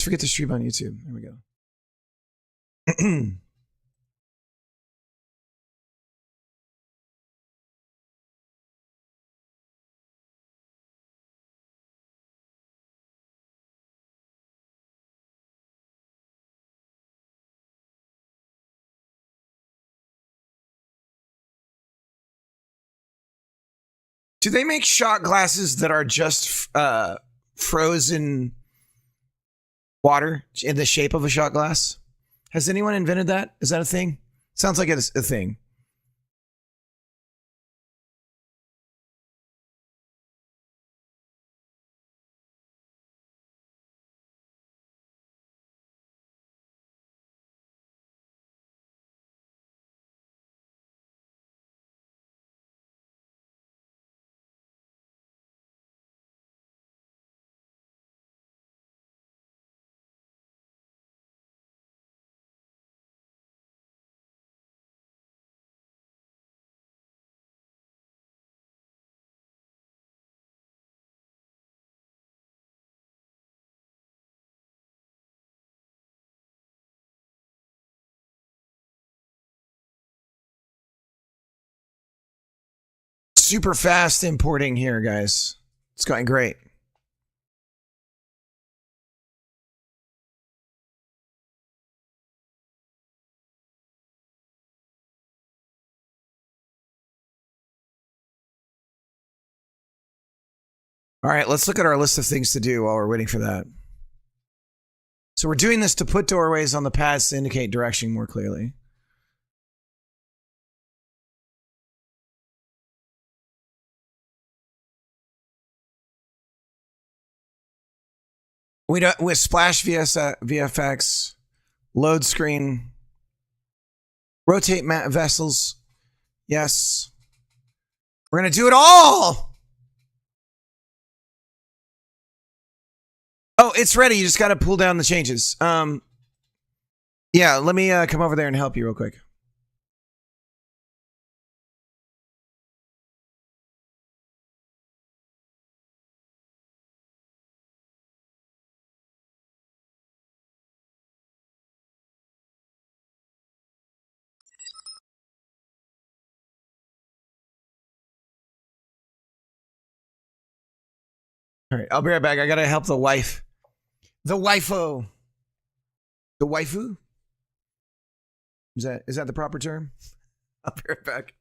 Forget to stream on YouTube. There we go. Do they make shot glasses that are just frozen water in the shape of a shot glass? Has anyone invented that? Is that a thing? Sounds like it's a thing. Super fast importing here, guys. It's going great. All right, let's look at our list of things to do while we're waiting for that. So we're doing this to put doorways on the paths to indicate direction more clearly. We don't with Splash VFX, load screen, rotate vessels. Yes, we're gonna do it all. Oh, it's ready. You just got to pull down the changes. Yeah, let me come over there and help you real quick. All right, I'll be right back. I gotta help the wife. The waifu. The waifu? Is that the proper term? I'll be right back.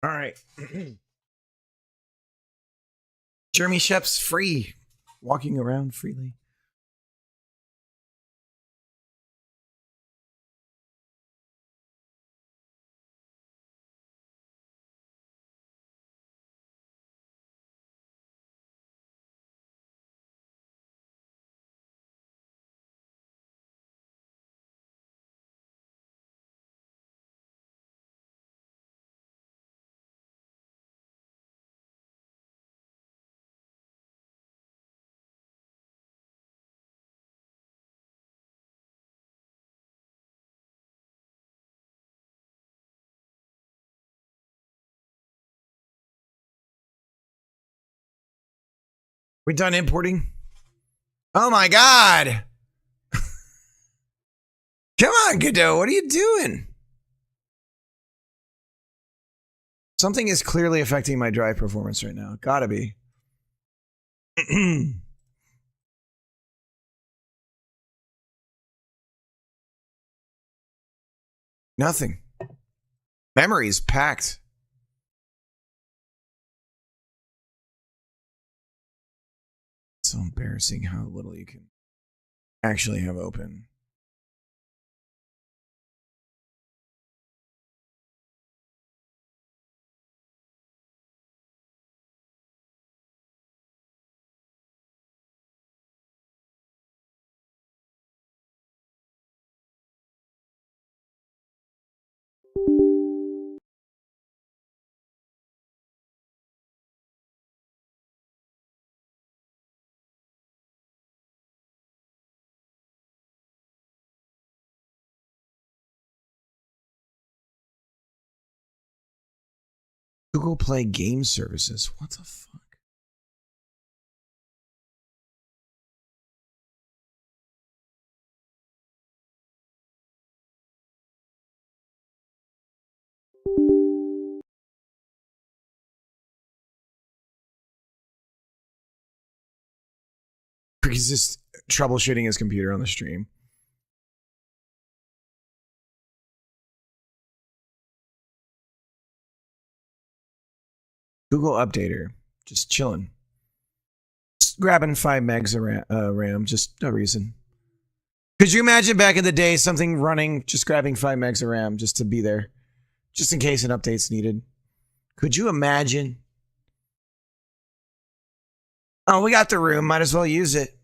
All right. Jeremy Shep's free, walking around freely. We done importing? Oh my god! Come on, Godot, what are you doing? Something is clearly affecting my drive performance right now. Gotta be. Nothing. Memory's packed. It's so embarrassing how little you can actually have open. Google Play Game Services. What the fuck? Because this troubleshooting his computer on the stream. Google Updater. Just chilling. Just grabbing 5 megs of RAM. Just no reason. Could you imagine back in the day something running, just grabbing 5 megs of RAM just to be there? Just in case an update's needed. Could you imagine? Oh, we got the room. Might as well use it.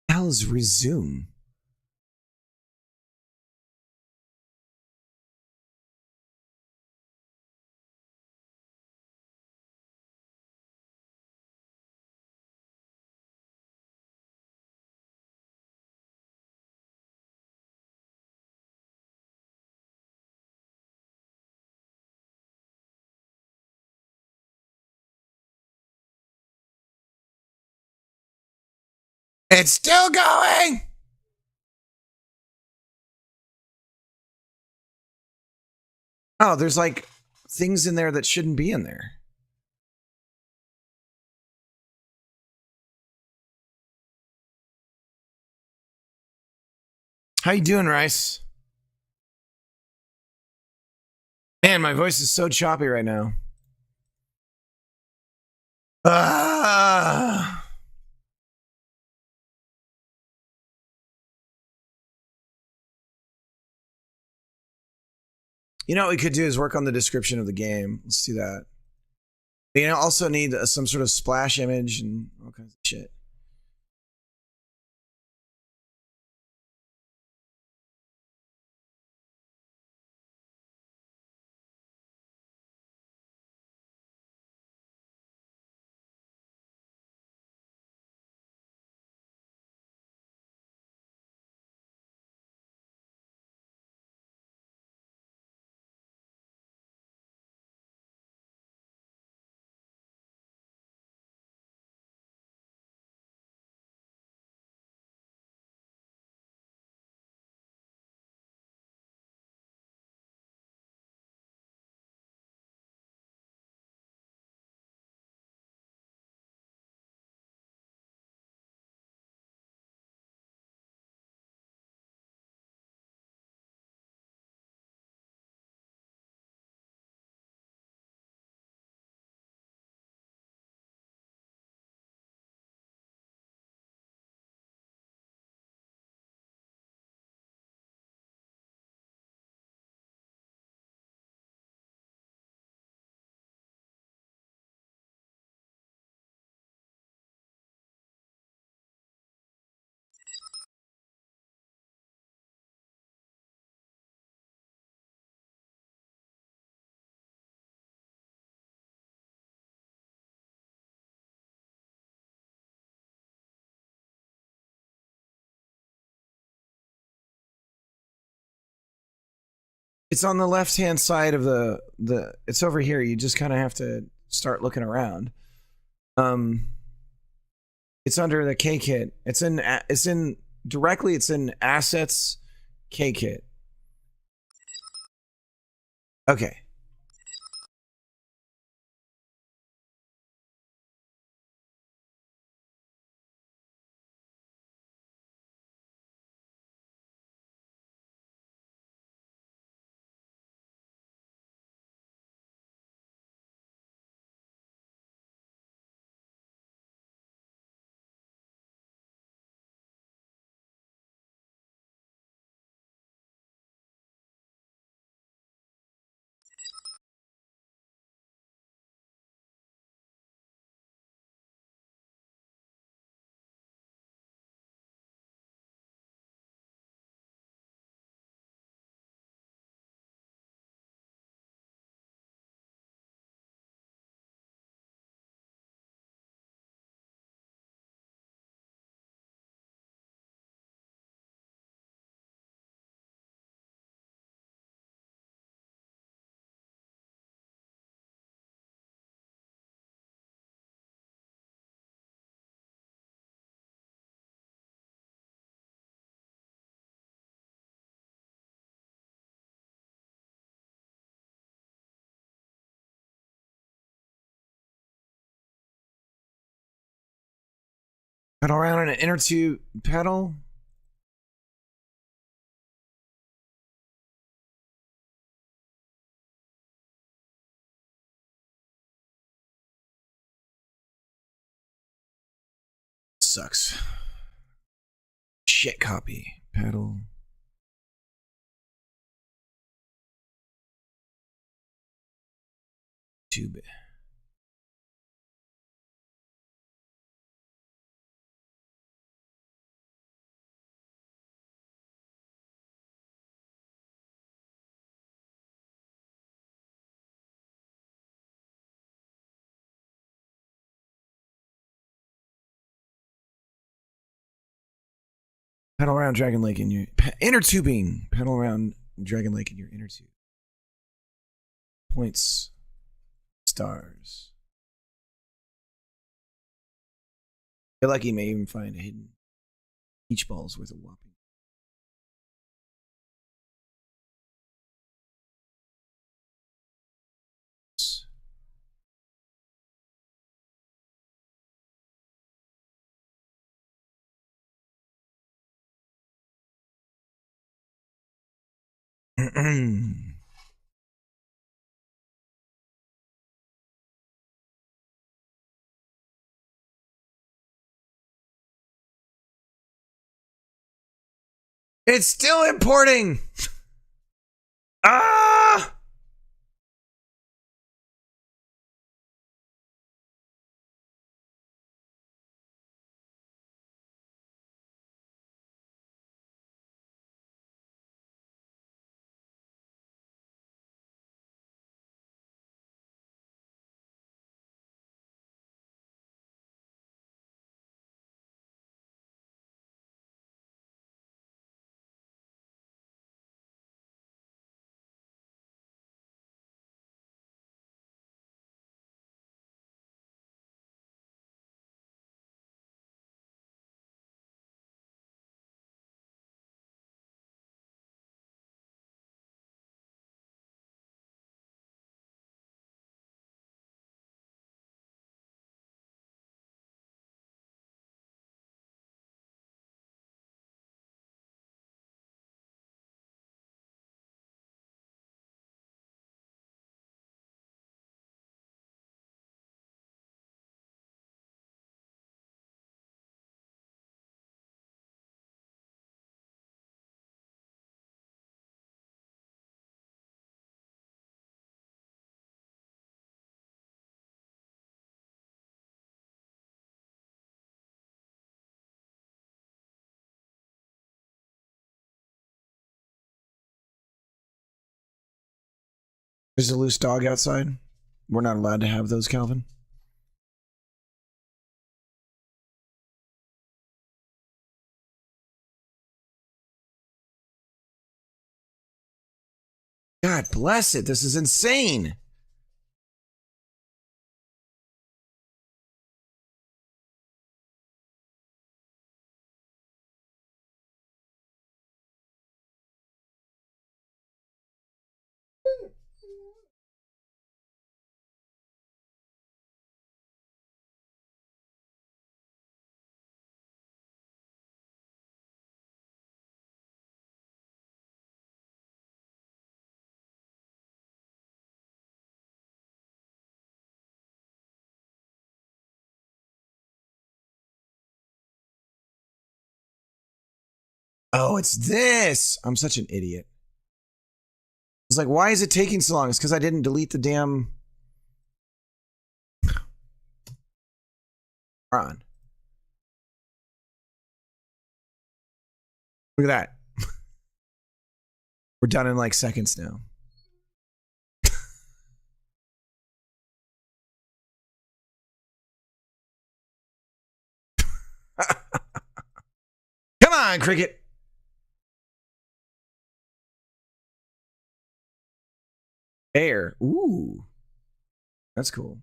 Hell's resume. It's still going. Oh, there's like things in there that shouldn't be in there. How you doing, Rice? Man, my voice is so choppy right now. You know what we could do is work on the description of the game. Let's do that. You also need some sort of splash image and all kinds of shit. It's on the left-hand side of the it's over here. You just kind of have to start looking around. It's under the K-Kit. It's in directly, it's in assets K-Kit. Okay. Pedal around in an inner tube pedal. Sucks. Shit copy. Pedal. Tube. Pedal around Dragon Lake in your inner tubing. Pedal around Dragon Lake in your inner tube. Points. Stars. You're lucky you may even find a hidden beach balls worth a whopping. It's still importing. Ah! There's a loose dog outside. We're not allowed to have those, Calvin. God bless it. This is insane. Oh, it's this. I'm such an idiot. It's like, why is it taking so long? It's because I didn't delete the damn. On. Look at that. We're done in like seconds now. Come on, Cricket. Air. Ooh. That's cool.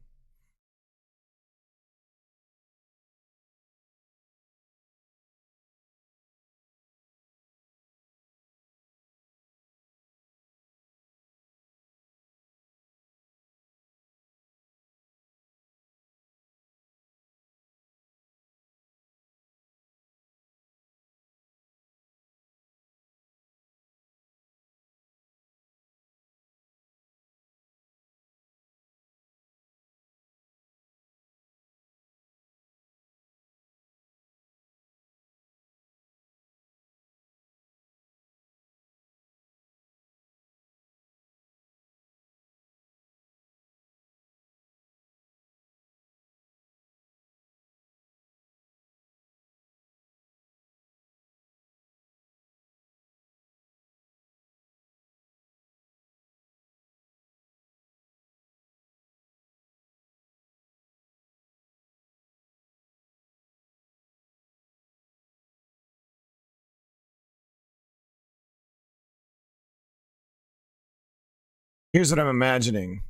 Here's what I'm imagining.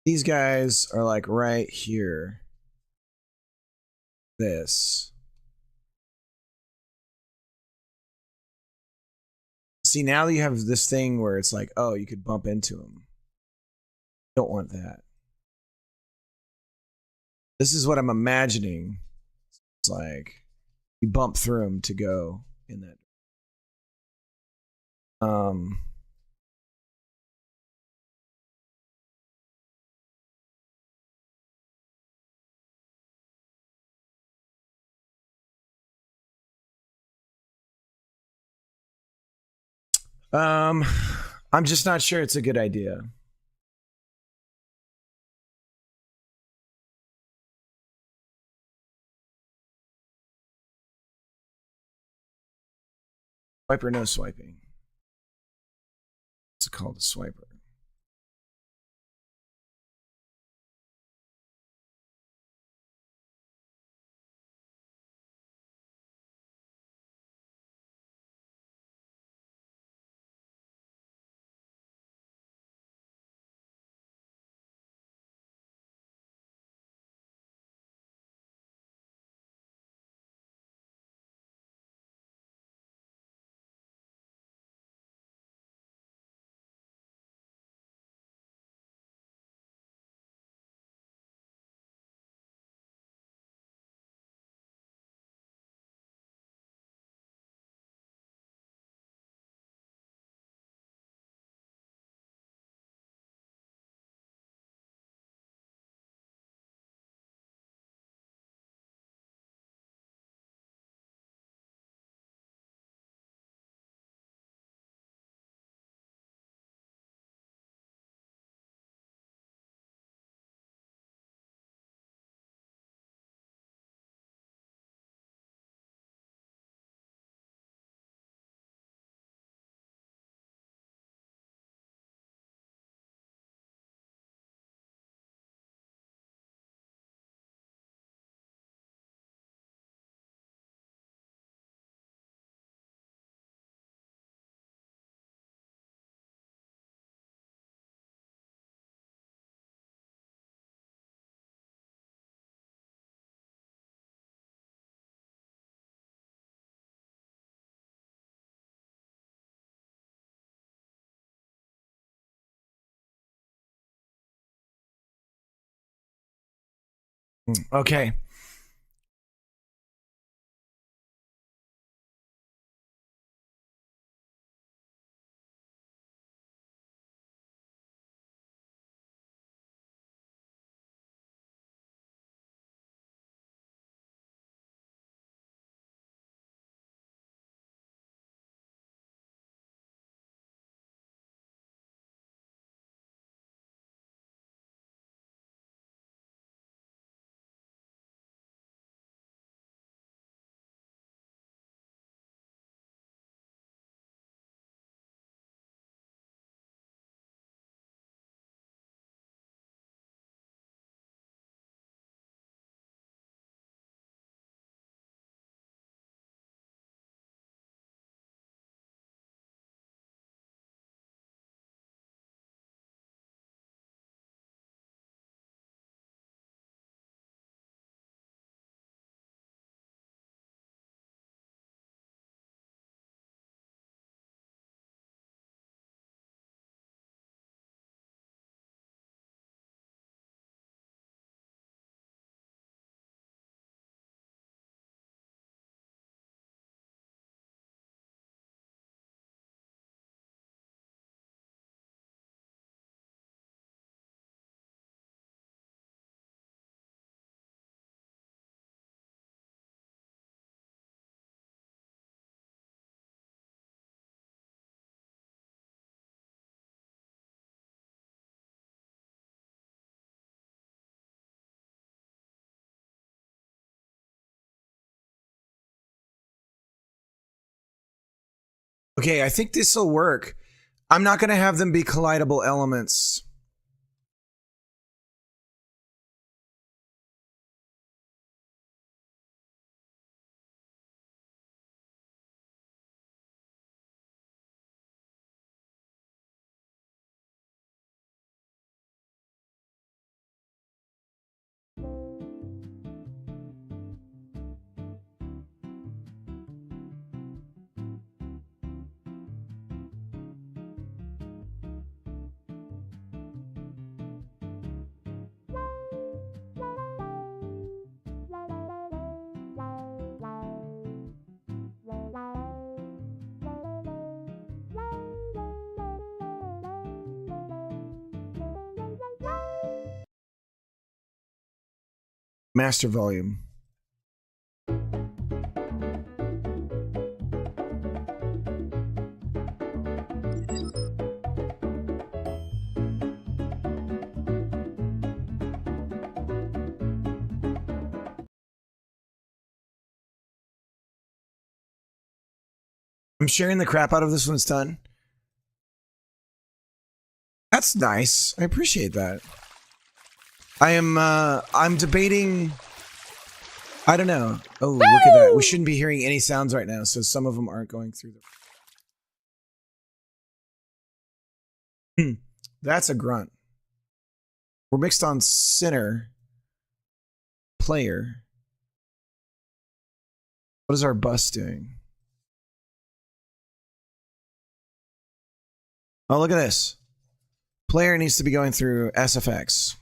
These guys are like right here. This. See, now you have this thing where it's like, oh, you could bump into them. Don't want that. This is what I'm imagining. It's like you bump through them to go in that. I'm just not sure it's a good idea. Swiper, no swiping. It's called a swiper. Okay. Okay, I think this will work. I'm not going to have them be collidable elements. Master volume. I'm sharing the crap out of this when it's done. That's nice. I appreciate that. I'm debating. I don't know. Oh, look at that. We shouldn't be hearing any sounds right now, so some of them aren't going through the. That's a grunt. We're mixed on center. Player. What is our bus doing? Oh, look at this. Player needs to be going through SFX.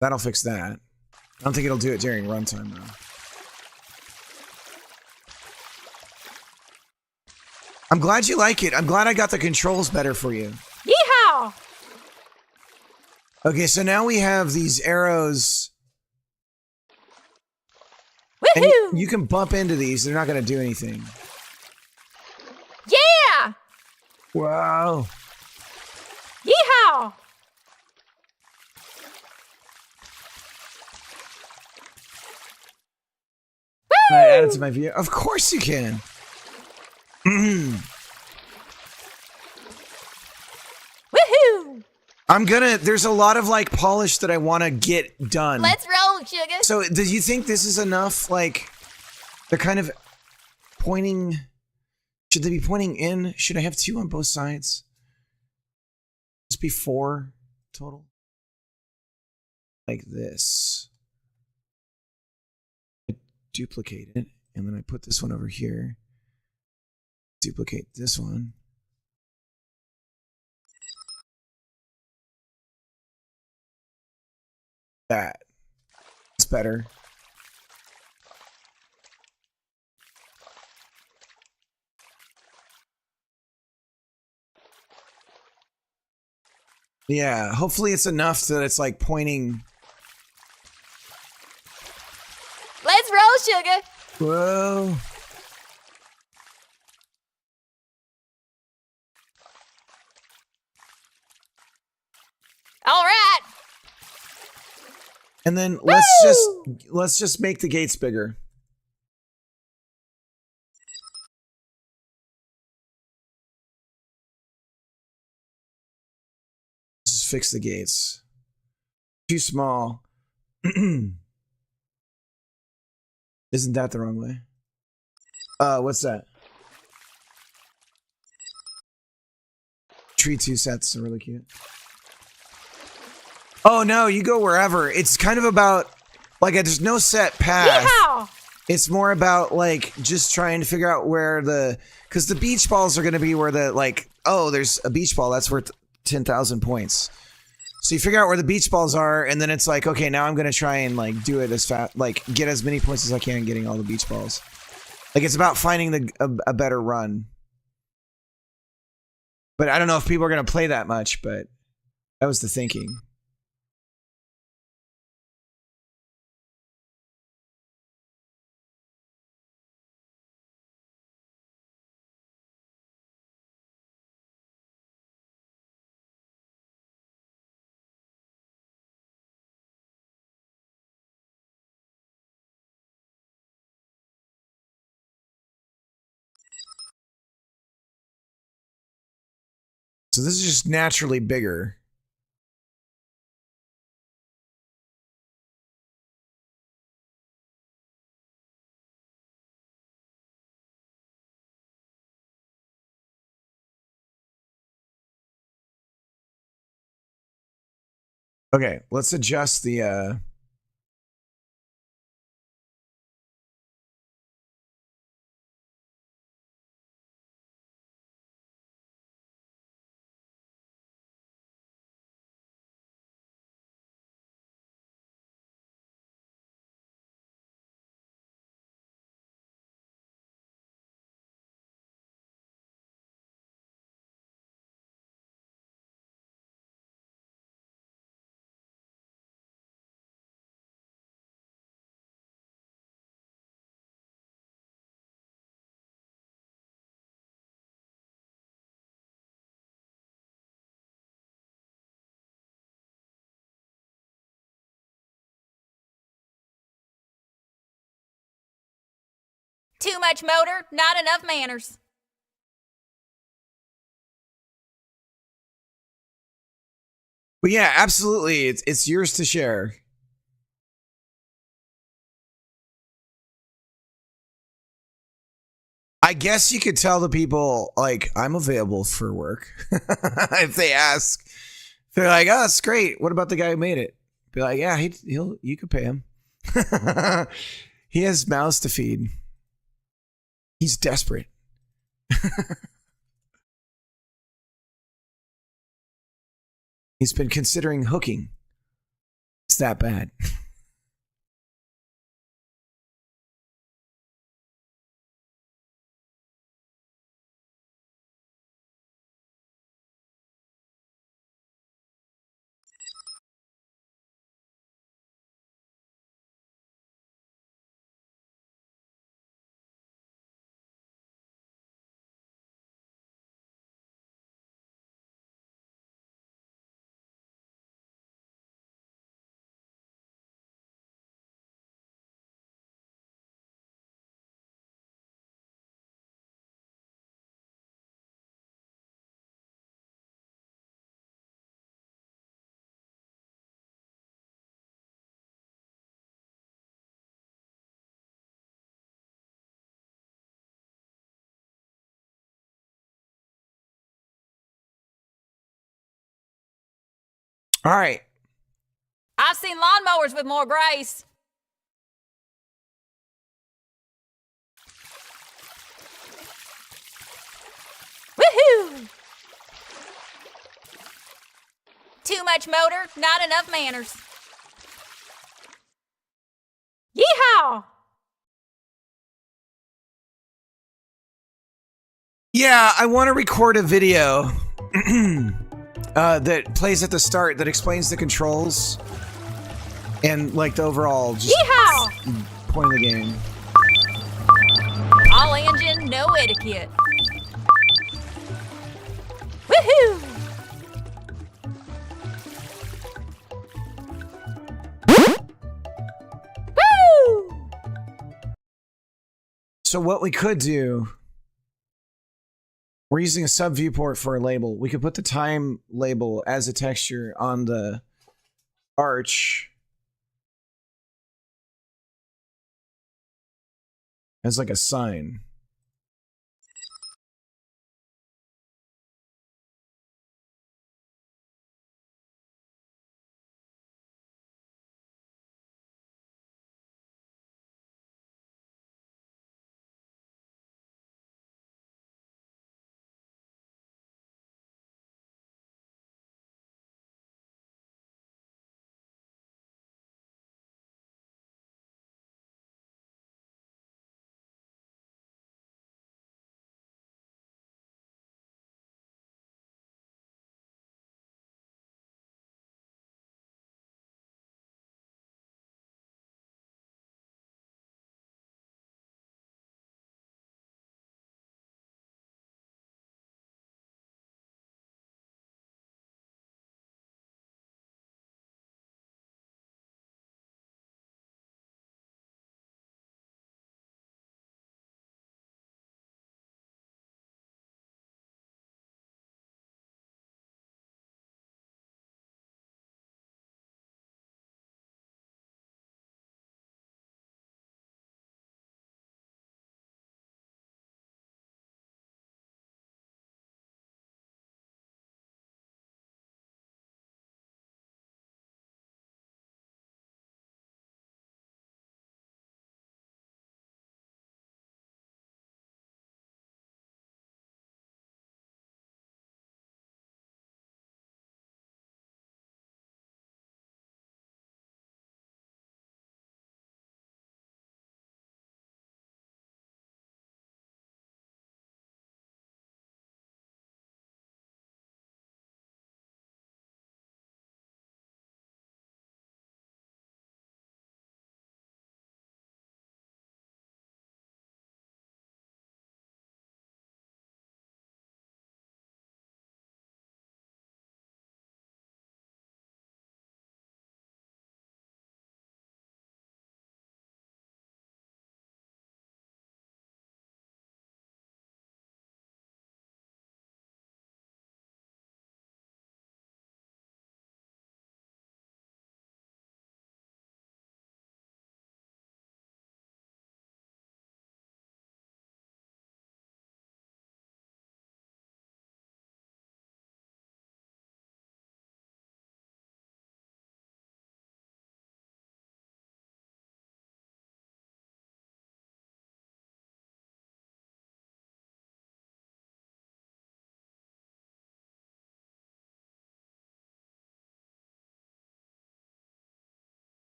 That'll fix that. I don't think it'll do it during runtime, though. I'm glad you like it. I'm glad I got the controls better for you. Yeehaw! Okay, so now we have these arrows. Woohoo! And you can bump into these. They're not going to do anything. Yeah! Wow. Yeehaw! Can I add it to my view? Of course you can. Woohoo! There's a lot of like polish that I want to get done. Let's roll, sugar. So do you think this is enough? Like, they're kind of pointing. Should they be pointing in? Should I have 2 on both sides? Just be 4 total? Like this. I duplicate it, and then I put this one over here. Duplicate this one. that. It's better. Yeah, hopefully it's enough that it's like pointing. Let's roll, sugar. Whoa. All right. And then Woo! let's just make the gates bigger. Just fix the gates. Too small. Isn't that the wrong way? What's that? Tree 2 sets are really cute. Oh no, you go wherever. It's kind of about like there's no set path. Yeehaw! It's more about like just trying to figure out where because the beach balls are going to be where there's a beach ball that's worth 10,000 points. So you figure out where the beach balls are, and then it's like, okay, now I'm going to try and like do it as fast, like get as many points as I can getting all the beach balls. Like it's about finding a better run. But I don't know if people are going to play that much, but that was the thinking. So this is just naturally bigger. Okay, let's adjust the Too much motor, not enough manners. But yeah, absolutely. It's yours to share. I guess you could tell the people like I'm available for work if they ask. They're like, "Oh, that's great. What about the guy who made it?" Be like, "Yeah, he'll you could pay him. He has mouths to feed. He's desperate." He's been considering hooking. It's that bad. All right. I've seen lawnmowers with more grace. Woohoo! Too much motor, not enough manners. Yeah, I want to record a video that plays at the start that explains the controls and like the overall just Yeehaw! point of the game. All engine, no etiquette. Woohoo! Woo! So what we could do, we're using a sub viewport for a label. We could put the time label as a texture on the arch as like a sign.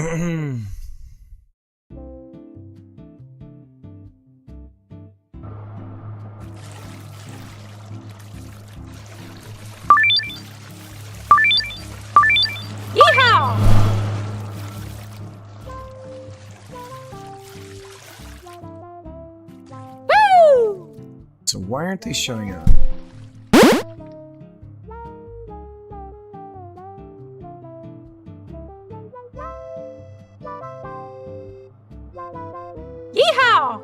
Yeehaw! Woo! So why aren't they showing up? Yeehaw!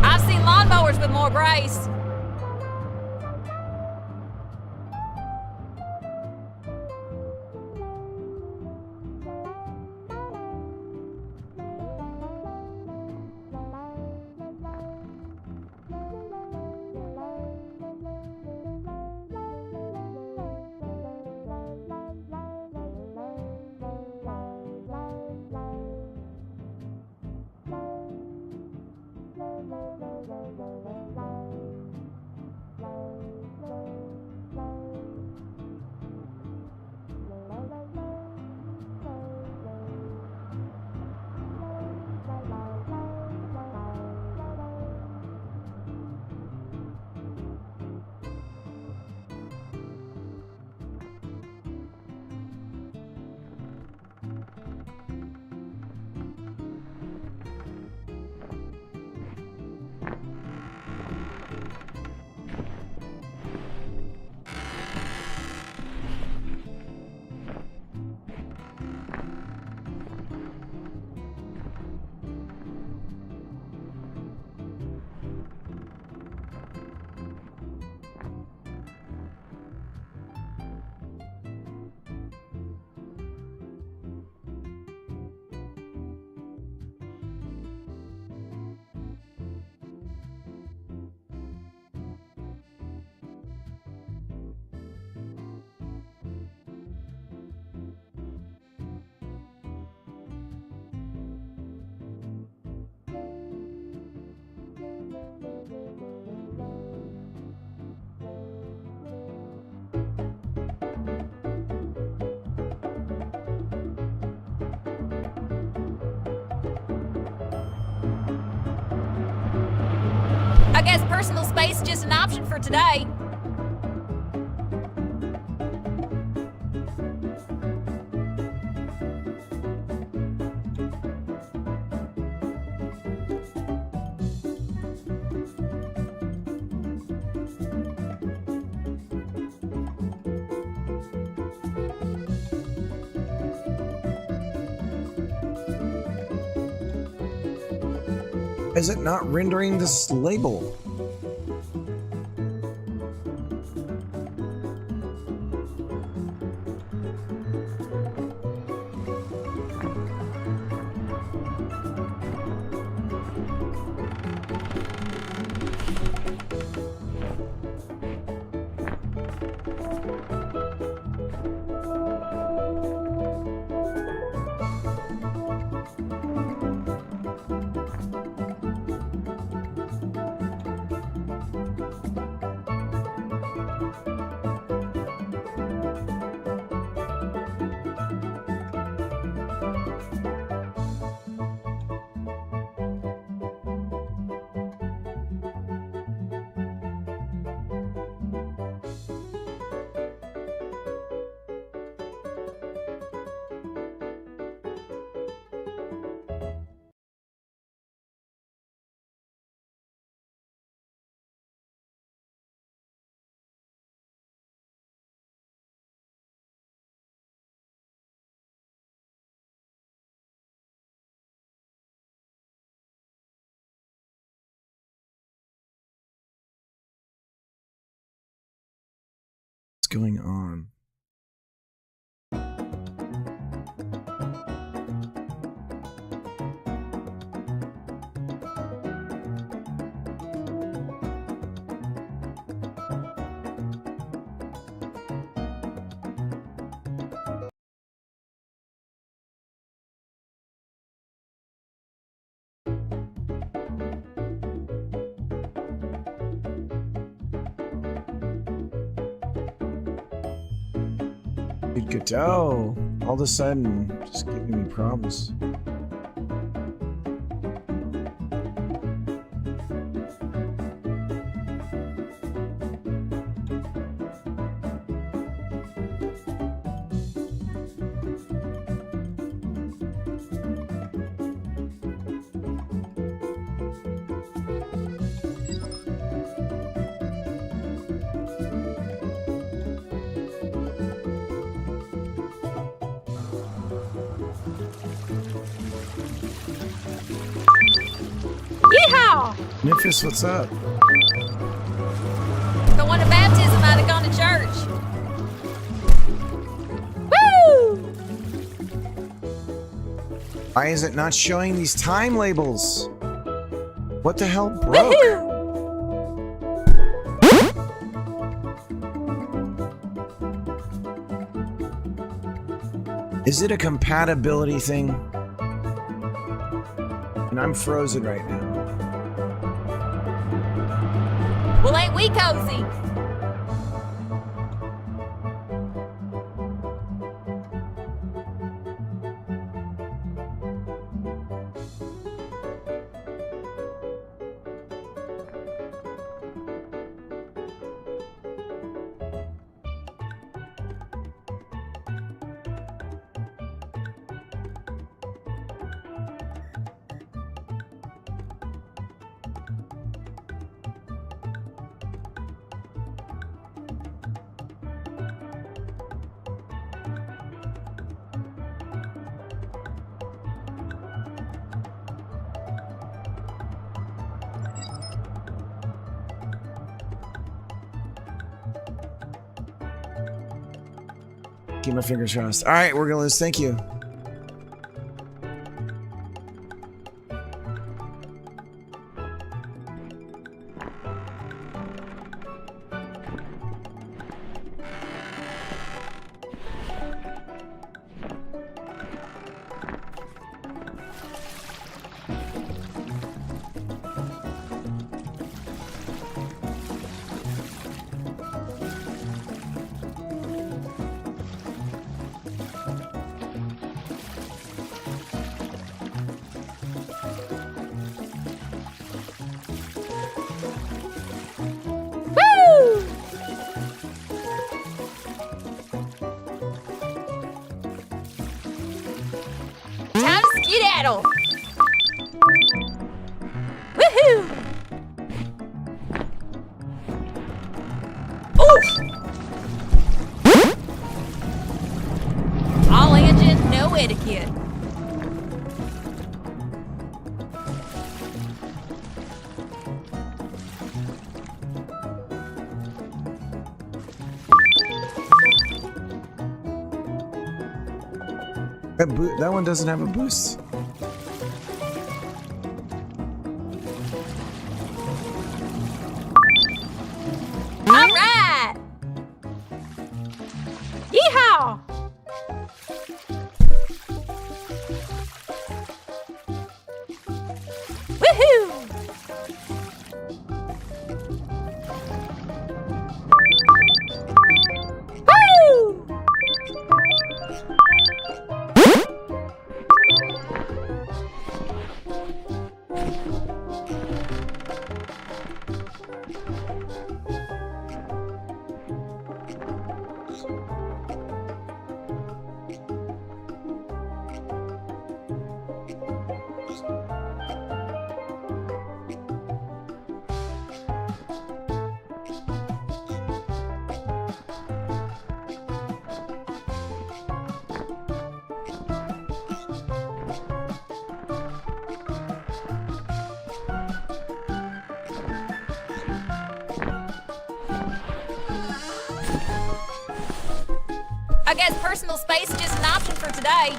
I've seen lawnmowers with more grace. I guess personal space is just an option for today. Is it not rendering this label? What's going on? Dude, Godot, all of a sudden, just giving me problems. Yeehaw! Memphis, what's up? The one of baptism might have gone to church. Woo! Why is it not showing these time labels? What the hell broke? Woohoo! Is it a compatibility thing? And I'm frozen right now. Well, ain't we cozy? Keep my fingers crossed. All right, we're gonna lose. Thank you. Woo! Time to skedaddle. Woohoo! Oof! All engine, no etiquette. That one doesn't have a boost. All right! Yeehaw! Woohoo! Woo! I guess personal space is just an option for today.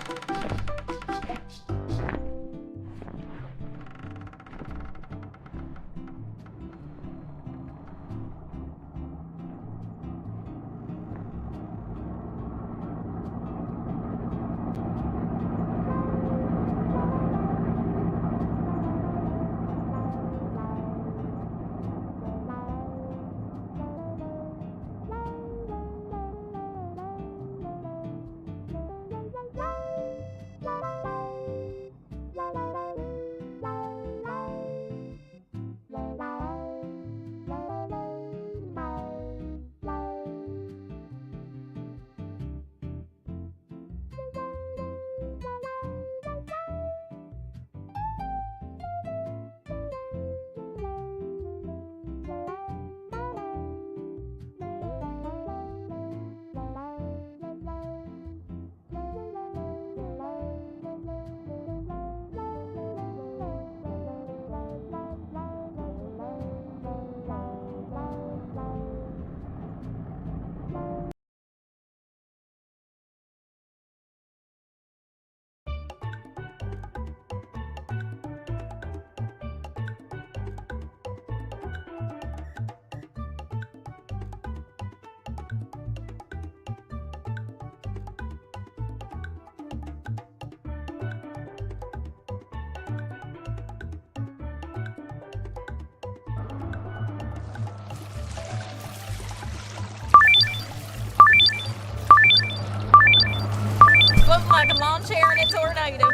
fucking lawn chair in a tornado.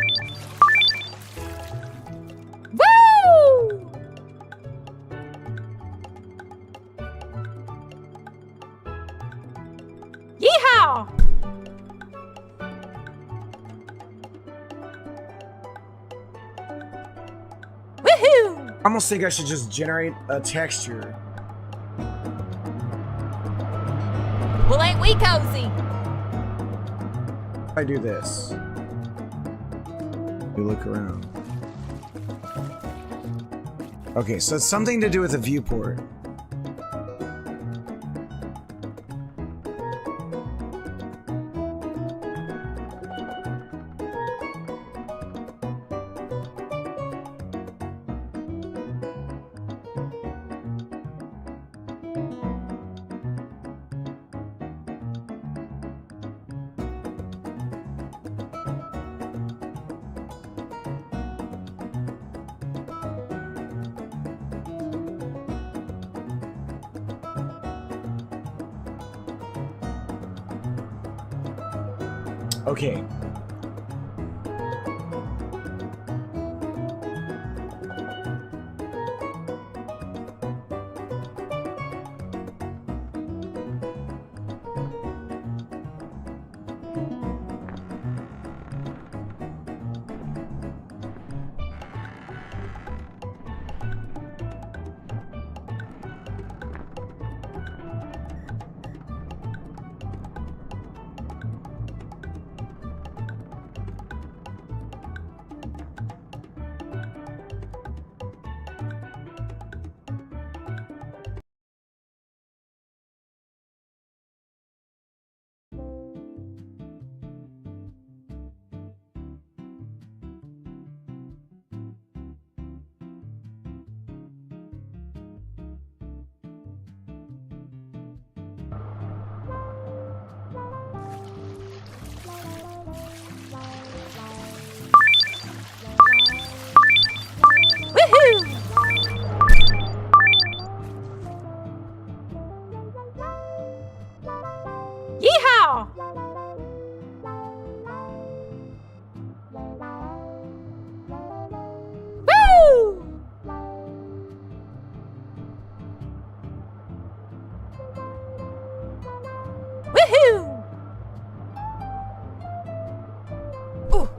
Woo! Yeehaw! Woohoo! I almost think I should just generate a texture. Well, ain't we cozy? If I do this, we look around. Okay, so it's something to do with the viewport. Okay. Yeehaw! Woo! Woohoo! Ooh.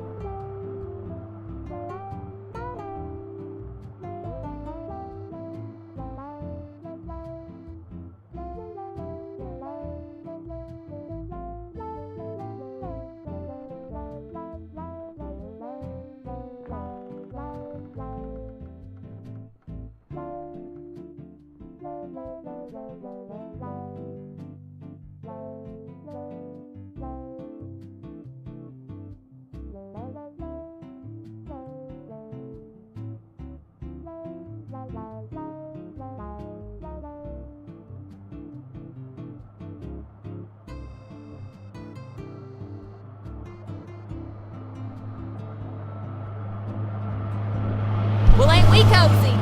Well, ain't we cozy?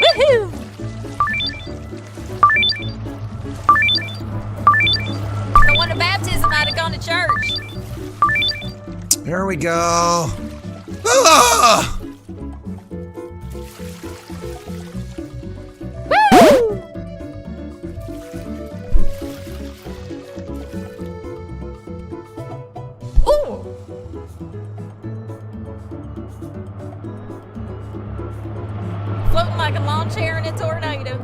Woohoo! The one of baptism might have gone to church. There we go. Ah! Woo! Ooh! Floating like a lawn chair in a tornado.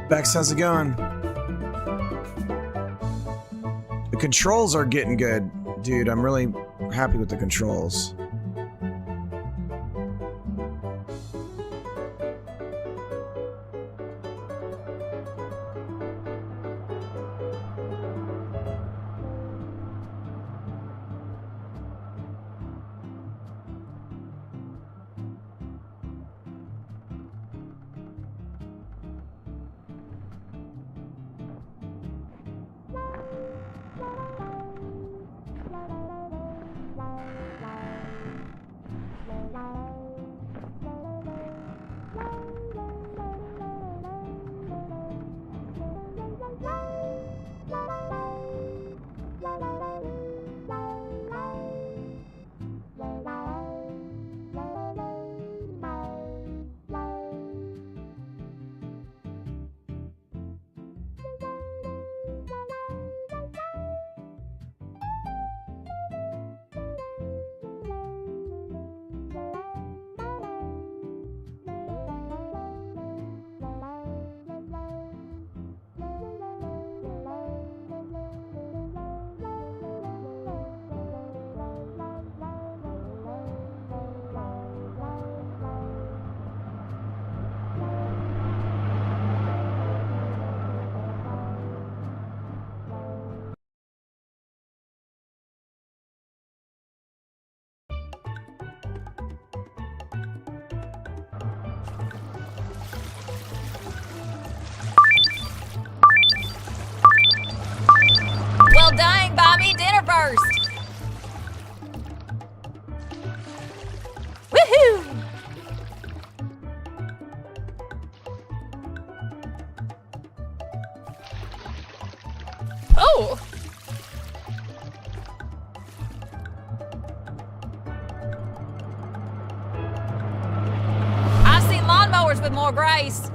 Bex, how's it going? The controls are getting good, dude. I'm really happy with the controls. Well, dang, Bobby, dinner first. Woohoo! Oh! I've seen lawnmowers with more grace.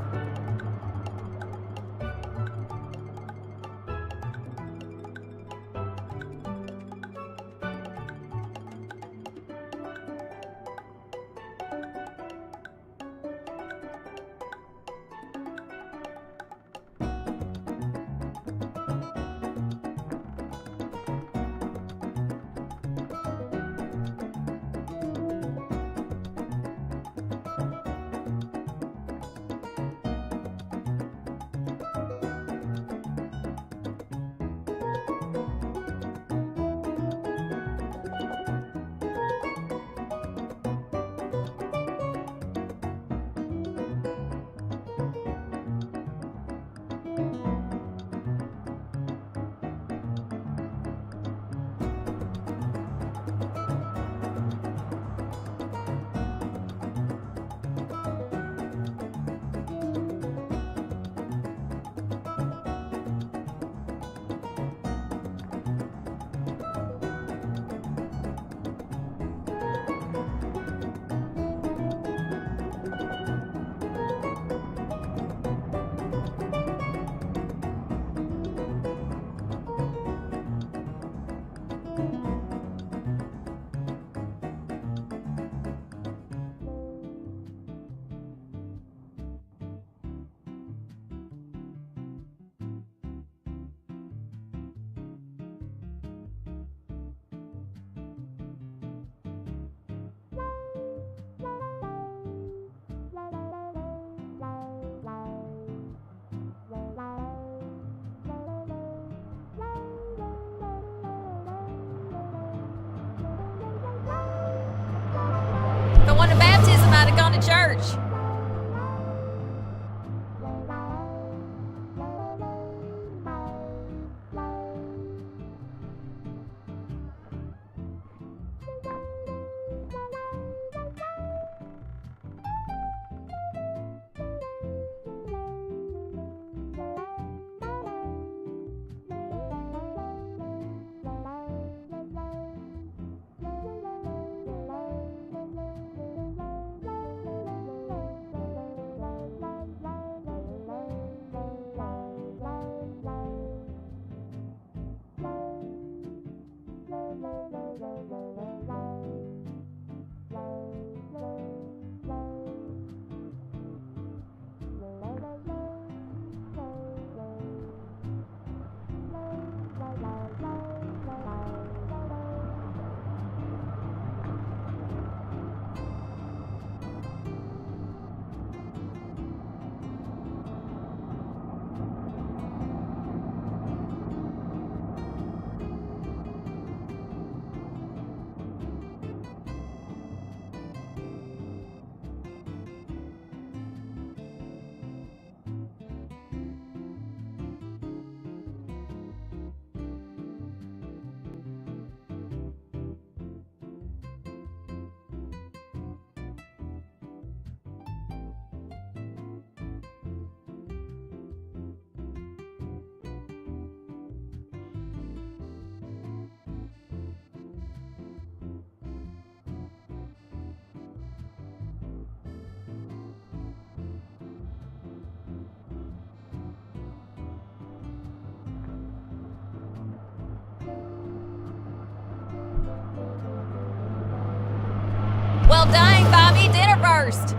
there first.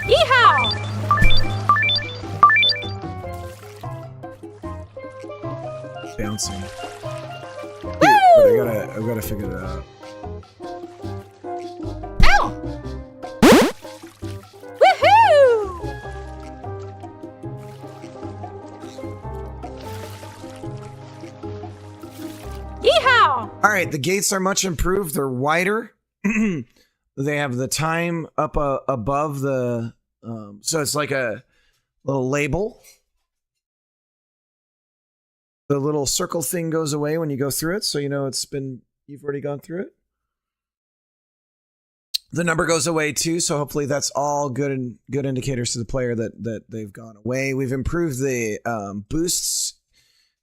Yeehaw! Bouncing. Dude, but I've gotta figure that out. Ow! Woohoo! Yeehaw! All right, the gates are much improved. They're wider. They have the time up above the, so it's like a little label. The little circle thing goes away when you go through it, so you know you've already gone through it. The number goes away too, so hopefully that's all good indicators to the player that they've gone away. We've improved the boosts.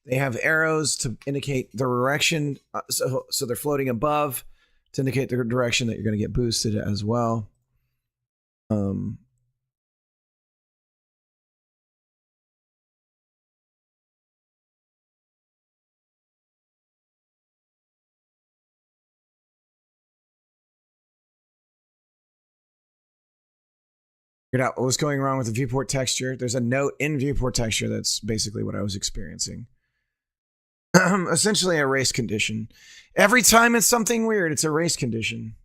They have arrows to indicate the direction, so they're floating above to indicate the direction that you're going to get boosted as well. Figured out what was going wrong with the viewport texture. There's a note in viewport texture that's basically what I was experiencing. Essentially a race condition. Every time it's something weird, it's a race condition.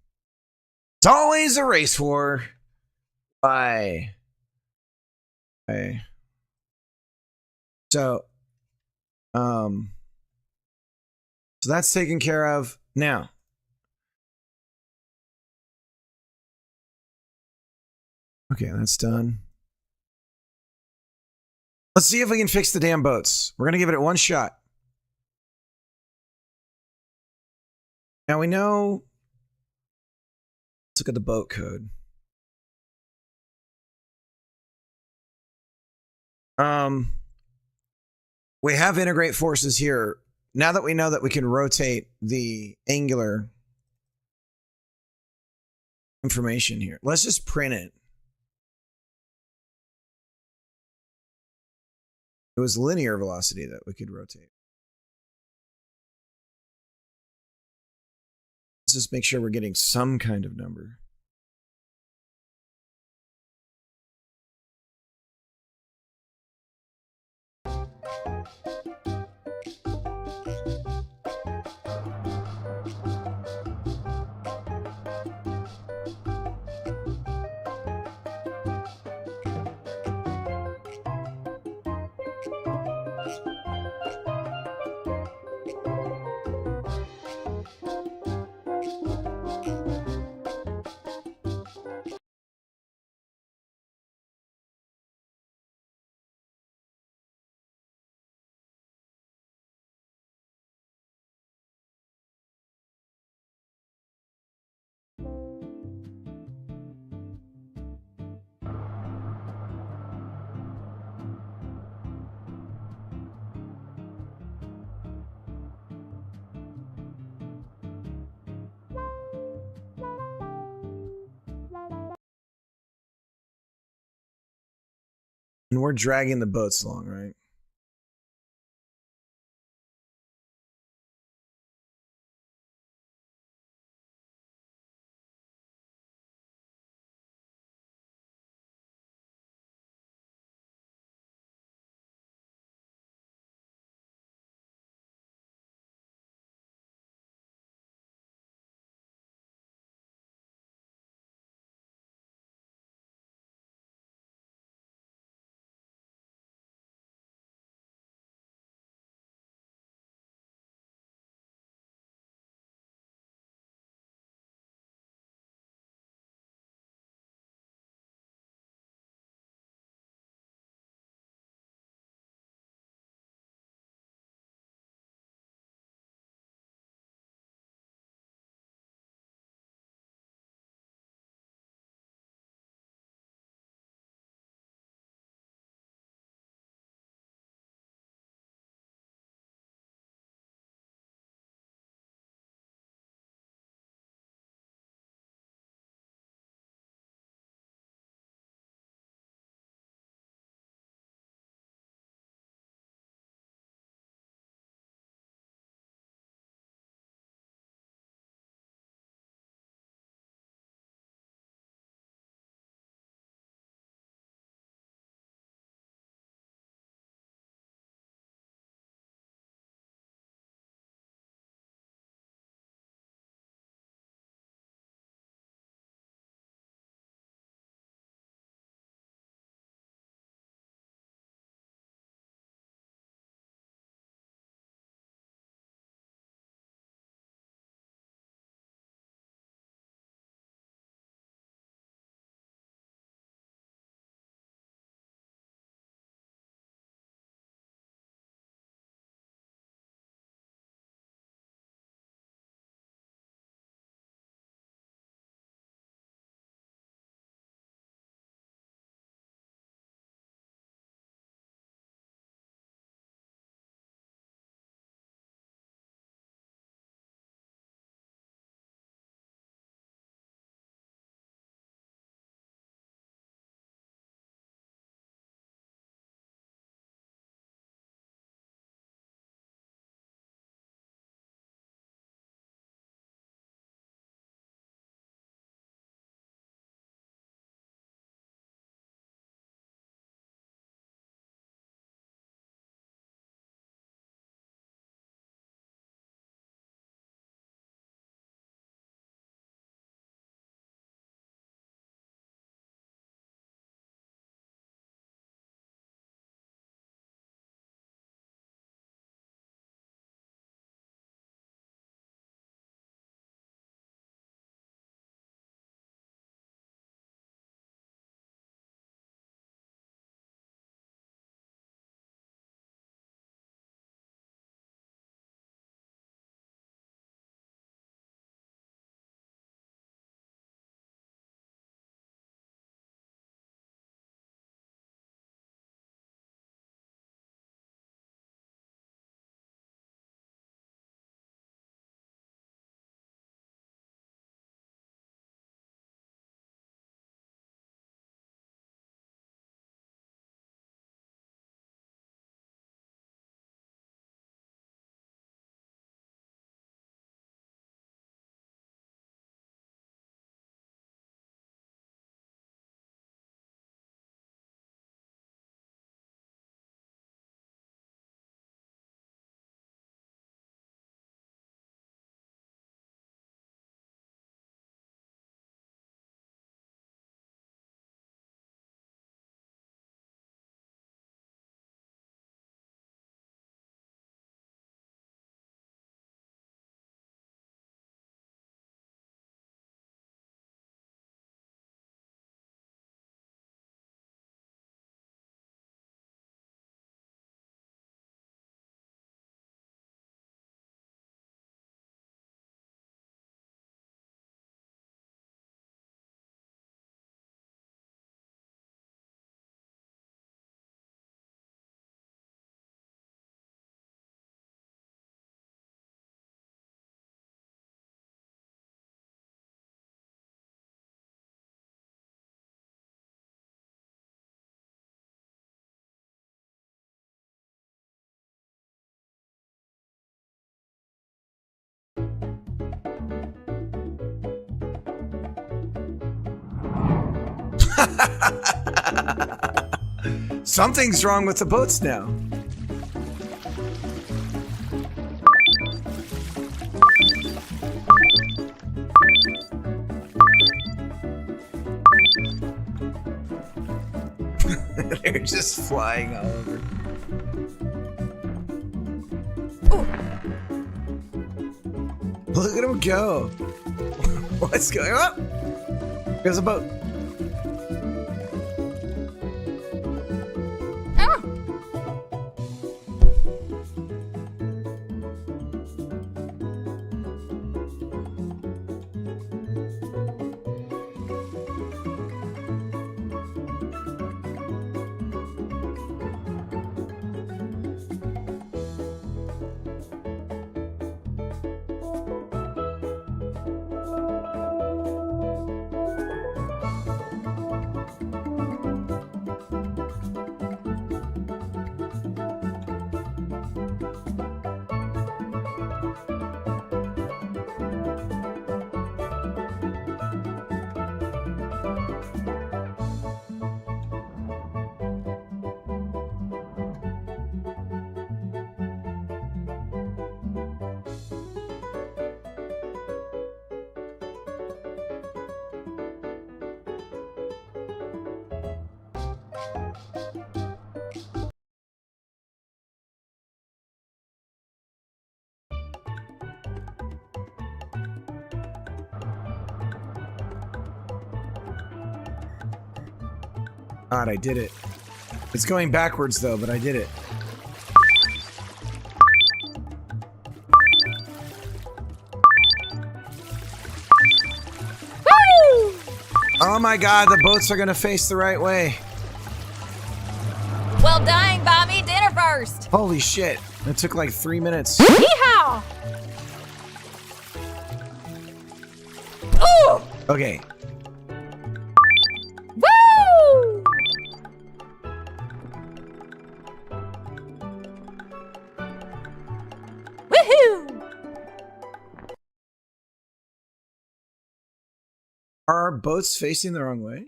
It's always a race war. Why? Okay. So that's taken care of. Now, okay, that's done. Let's see if we can fix the damn boats. We're going to give it one shot. Now we know. Let's look at the boat code. We have integrate forces here. Now that we know that we can rotate the angular information here, let's just print it. It was linear velocity that we could rotate. Let's just make sure we're getting some kind of number. And we're dragging the boats along, right? Something's wrong with the boats now. They're just flying all over. Look at him go. What's going on? There's a boat. Ah. God, I did it. It's going backwards though, but I did it. Woo! Oh my God, the boats are gonna face the right way. Well, dang, Bobby, dinner first. Holy shit. It took like 3 minutes. Yeehaw! Ooh! Okay. Woo! Woohoo! Are our boats facing the wrong way?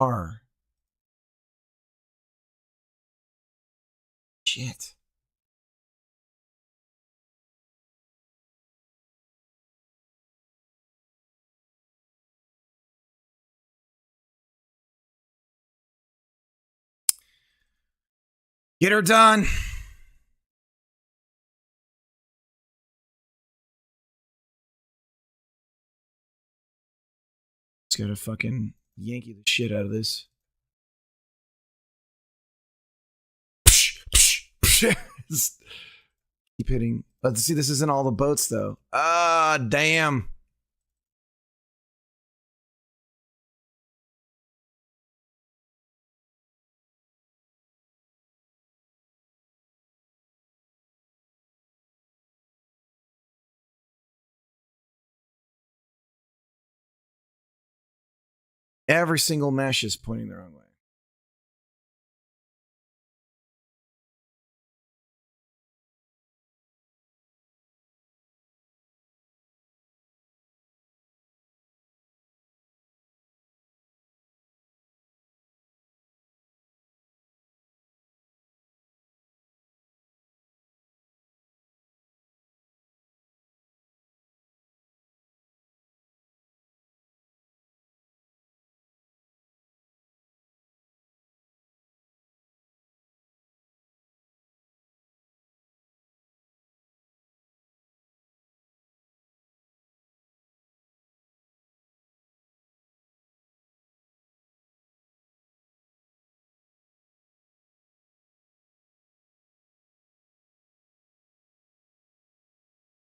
Are. Shit. Get her done. Just gotta fucking Yankee the shit out of this. Just keep hitting. Let's see, this isn't all the boats though. Ah, damn. Every single mesh is pointing the wrong way.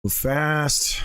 Go fast.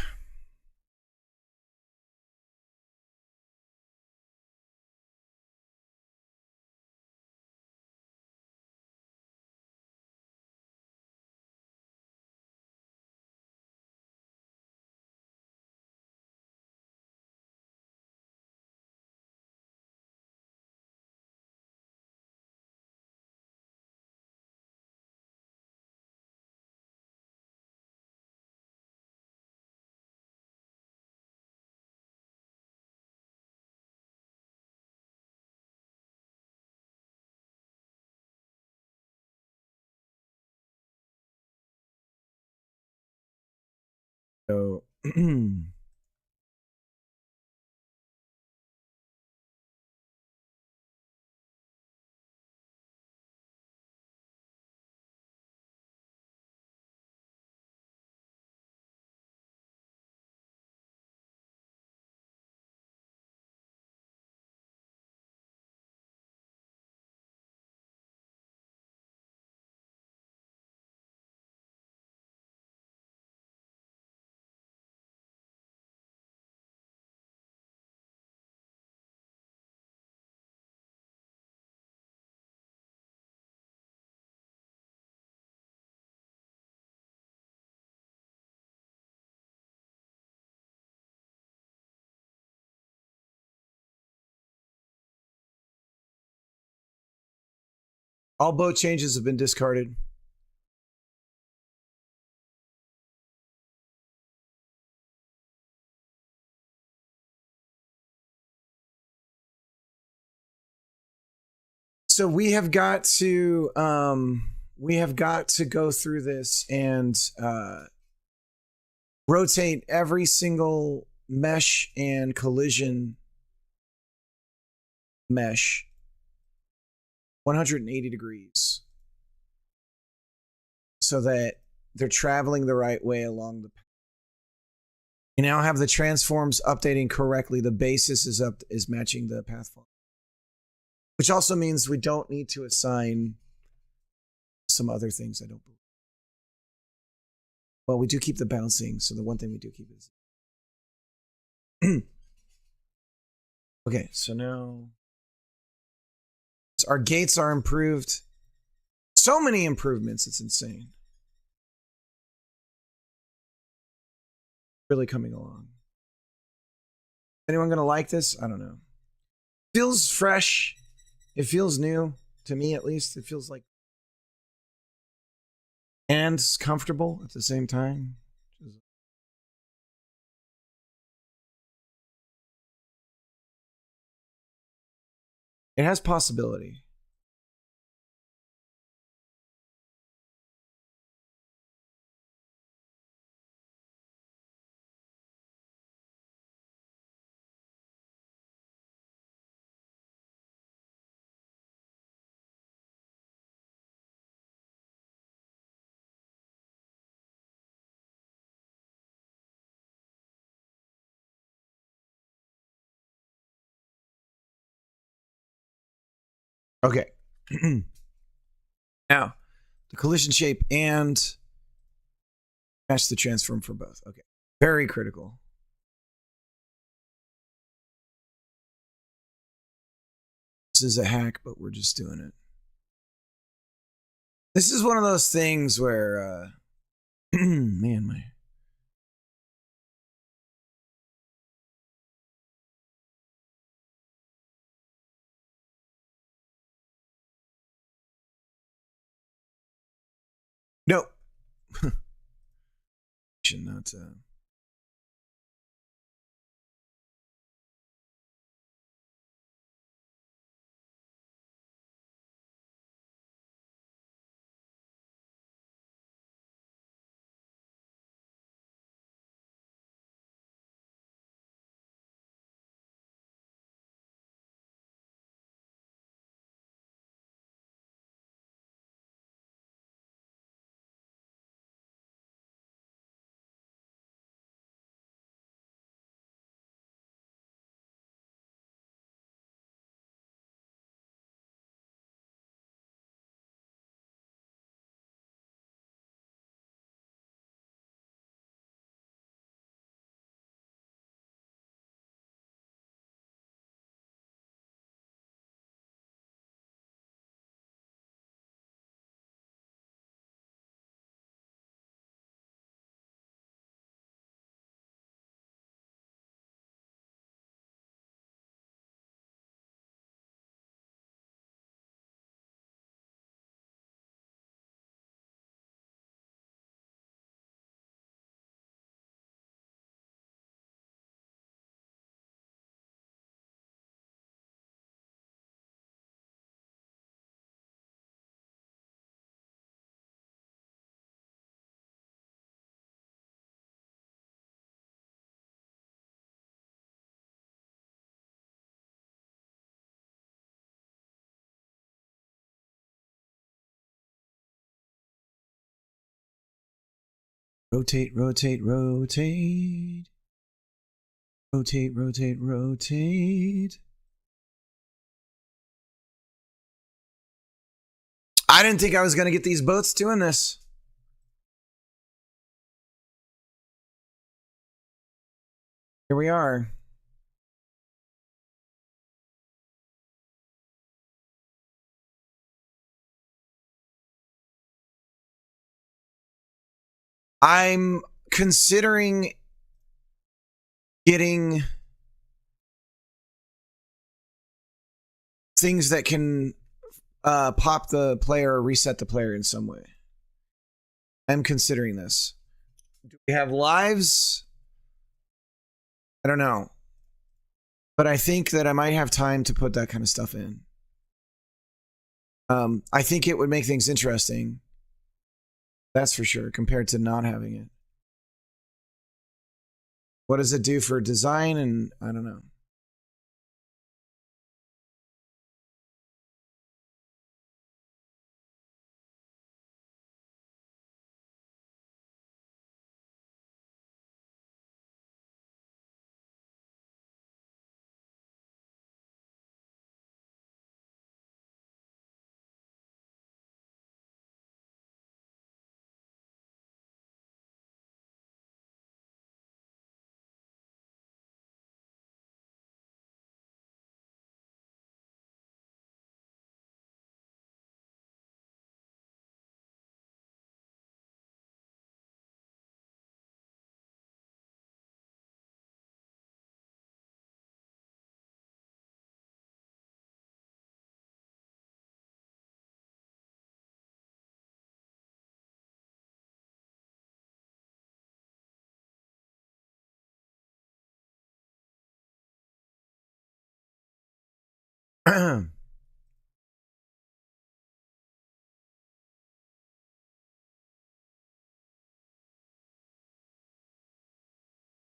So all boat changes have been discarded. So we have got to go through this and rotate every single mesh and collision mesh 180 degrees so that they're traveling the right way along the path. You now have the transforms updating correctly. The basis is matching the path form, which also means we don't need to assign some other things. I don't believe. Well, we do keep the bouncing, so the one thing we do keep is okay. So now our gates are improved. So many improvements, it's insane. Really coming along. Anyone gonna like this? I don't know. Feels fresh. It feels new to me, at least. It feels like and comfortable at the same time. It has possibility. Okay. Now, the collision shape and match the transform for both. Okay. Very critical. This is a hack, but we're just doing it. This is one of those things where, man, my. No. Not. Rotate, rotate, rotate. Rotate, rotate, rotate. I didn't think I was going to get these boats doing this. Here we are. I'm considering getting things that can pop the player or reset the player in some way. I'm considering this. Do we have lives? I don't know. But I think that I might have time to put that kind of stuff in. I think it would make things interesting. That's for sure, compared to not having it. What does it do for design? And I don't know.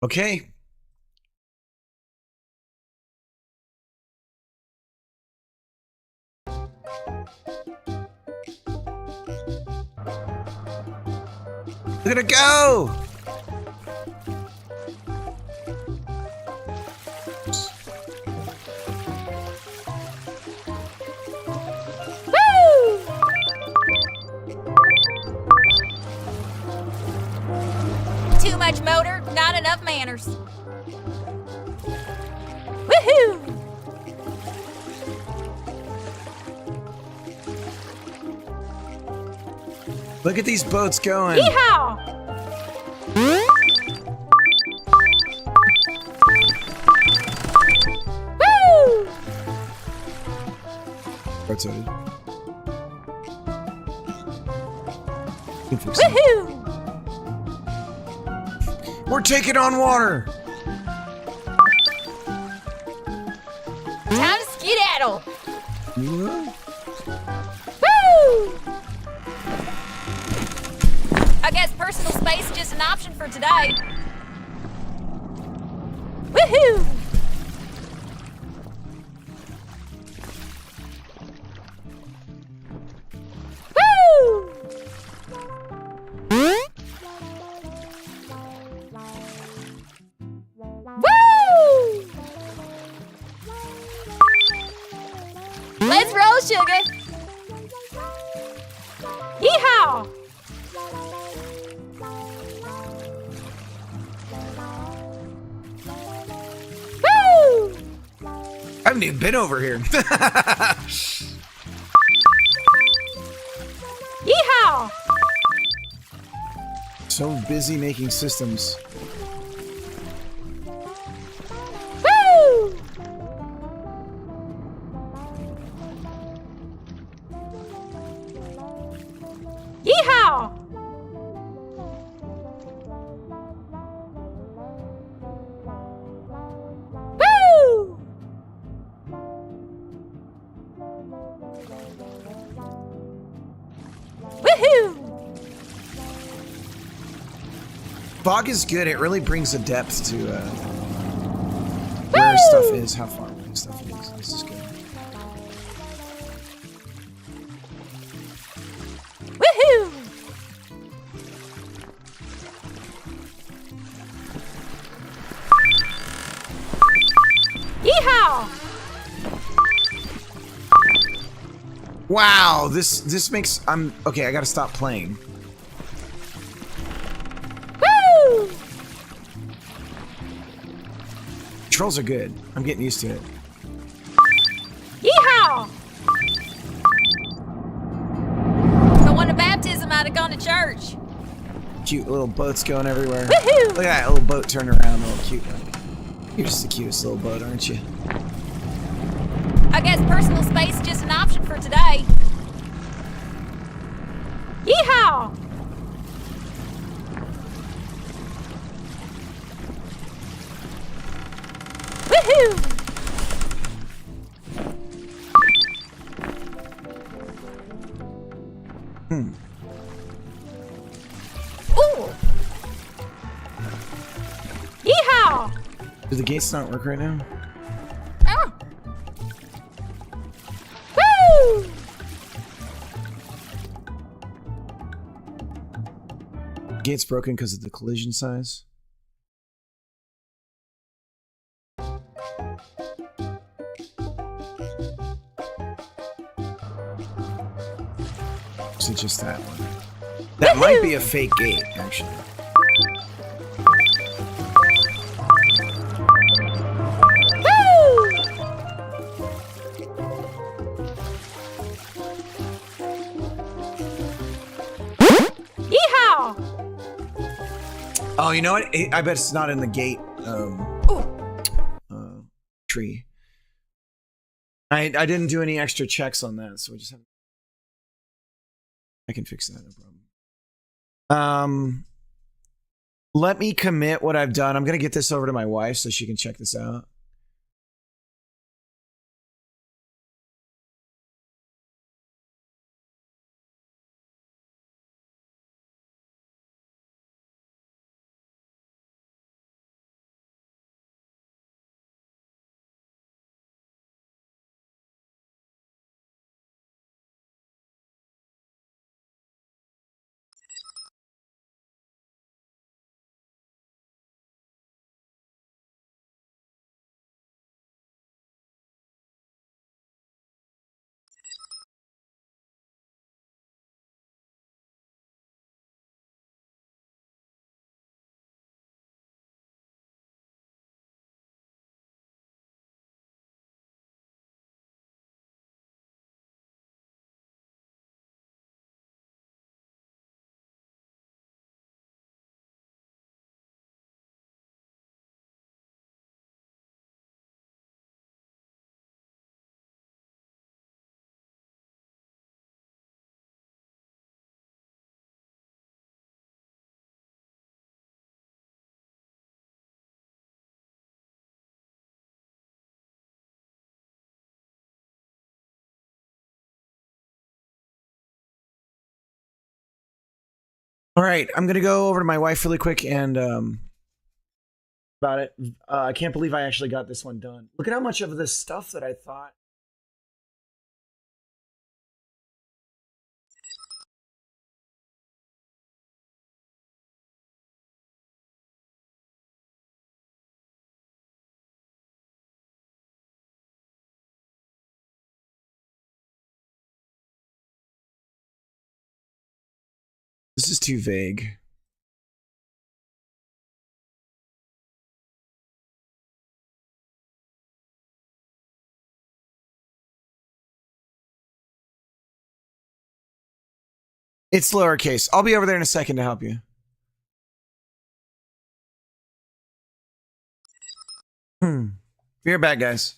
Okay. Look at it go! Too much motor, not enough manners. Woohoo! Look at these boats going. Yeehaw! Woo! Rotated. Woohoo! We're taking on water. Time to skedaddle. Woo! Woo! I guess personal space is just an option for today. Woohoo! Woo! Woo! Let's roll, sugar. Yeehaw! Woo! I haven't even been over here. Yeehaw! So busy making systems. Woo! Yeehaw! Woo! Woohoo! Fog is good. It really brings a depth to where stuff is, how far away stuff is. This is good. Woohoo! Wow, this makes I'm okay. I gotta stop playing. Woo! Controls are good. I'm getting used to it. Yeehaw! If I wanted baptism, I'd have gone to church. Cute little boats going everywhere. Woohoo! Look at that little boat turning around, little cute one. You're just the cutest little boat, aren't you? I guess personal space is just an option for today. Yeehaw! Woohoo! Ooh! Yeehaw! Do the gates not work right now? Ah. Woo! Gate's broken because of the collision size. Is it just that one? That might be a fake gate, actually. Woo! Yeehaw! Oh, you know what? I bet it's not in the gate Ooh. tree. I didn't do any extra checks on that, so we just have. I can fix that, no problem. Let me commit what I've done. I'm gonna get this over to my wife so she can check this out. All right, I'm gonna go over to my wife really quick and about it. I can't believe I actually got this one done. Look at how much of this stuff that I thought. This is too vague. It's lowercase. I'll be over there in a second to help you. Be right back, guys.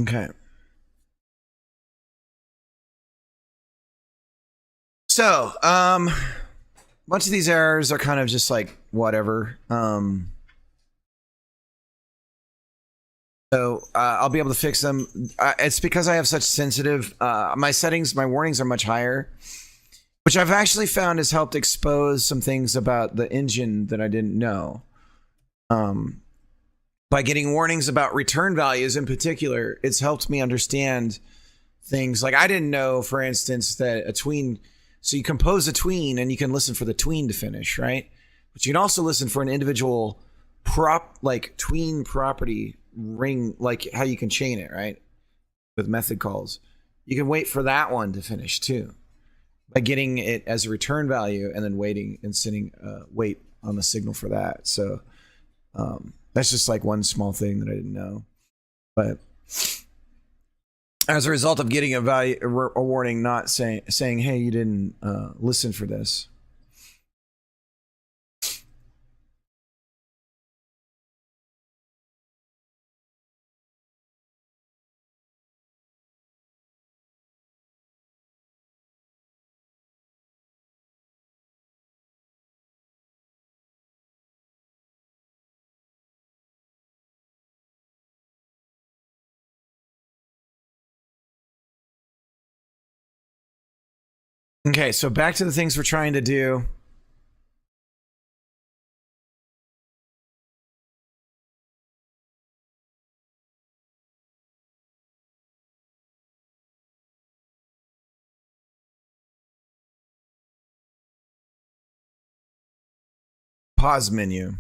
Okay. So, a bunch of these errors are kind of just like whatever. I'll be able to fix them. It's because I have such sensitive, my settings, my warnings are much higher, which I've actually found has helped expose some things about the engine that I didn't know. By getting warnings about return values in particular, it's helped me understand things like I didn't know, for instance, that a tween. So you compose a tween and you can listen for the tween to finish, right? But you can also listen for an individual tween property ring, like how you can chain it, right? With method calls. You can wait for that one to finish too by getting it as a return value and then waiting and sending wait on the signal for that. So that's just like one small thing that I didn't know. But as a result of getting a warning, not saying, hey, you didn't listen for this. Okay, so back to the things we're trying to do. Pause menu.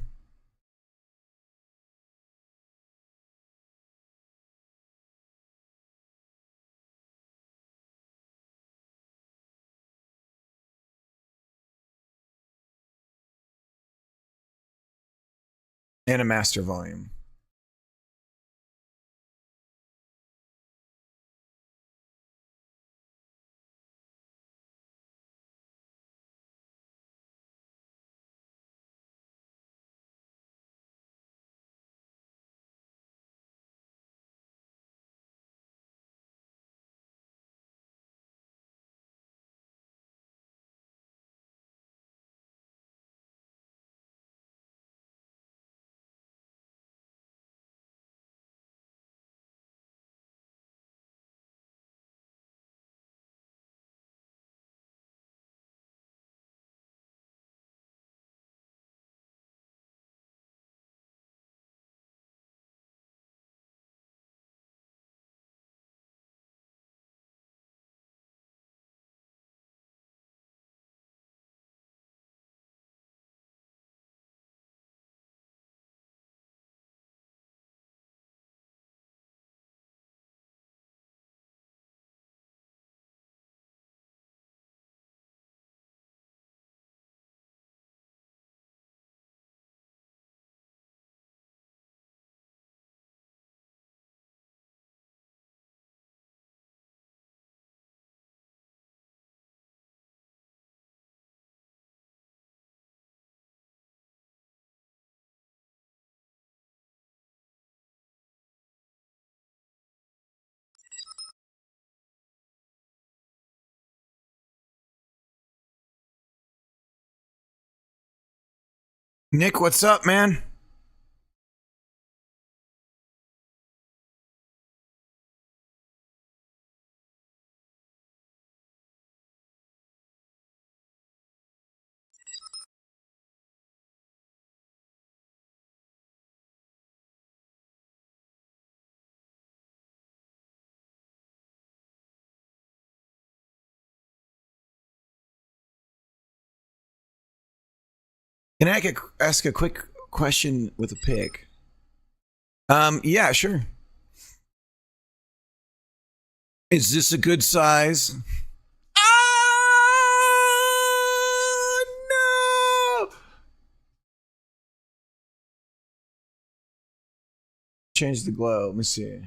And a master volume. Nick, what's up, man? Can I ask a quick question with a pick? Yeah, sure. Is this a good size? Oh, no! Change the glow. Let me see.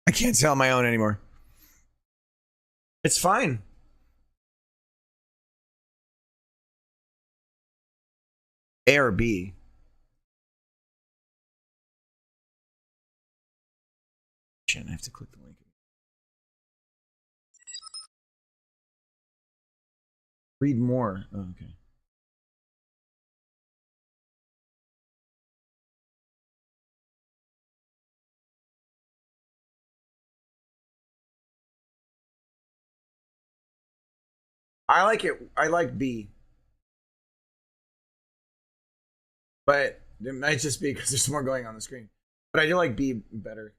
I can't tell my own anymore. It's fine. A or B? Shit, I have to click the link. Read more. Oh, okay. I like it. I like B. But it might just be because there's more going on the screen. But I do like B better.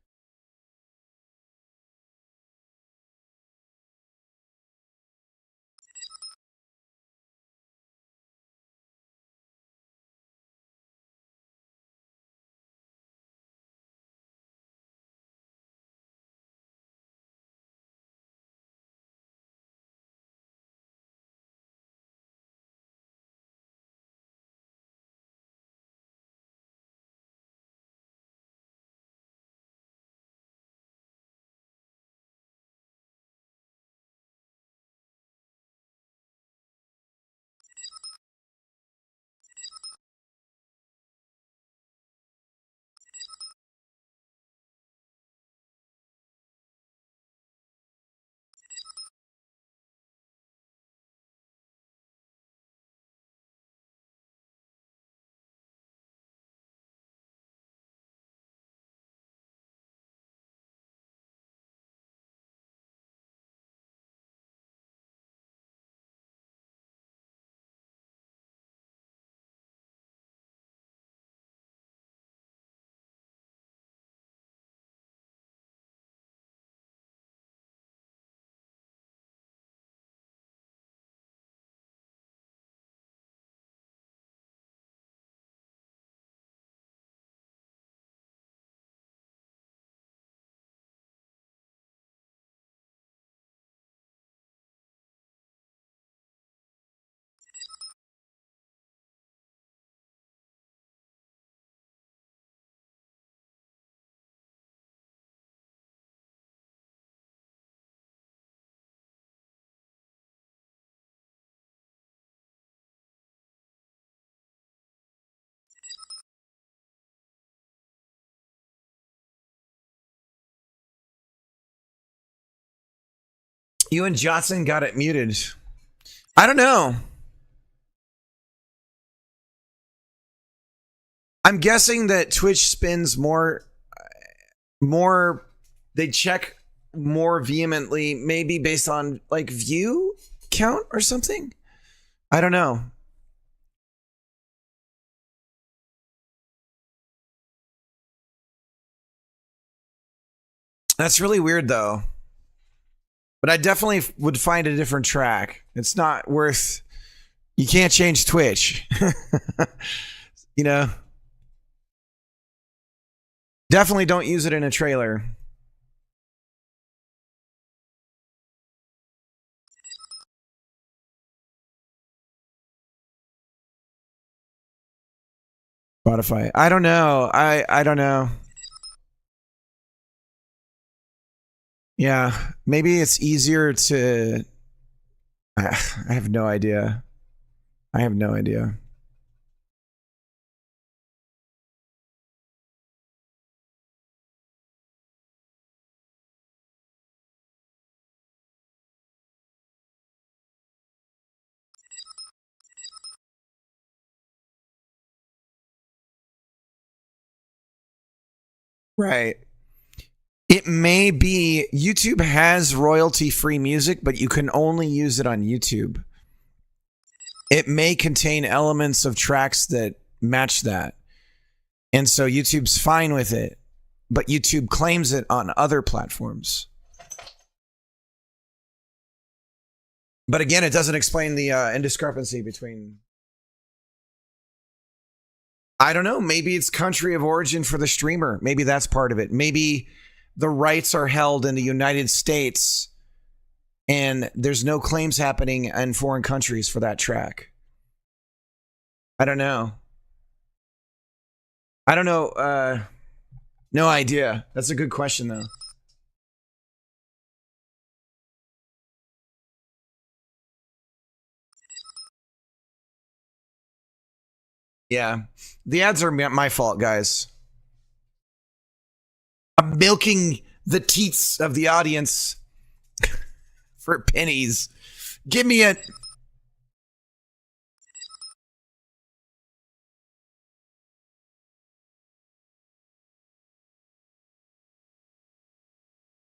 You and Johnson got it muted. I don't know. I'm guessing that Twitch spins more. They check more vehemently, maybe based on like view count or something. I don't know. That's really weird though. But I definitely would find a different track. It's not worth. You can't change Twitch. You know? Definitely don't use it in a trailer. Spotify. I don't know. I don't know. Yeah, maybe it's easier to. I have no idea. I have no idea. Right. It may be YouTube has royalty free music, but you can only use it on YouTube. It may contain elements of tracks that match that. And so YouTube's fine with it, but YouTube claims it on other platforms. But again, it doesn't explain the indiscrepancy between. I don't know. Maybe it's country of origin for the streamer. Maybe that's part of it. Maybe the rights are held in the United States and there's no claims happening in foreign countries for that track. I don't know. I don't know. No idea. That's a good question, though. Yeah. The ads are my fault, guys. I'm milking the teats of the audience for pennies. Give me it.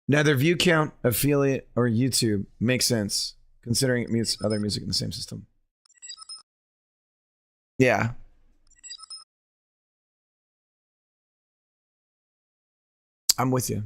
Neither view count, affiliate, or YouTube makes sense, considering it mutes other music in the same system. Yeah. I'm with you.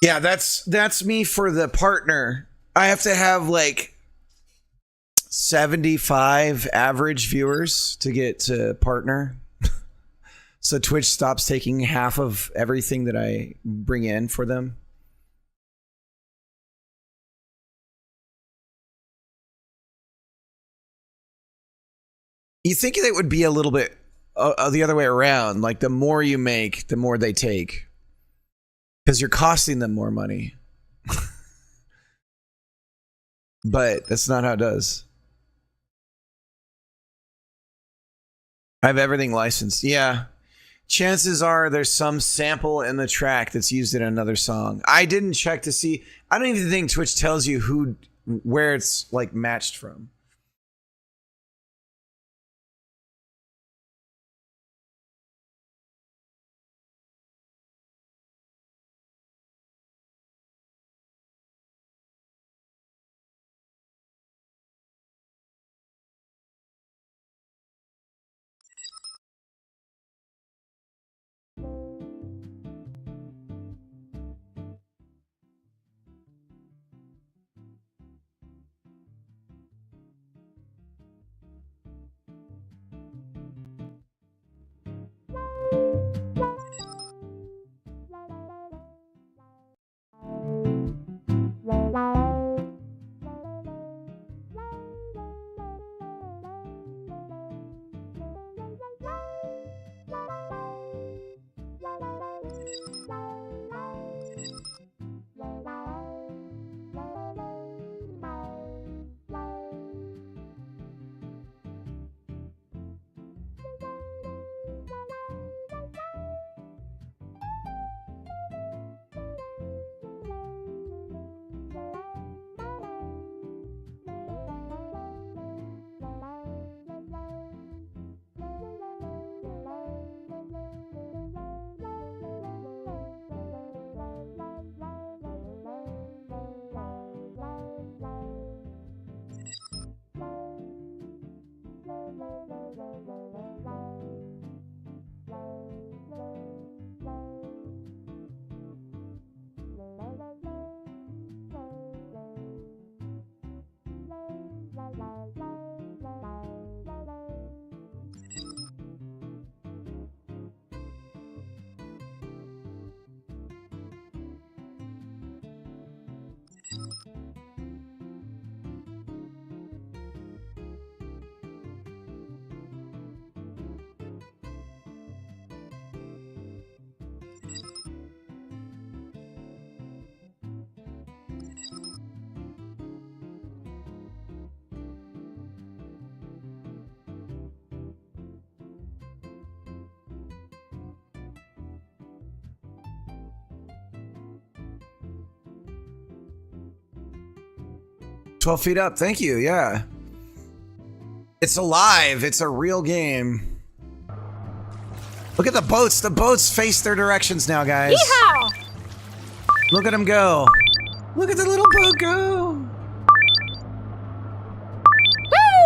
Yeah, that's me for the partner. I have to have like 75 average viewers to get to partner. So Twitch stops taking half of everything that I bring in for them. You think it would be a little bit the other way around, like the more you make, the more they take. Because you're costing them more money. But that's not how it does. I have everything licensed. Yeah. Chances are there's some sample in the track that's used in another song. I didn't check to see. I don't even think Twitch tells you where it's like matched from. 12 feet up. Thank you. Yeah. It's alive. It's a real game. Look at the boats. The boats face their directions now, guys. Yeehaw! Look at them go. Look at the little boat go. Woo!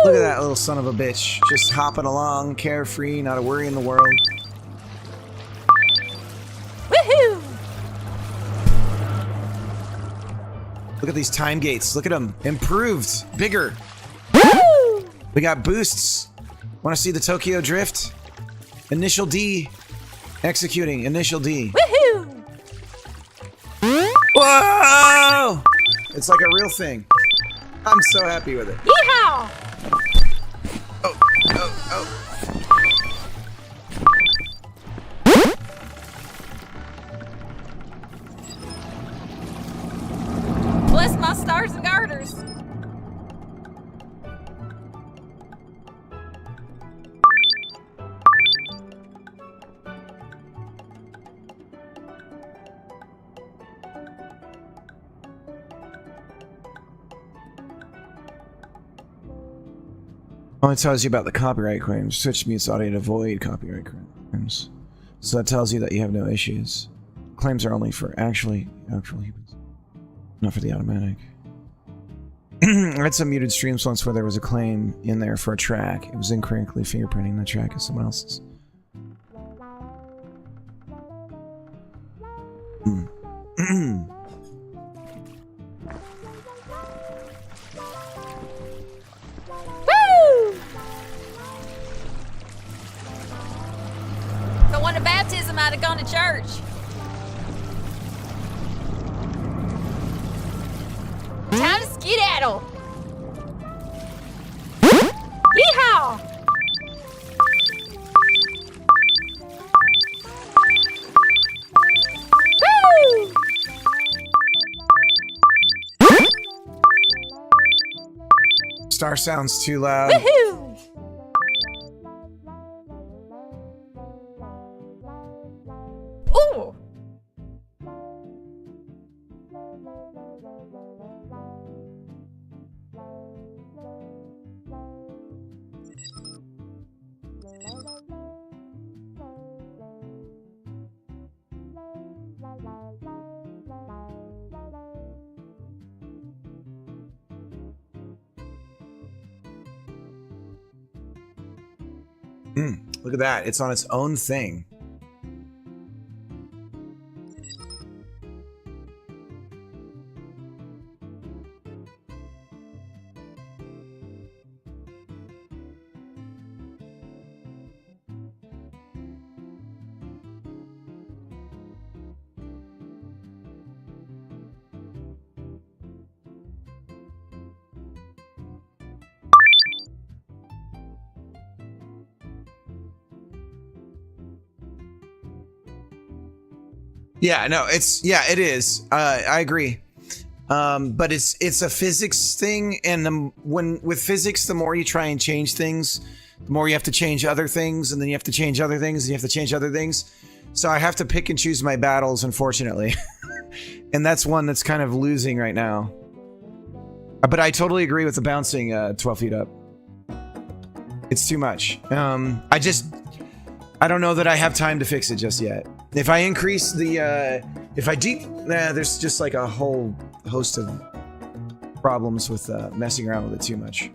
Look at that little son of a bitch. Just hopping along, carefree, not a worry in the world. Woohoo! Look at these time gates. Look at them. Improved. Bigger. Woo! We got boosts. Want to see the Tokyo Drift? Initial D. Executing. Initial D. Woohoo! Whoa! It's like a real thing. I'm so happy with it. Yeehaw! Oh, oh, oh. Bless my stars and garters. Only tells you about the copyright claims. Switch mutes audio to avoid copyright claims. So that tells you that you have no issues. Claims are only for actual humans, not for the automatic. I had some muted streams once where there was a claim in there for a track. It was incorrectly fingerprinting the track as someone else's. Woo! If I wanted baptism, I'd have gone to church. Time to skedaddle. Yeehaw! Woo! Star sounds too loud. Woohoo! Ooh! Look at that. It's on its own thing. Yeah, no, it is. I agree. But it's a physics thing, and with physics, the more you try and change things, the more you have to change other things, and then you have to change other things, and you have to change other things. So I have to pick and choose my battles, unfortunately. And that's one that's kind of losing right now. But I totally agree with the bouncing 12 feet up. It's too much. I don't know that I have time to fix it just yet. If I increase the, there's just like a whole host of problems with messing around with it too much.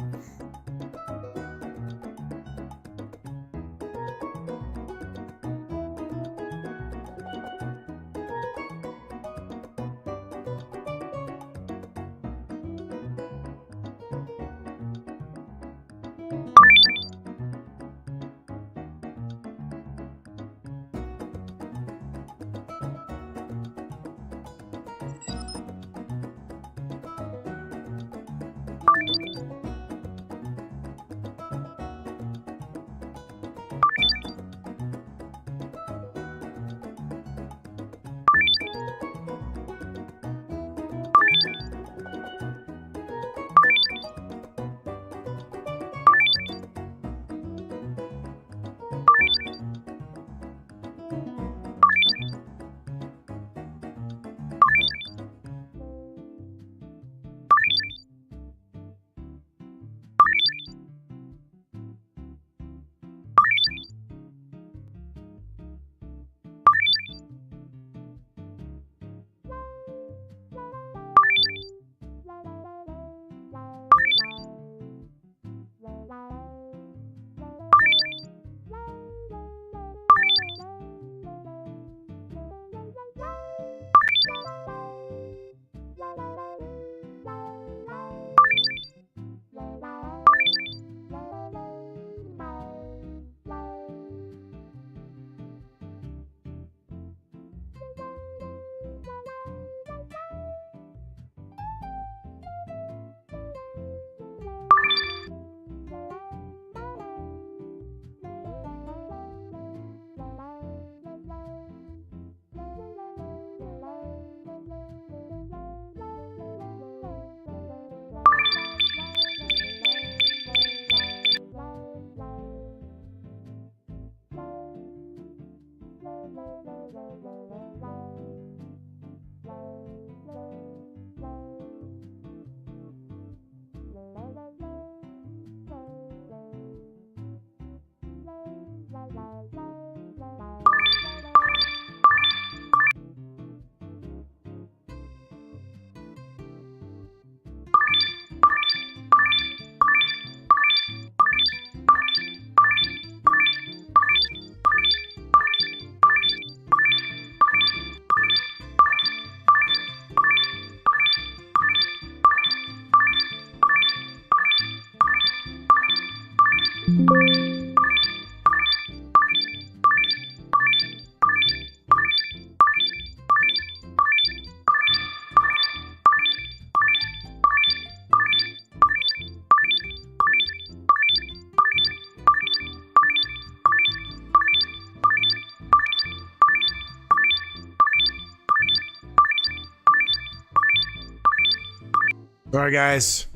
Sorry, guys.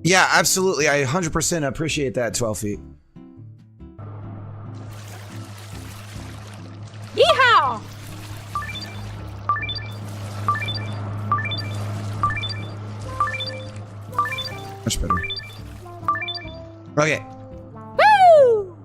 Yeah, absolutely. I 100% appreciate that, 12 feet. Yeehaw! Much better. Okay. Woo!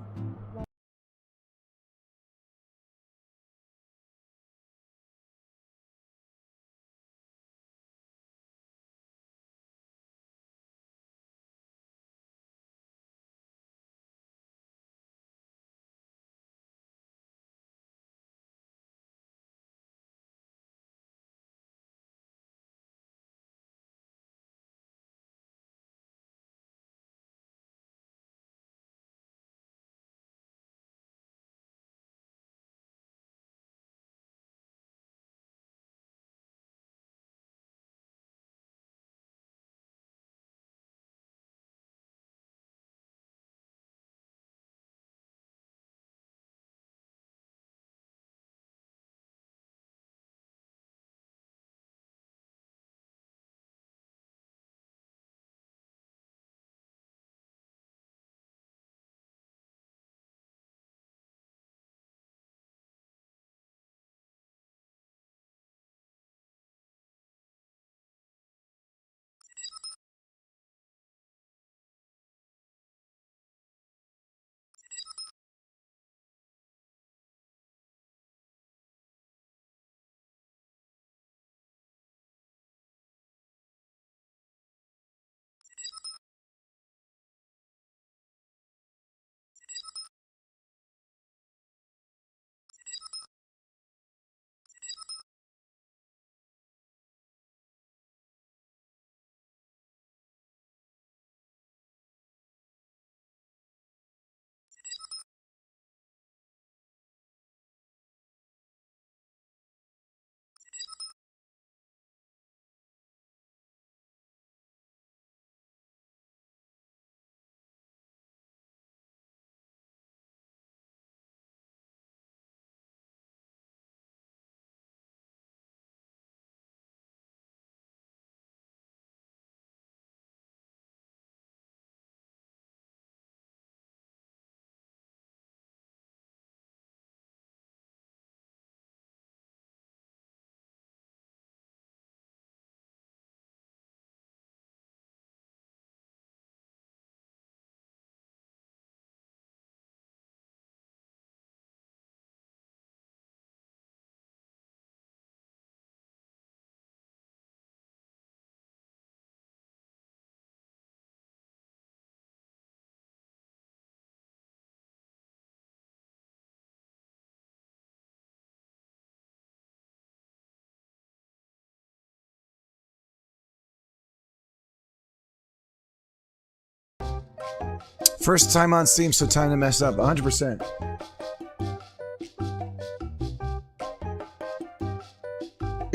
First time on Steam, so time to mess up. 100%.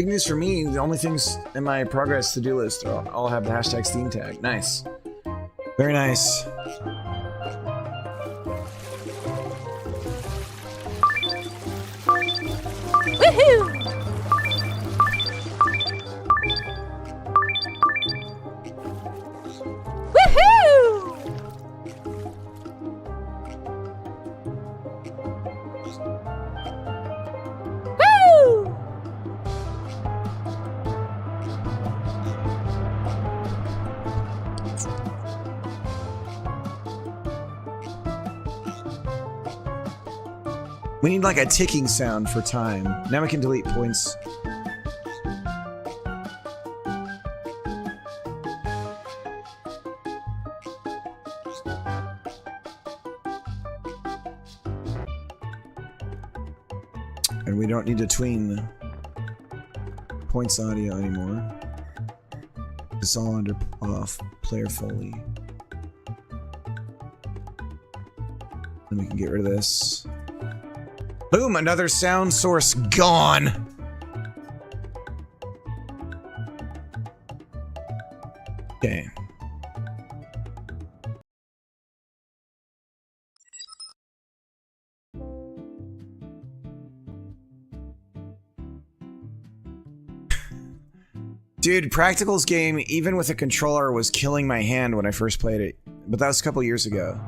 Big news for me, the only things in my progress to-do list all have the hashtag Steam tag. Nice. Very nice. Woohoo! Woohoo! Woo! We need like a ticking sound for time. Now we can delete points. And we don't need to tween points audio anymore. It's all under player Foley. Then we can get rid of this. Boom, another sound source gone. Okay. Dude, Practical's game, even with a controller, was killing my hand when I first played it. But that was a couple years ago.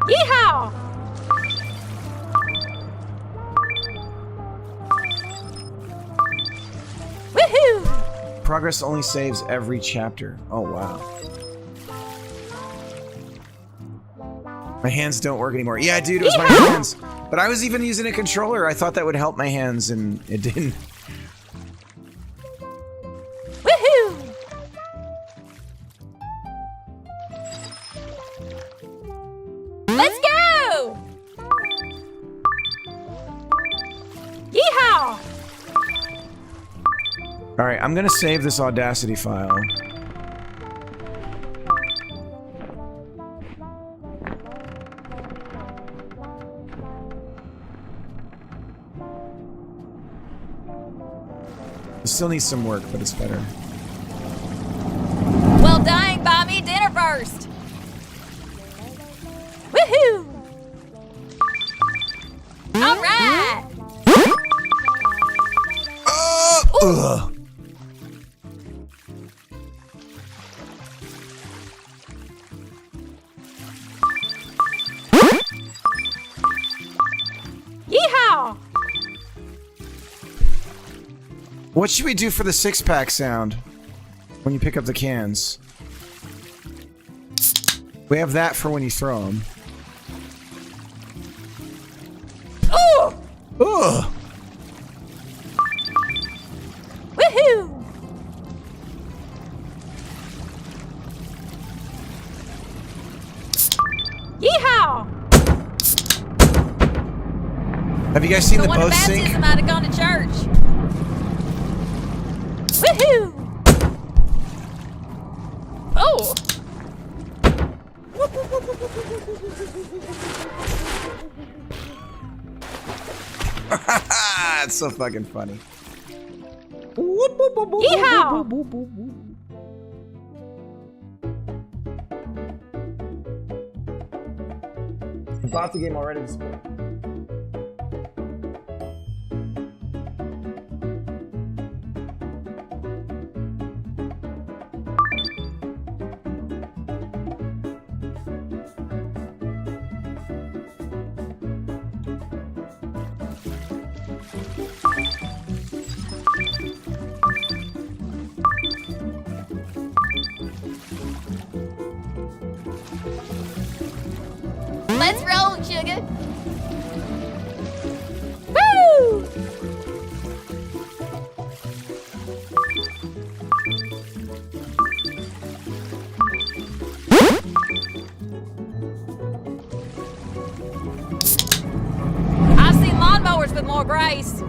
Yeehaw! Woohoo! Progress only saves every chapter. Oh, wow. My hands don't work anymore. Yeah, dude, it was my hands. But I was even using a controller. I thought that would help my hands, and it didn't. Woohoo! Let's go! Yeehaw! All right, I'm gonna save this Audacity file. It still needs some work, but it's better. Well, dang, buy me dinner first. Woohoo! All right. Ugh. Yeehaw! What should we do for the six-pack sound when you pick up the cans? We have that for when you throw them. Ooh! Ugh. Woohoo! Yeehaw! Have you guys seen the One bow of sync? baptism I'd have gone to church. Woohoo! Oh! It's so fucking funny. Yeehaw! I bought the game already. Let's roll, sugar. Woo! I've seen lawnmowers with more grace.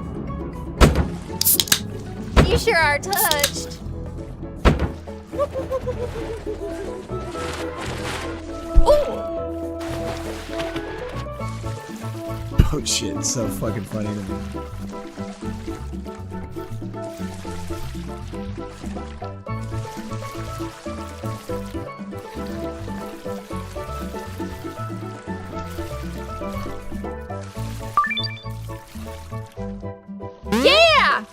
You sure are touched. Ooh! boat shit is so fucking funny to me. Yeah!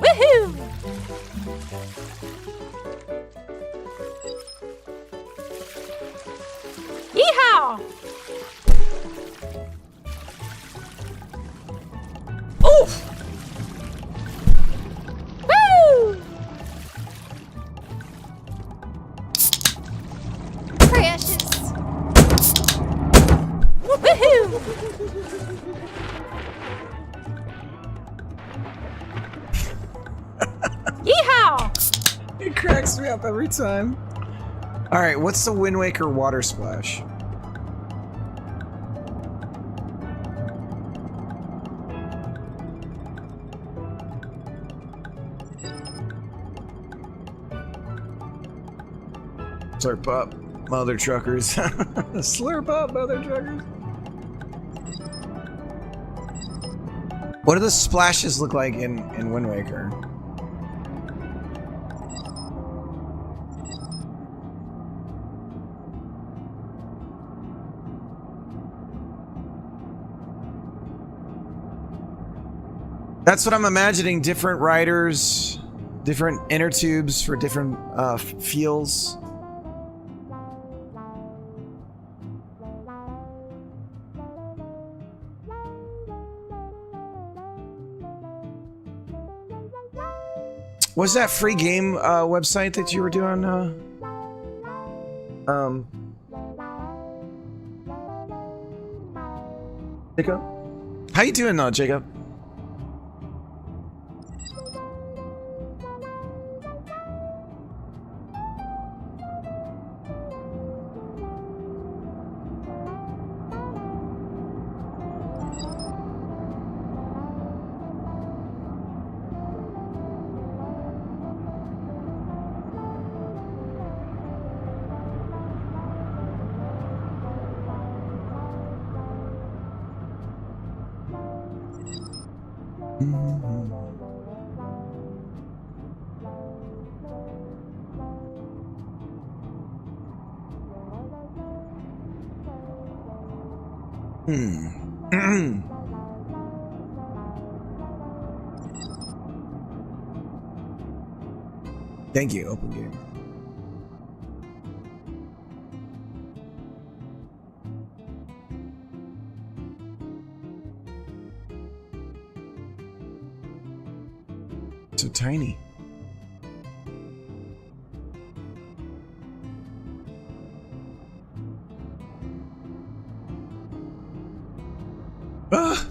Woohoo! Yeehaw! Oof! Woo! Precious! Woohoo! Yeehaw! It cracks me up every time. All right, what's the Wind Waker water splash? Slurp up, mother truckers. Slurp up, mother truckers. What do the splashes look like in Wind Waker? That's what I'm imagining. Different riders, different inner tubes for different feels. Was that free game website that you were doing? Jacob? How you doing though, Jacob? Thank you, Open Game. So tiny. Ah!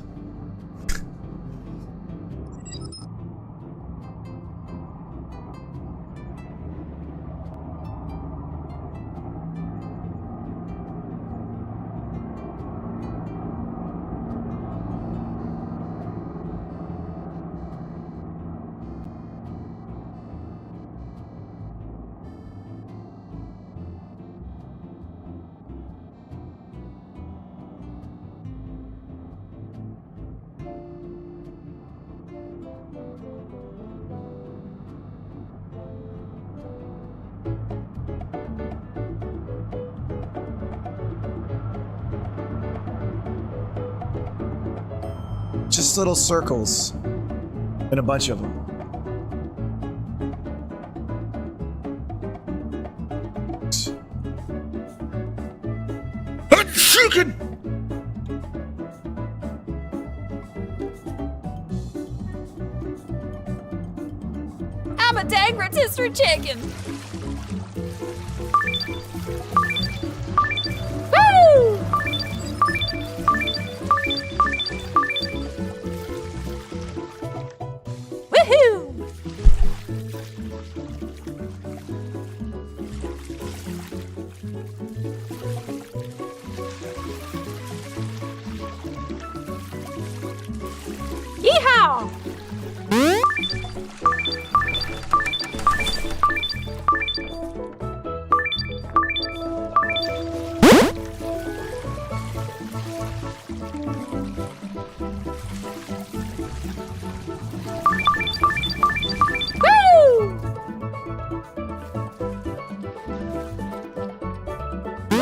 Just little circles and a bunch of them. I'm a dang rotisserie chicken. Woo! Woohoo! Yeehaw!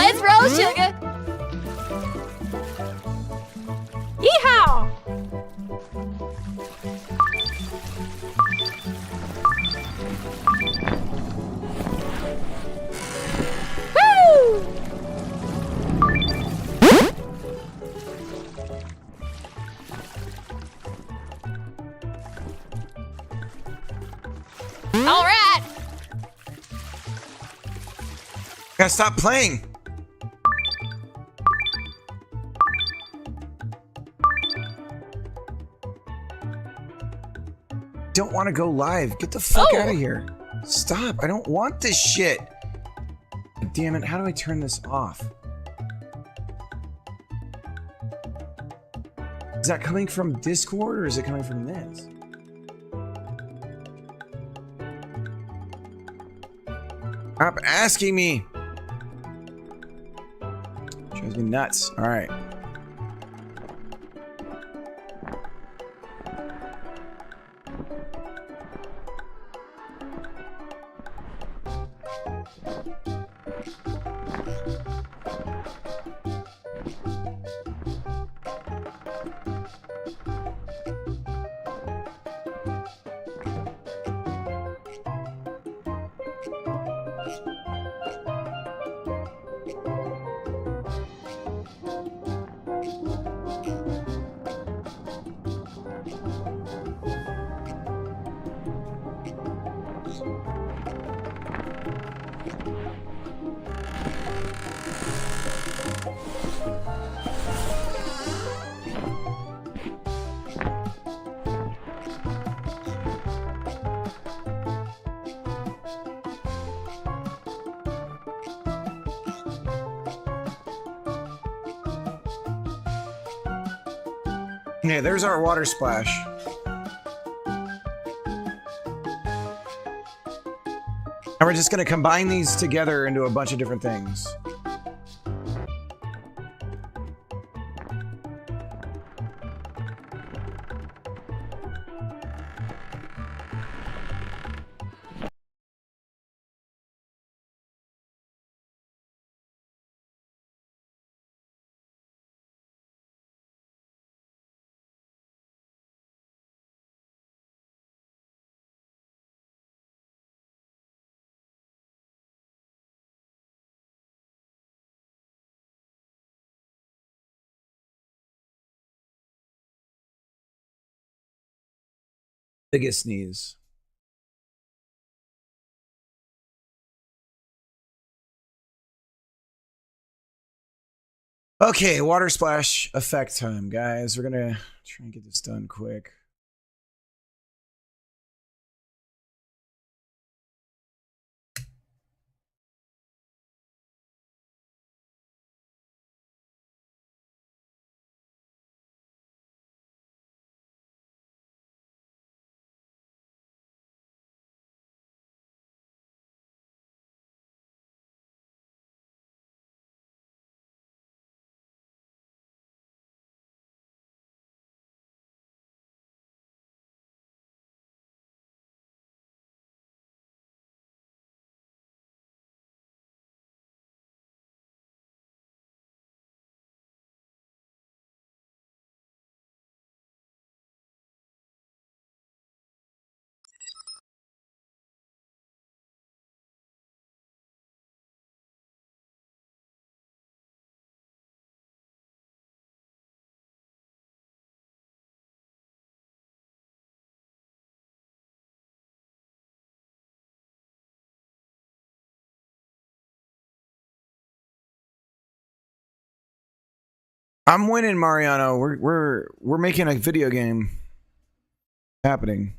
Let's roll, sugar. Yeehaw! Woo! All right. Gotta stop playing. Don't want to go live. Get the fuck Oh. out of here. Stop. I don't want this shit. Damn it. How do I turn this off? Is that coming from Discord or is it coming from this? Stop asking me. Drives me nuts. All right. Okay, there's our water splash. And we're just gonna combine these together into a bunch of different things. Biggest sneeze. Okay, water splash effect time, guys. We're gonna try and get this done quick. I'm winning, Mariano. We're making a video game happening.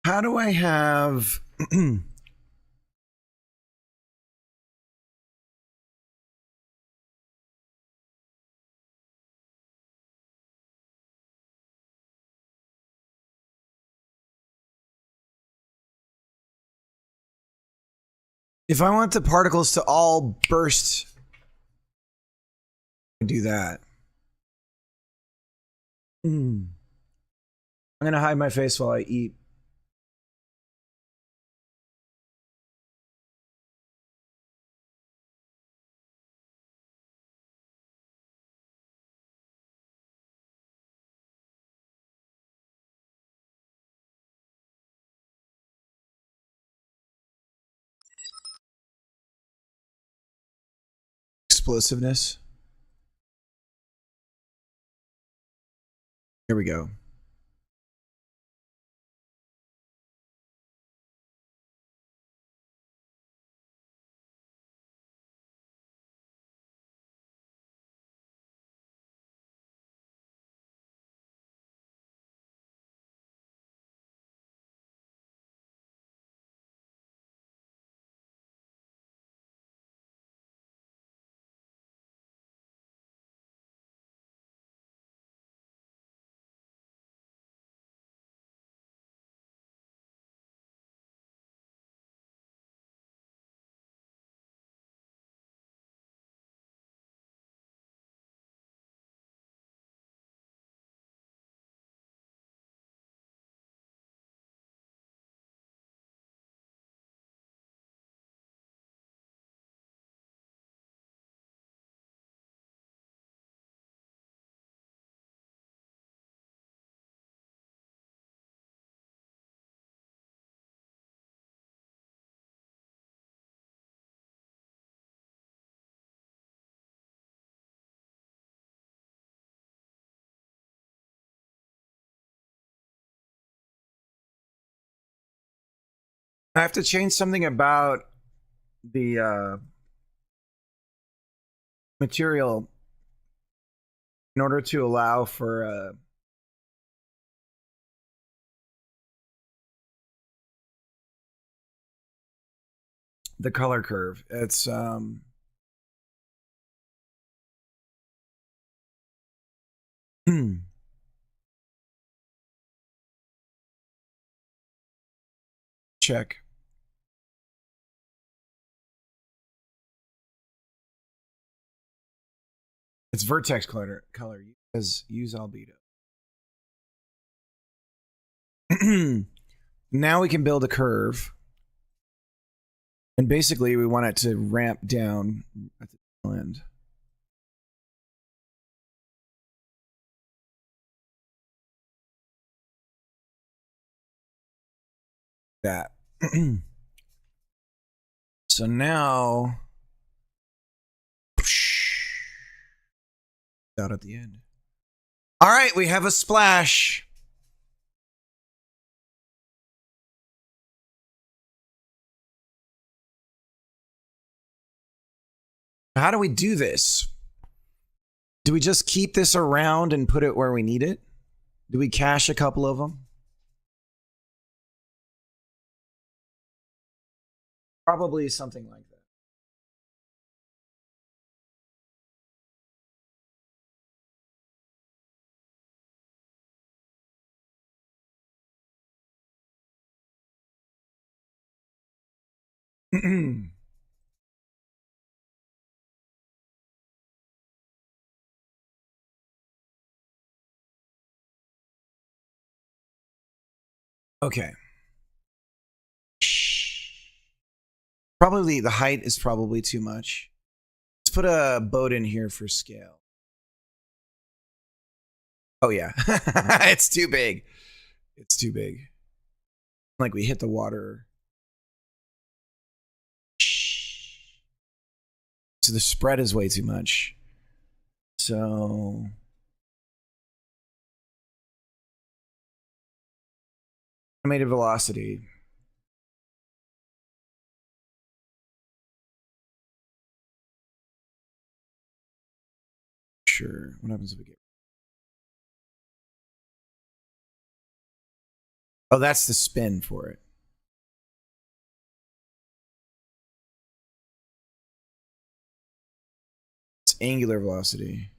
How do I have if I want the particles to all burst, I do that. I'm gonna hide my face while I eat. Explosiveness. Here we go. I have to change something about the material in order to allow for the color curve. It's check. It's vertex color. Use albedo. Now we can build a curve. And basically we want it to ramp down at the end. That. So now out at the end. All right, we have a splash. How do we do this? Do we just keep this around and put it where we need it? Do we cache a couple of them? Probably something like that. Okay. Probably the height is probably too much. Let's put a boat in here for scale. Oh yeah. It's too big. It's too big. Like we hit the water. So the spread is way too much. So animated velocity. Sure. What happens if we get... Oh, that's the spin for it. It's angular velocity.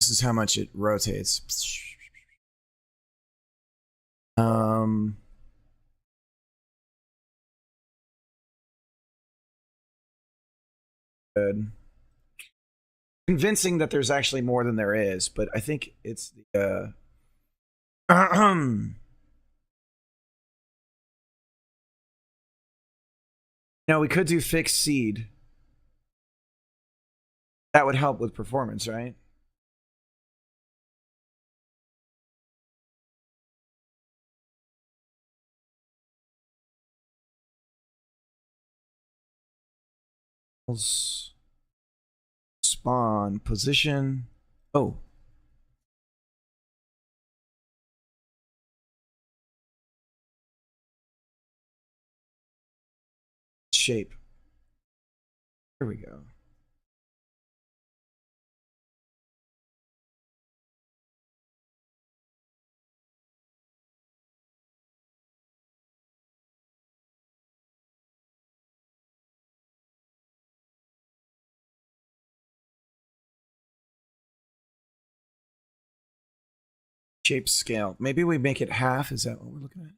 This is how much it rotates. Good. Convincing that there's actually more than there is, but I think it's the now we could do fixed seed. That would help with performance, right? Spawn position. Oh. Shape. Here we go. Shape scale. Maybe we make it half. Is that what we're looking at?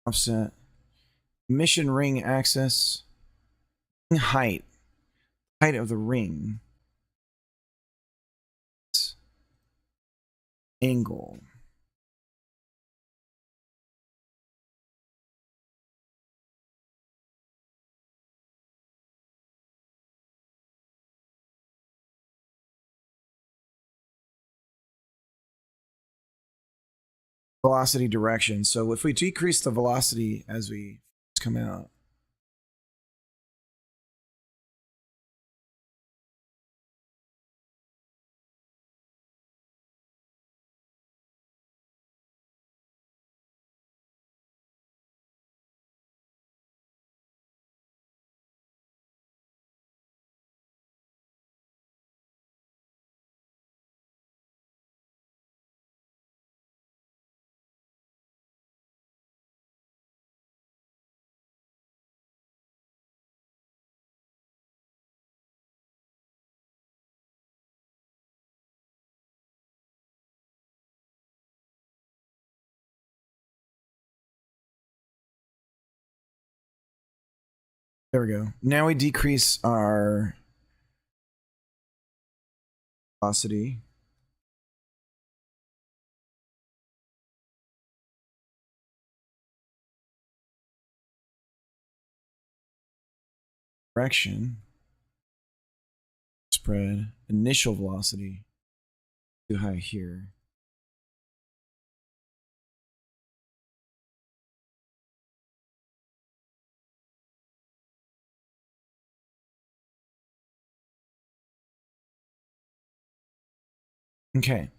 Offset. Mission ring access. Height. Height of the ring. Angle. Velocity direction. So if we decrease the velocity as we come out, there we go. Now we decrease our velocity. Direction. Spread. Initial velocity. Too high here. Okay.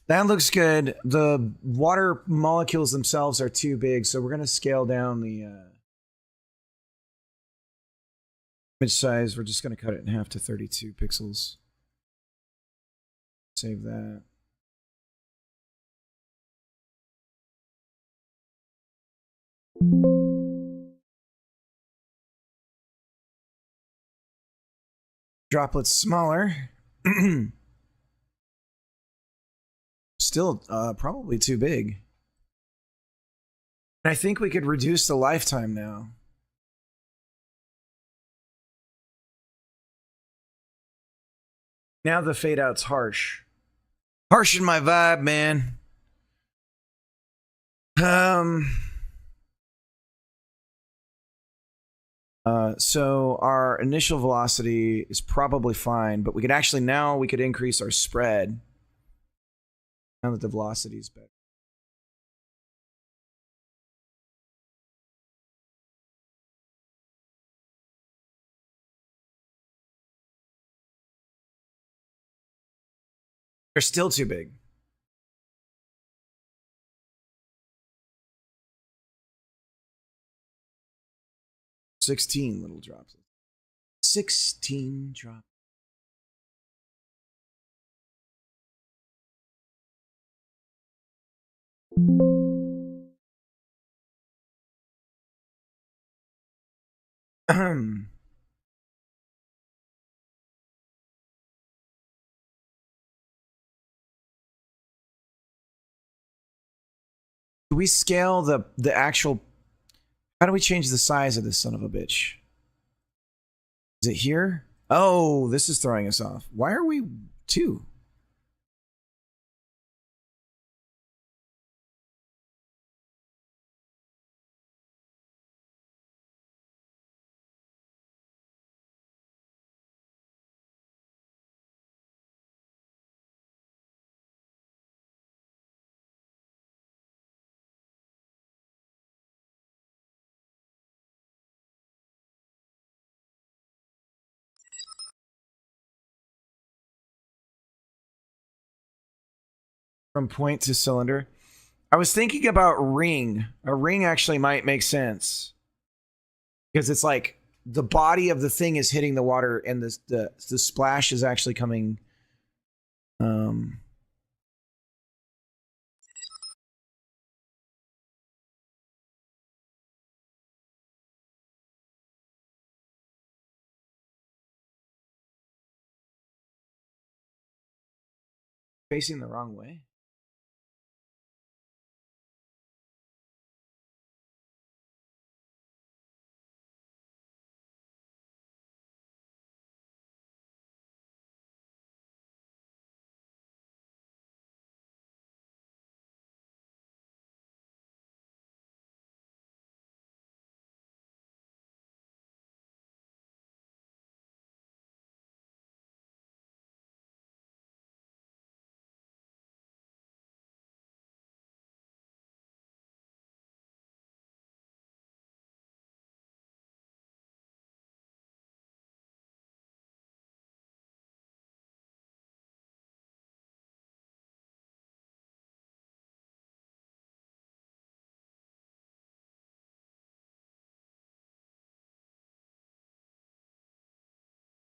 That looks good. The water molecules themselves are too big, so we're going to scale down the image size. We're just going to cut it in half to 32 pixels. Save that. Droplets smaller. Still probably too big. I think we could reduce the lifetime now. Now the fade out's harsh. Harsh in my vibe, man. So our initial velocity is probably fine, but we could actually now we could increase our spread now that the velocity is better. They're still too big. $16 little drops. 16 drops. Do we scale the actual? How do we change the size of this son of a bitch? Is it here? Oh, this is throwing us off. Why are we 2? From point to cylinder. I was thinking about ring. A ring actually might make sense because it's like the body of the thing is hitting the water, and the splash is actually coming. Facing the wrong way.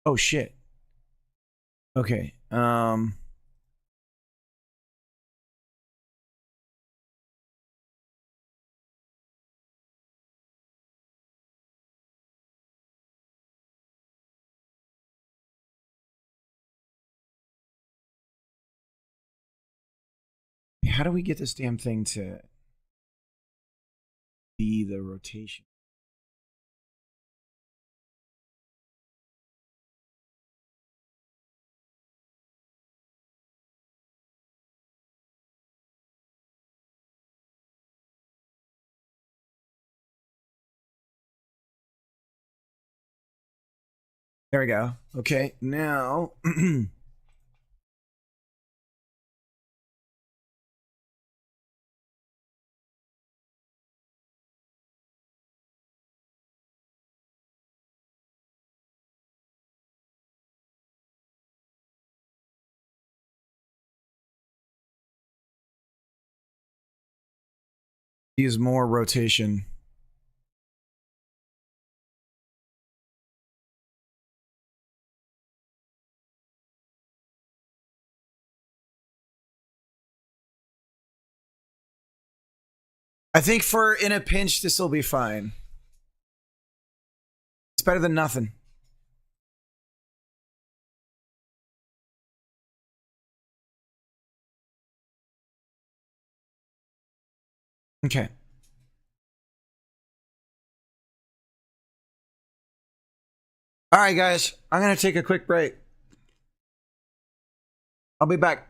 Oh shit. Okay. How do we get this damn thing to be the rotation? There we go. Okay, now Use more rotation. I think for in a pinch, this will be fine. It's better than nothing. Okay. All right, guys. I'm going to take a quick break. I'll be back.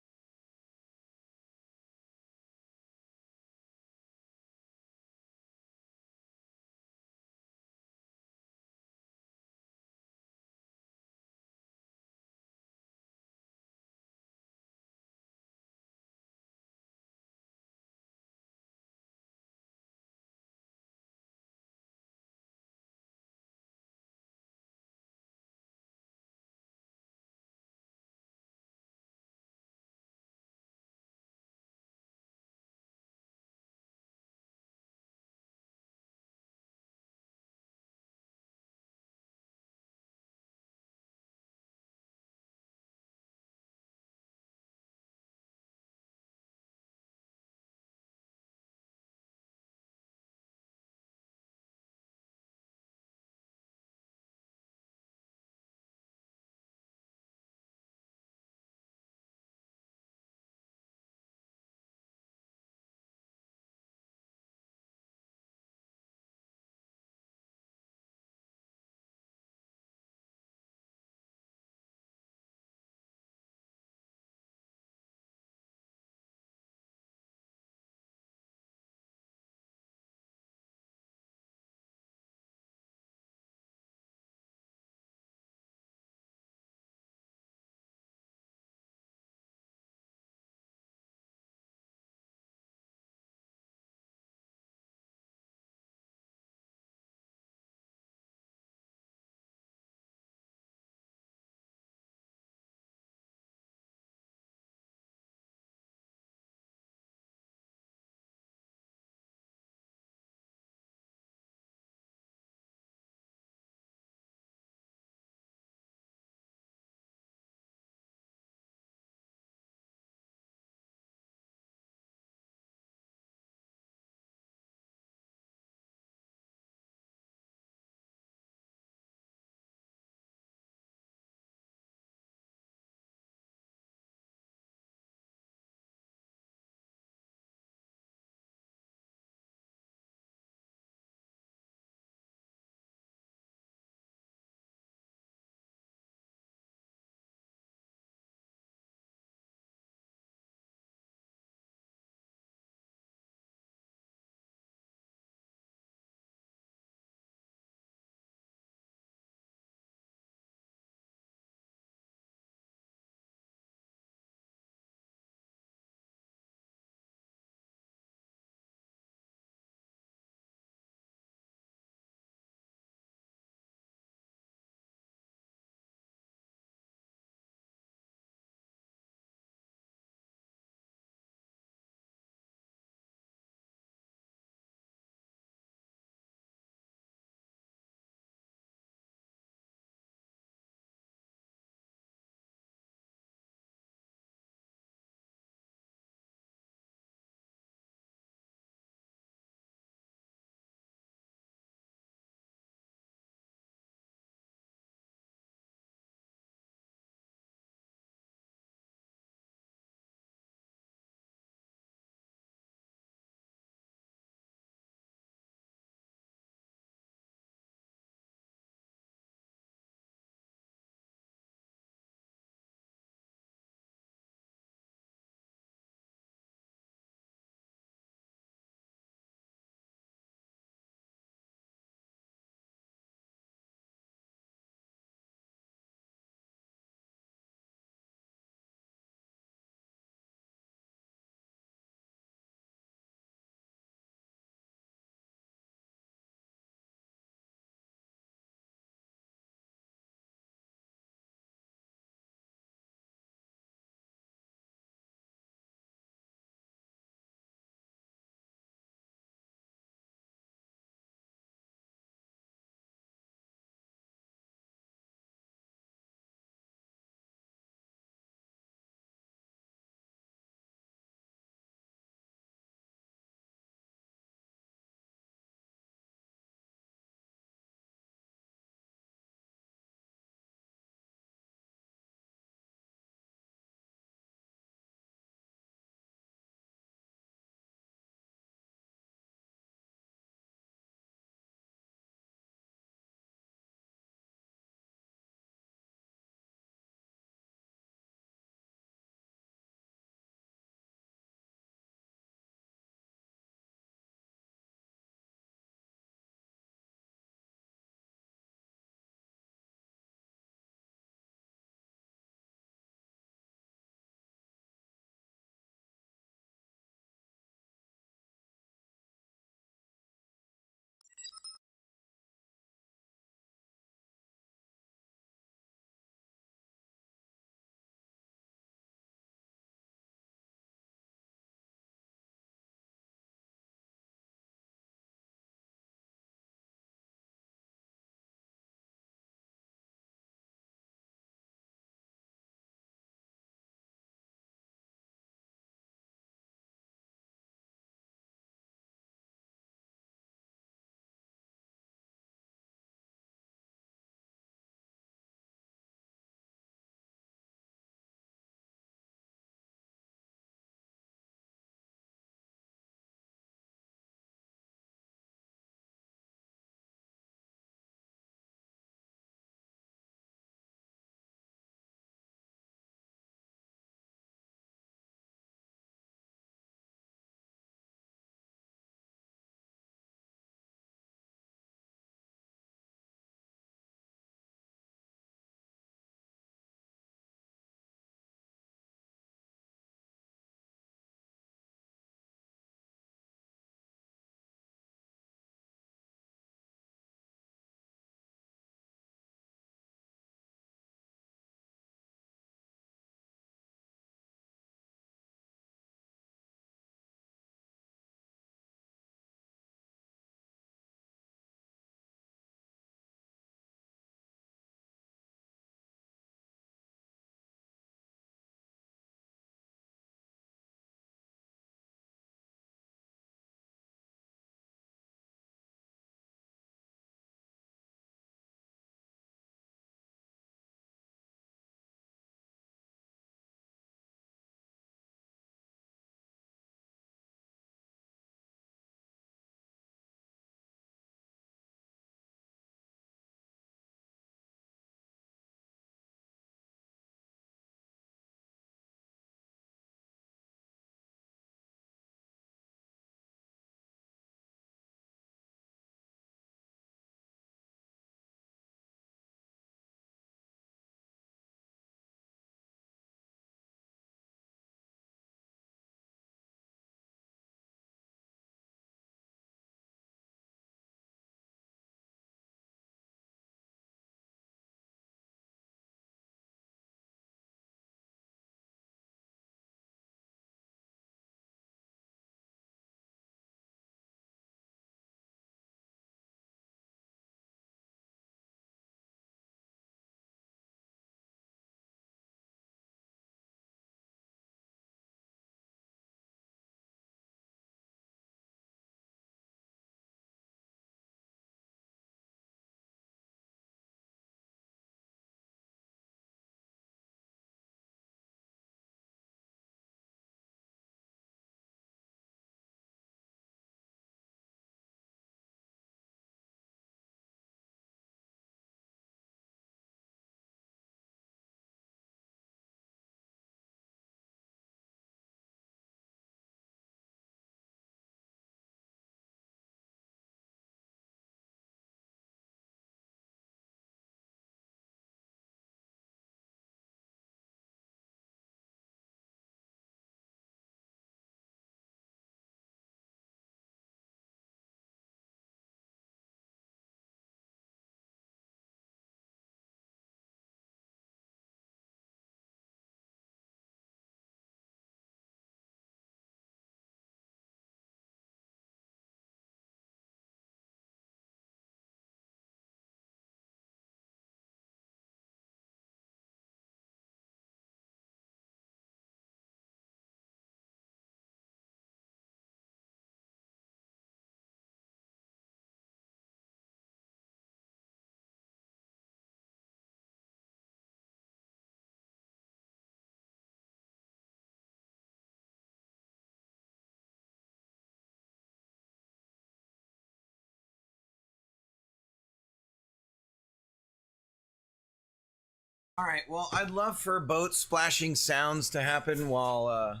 All right. Well, I'd love for boat splashing sounds to happen while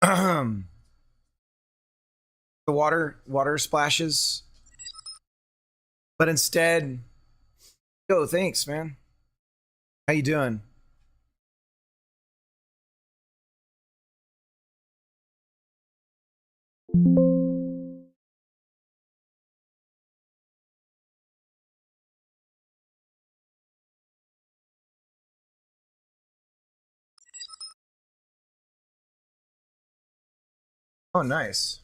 the water splashes. But instead, yo, thanks, man. How you doing? Oh, nice.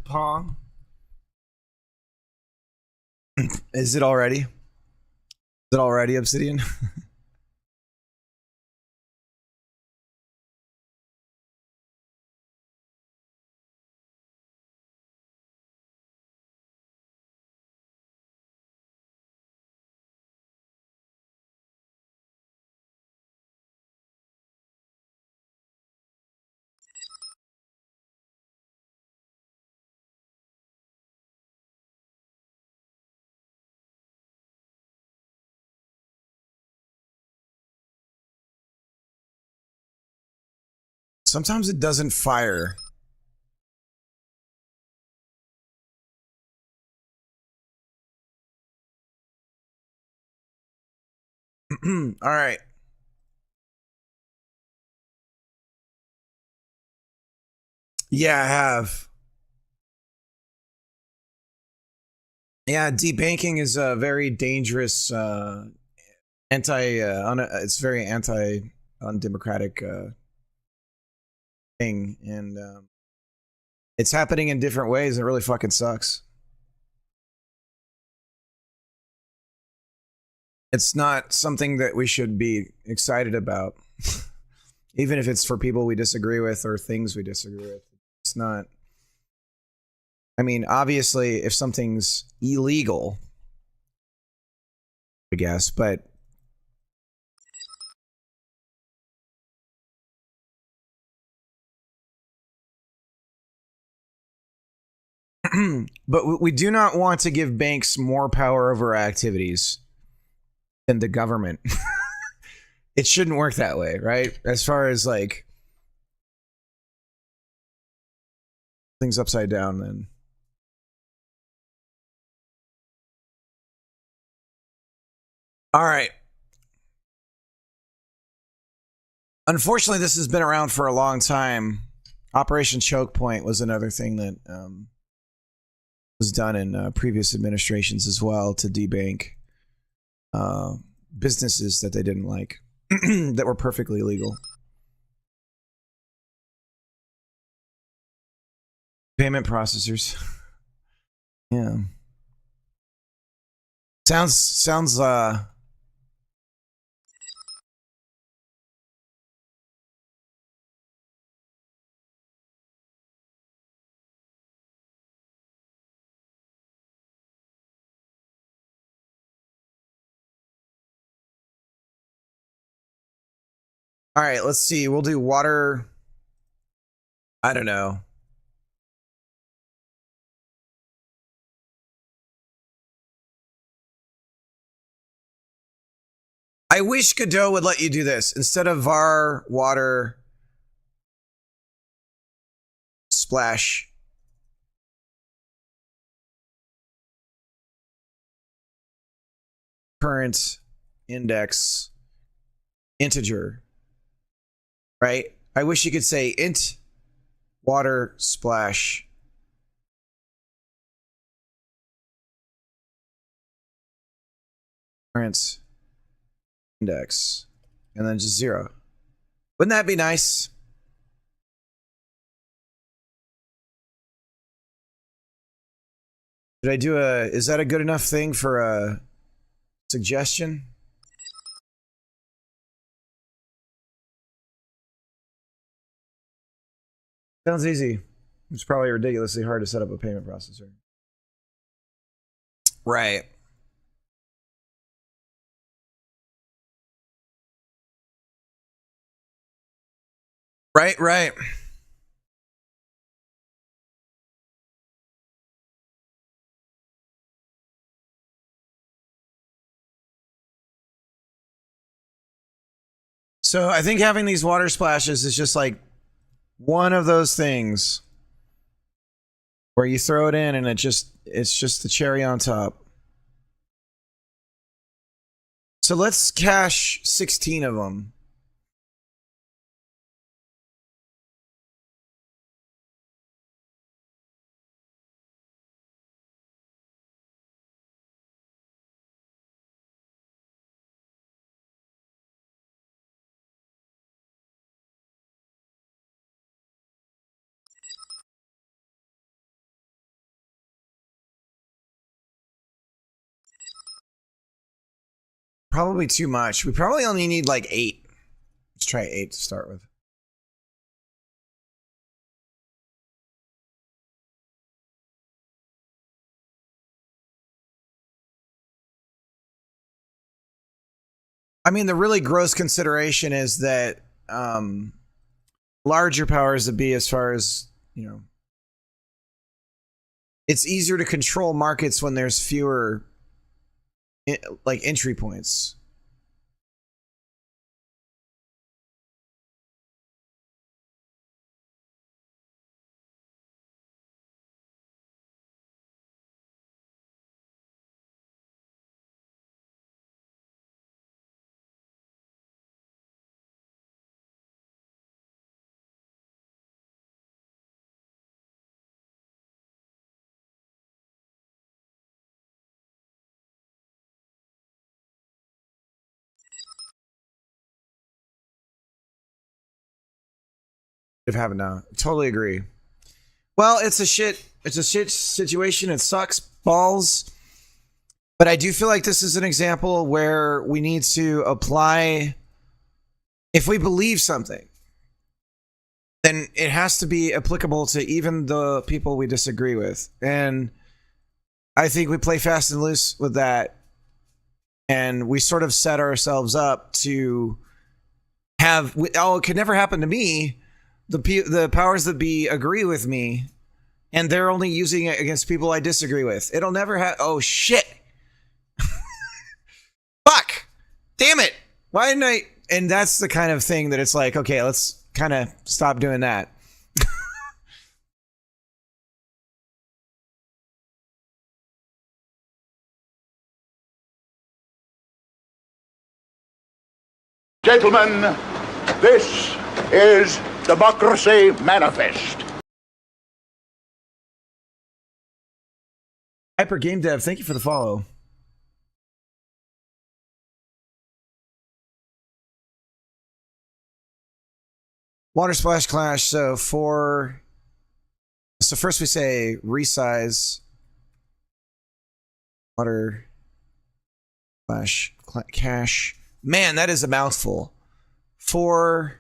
Pong. Is it already? Is it already Obsidian? Sometimes it doesn't fire. All right. Yeah, I have. Yeah, debanking is a very dangerous it's very anti undemocratic thing, and it's happening in different ways. It really fucking sucks. It's not something that we should be excited about, even if it's for people we disagree with or things we disagree with. It's not. I mean, obviously, if something's illegal, I guess, but but we do not want to give banks more power over activities than the government. It shouldn't work that way, right? As far as like things upside down, then. All right. Unfortunately, this has been around for a long time. Operation Choke Point was another thing that was done in previous administrations as well to debank businesses that they didn't like that were perfectly legal. Payment processors. Yeah. Sounds all right, let's see. We'll do water. I don't know. I wish Godot would let you do this instead of var water splash. Current index integer, right? I wish you could say int water splash current index and then just 0. Wouldn't that be nice? Did I do is that a good enough thing for a suggestion? Sounds easy. It's probably ridiculously hard to set up a payment processor. Right. Right. So I think having these water splashes is just like one of those things where you throw it in and it's just the cherry on top. So let's cache 16 of them. Probably too much. We probably only need like 8. Let's try 8 to start with. I mean, the really gross consideration is that larger powers that be, as far as, you know, it's easier to control markets when there's fewer like entry points. If haven't now, totally agree. Well, it's a shit situation. It sucks balls. But I do feel like this is an example where we need to apply. If we believe something, then it has to be applicable to even the people we disagree with. And I think we play fast and loose with that. And we sort of set ourselves up to have, it could never happen to me. The powers that be agree with me, and they're only using it against people I disagree with. It'll never have. Oh shit! Fuck! Damn it! Why didn't I? And that's the kind of thing that it's like, okay, let's kind of stop doing that. Gentlemen, this is Democracy Manifest. Hyper Game Dev, thank you for the follow. Water Splash Clash. So first we say resize water splash cache. Man, that is a mouthful. For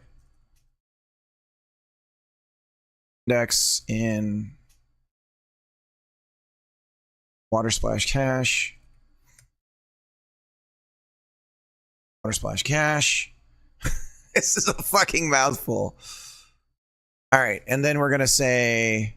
index in water splash cache. Water splash cache. This is a fucking mouthful. All right, and then we're gonna say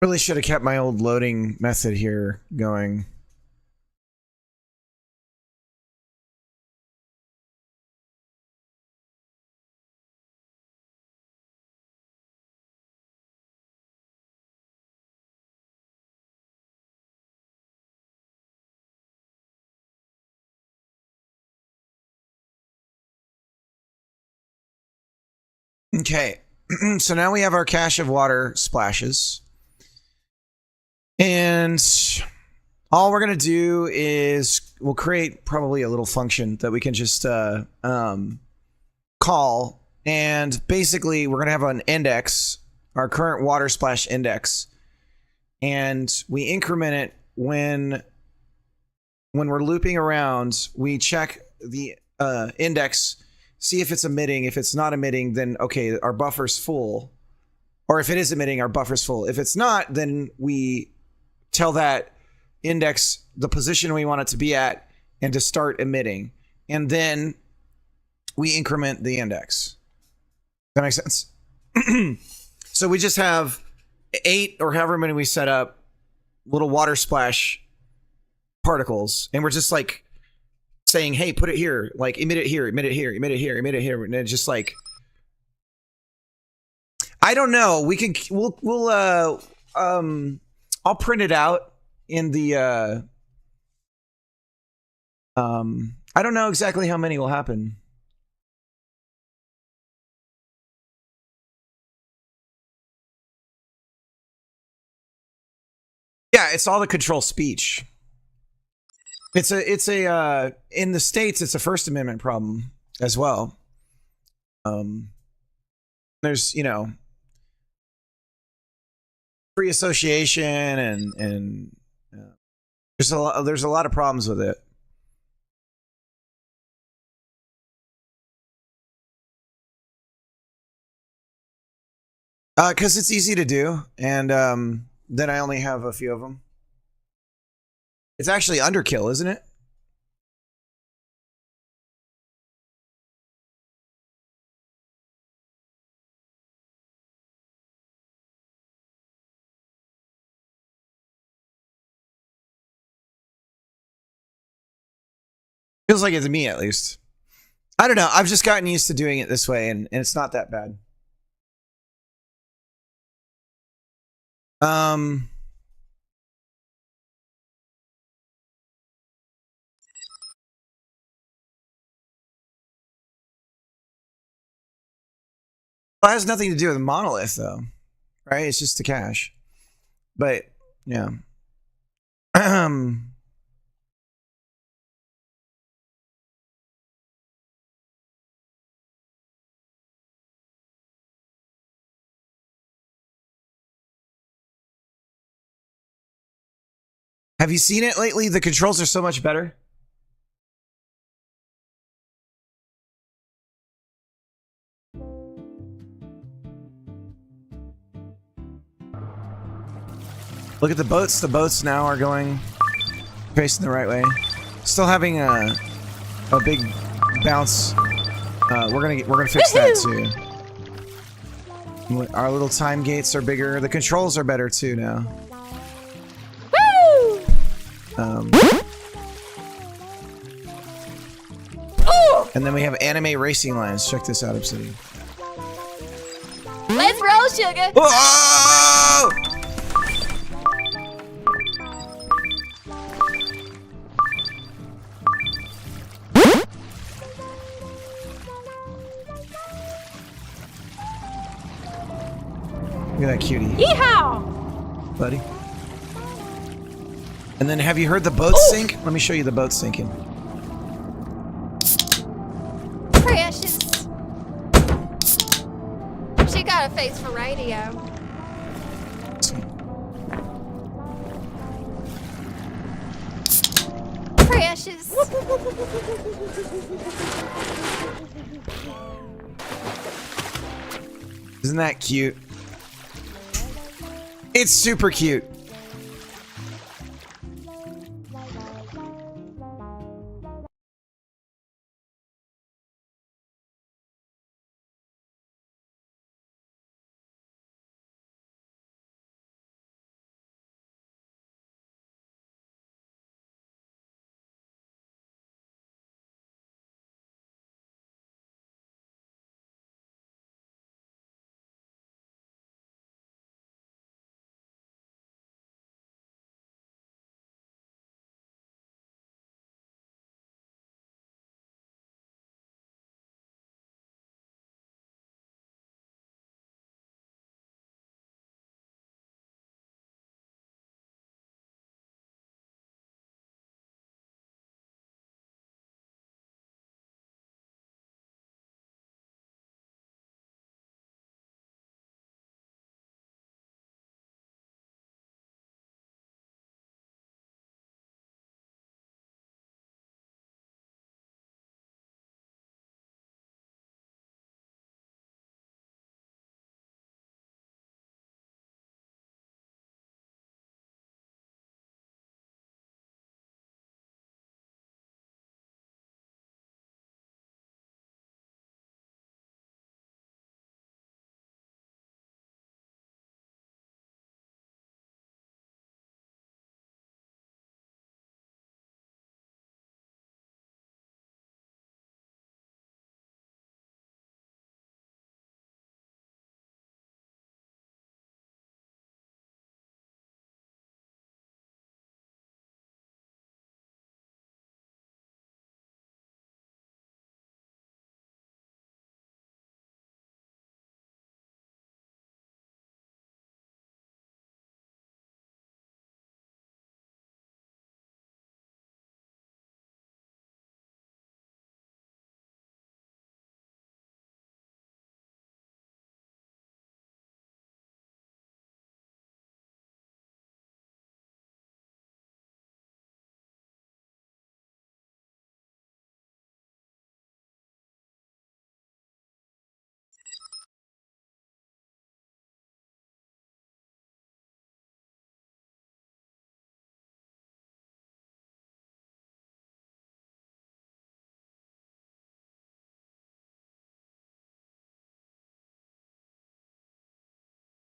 really should have kept my old loading method here going. Okay, so now we have our cache of water splashes. And all we're going to do is we'll create probably a little function that we can just call. And basically, we're going to have an index, our current water splash index. And we increment it when we're looping around. We check the index, see if it's emitting. If it's not emitting, then okay, our buffer's full. Or if it is emitting, our buffer's full. If it's not, then we tell that index the position we want it to be at and to start emitting. And then we increment the index. That makes sense? So we just have 8 or however many we set up little water splash particles. And we're just like saying, hey, put it here, like emit it here, emit it here, emit it here, emit it here. And it's just like, I don't know. I'll print it out in the I don't know exactly how many will happen. Yeah, it's all the control speech. It's a in the States it's a First Amendment problem as well. There's, you know, free association and there's a lot of problems with it. Because it's easy to do, and then I only have a few of them. It's actually underkill, isn't it? Feels like it's me, at least. I don't know. I've just gotten used to doing it this way, and it's not that bad. Well, it has nothing to do with monolith, though, right? It's just a cache. But yeah. Have you seen it lately? The controls are so much better. Look at the boats. The boats now are going Facing the right way. Still having a big bounce. We're gonna fix that too. Our little time gates are bigger. The controls are better too now. Woo! And then we have anime racing lines. Check this out, Obsidian. Let's roll, sugar. Whoa! Look at that cutie, Yeehaw! buddy. And then have you heard the boat sink? Let me show you the boat sinking. Precious. She got a face for radio. Precious. Isn't that cute? It's super cute.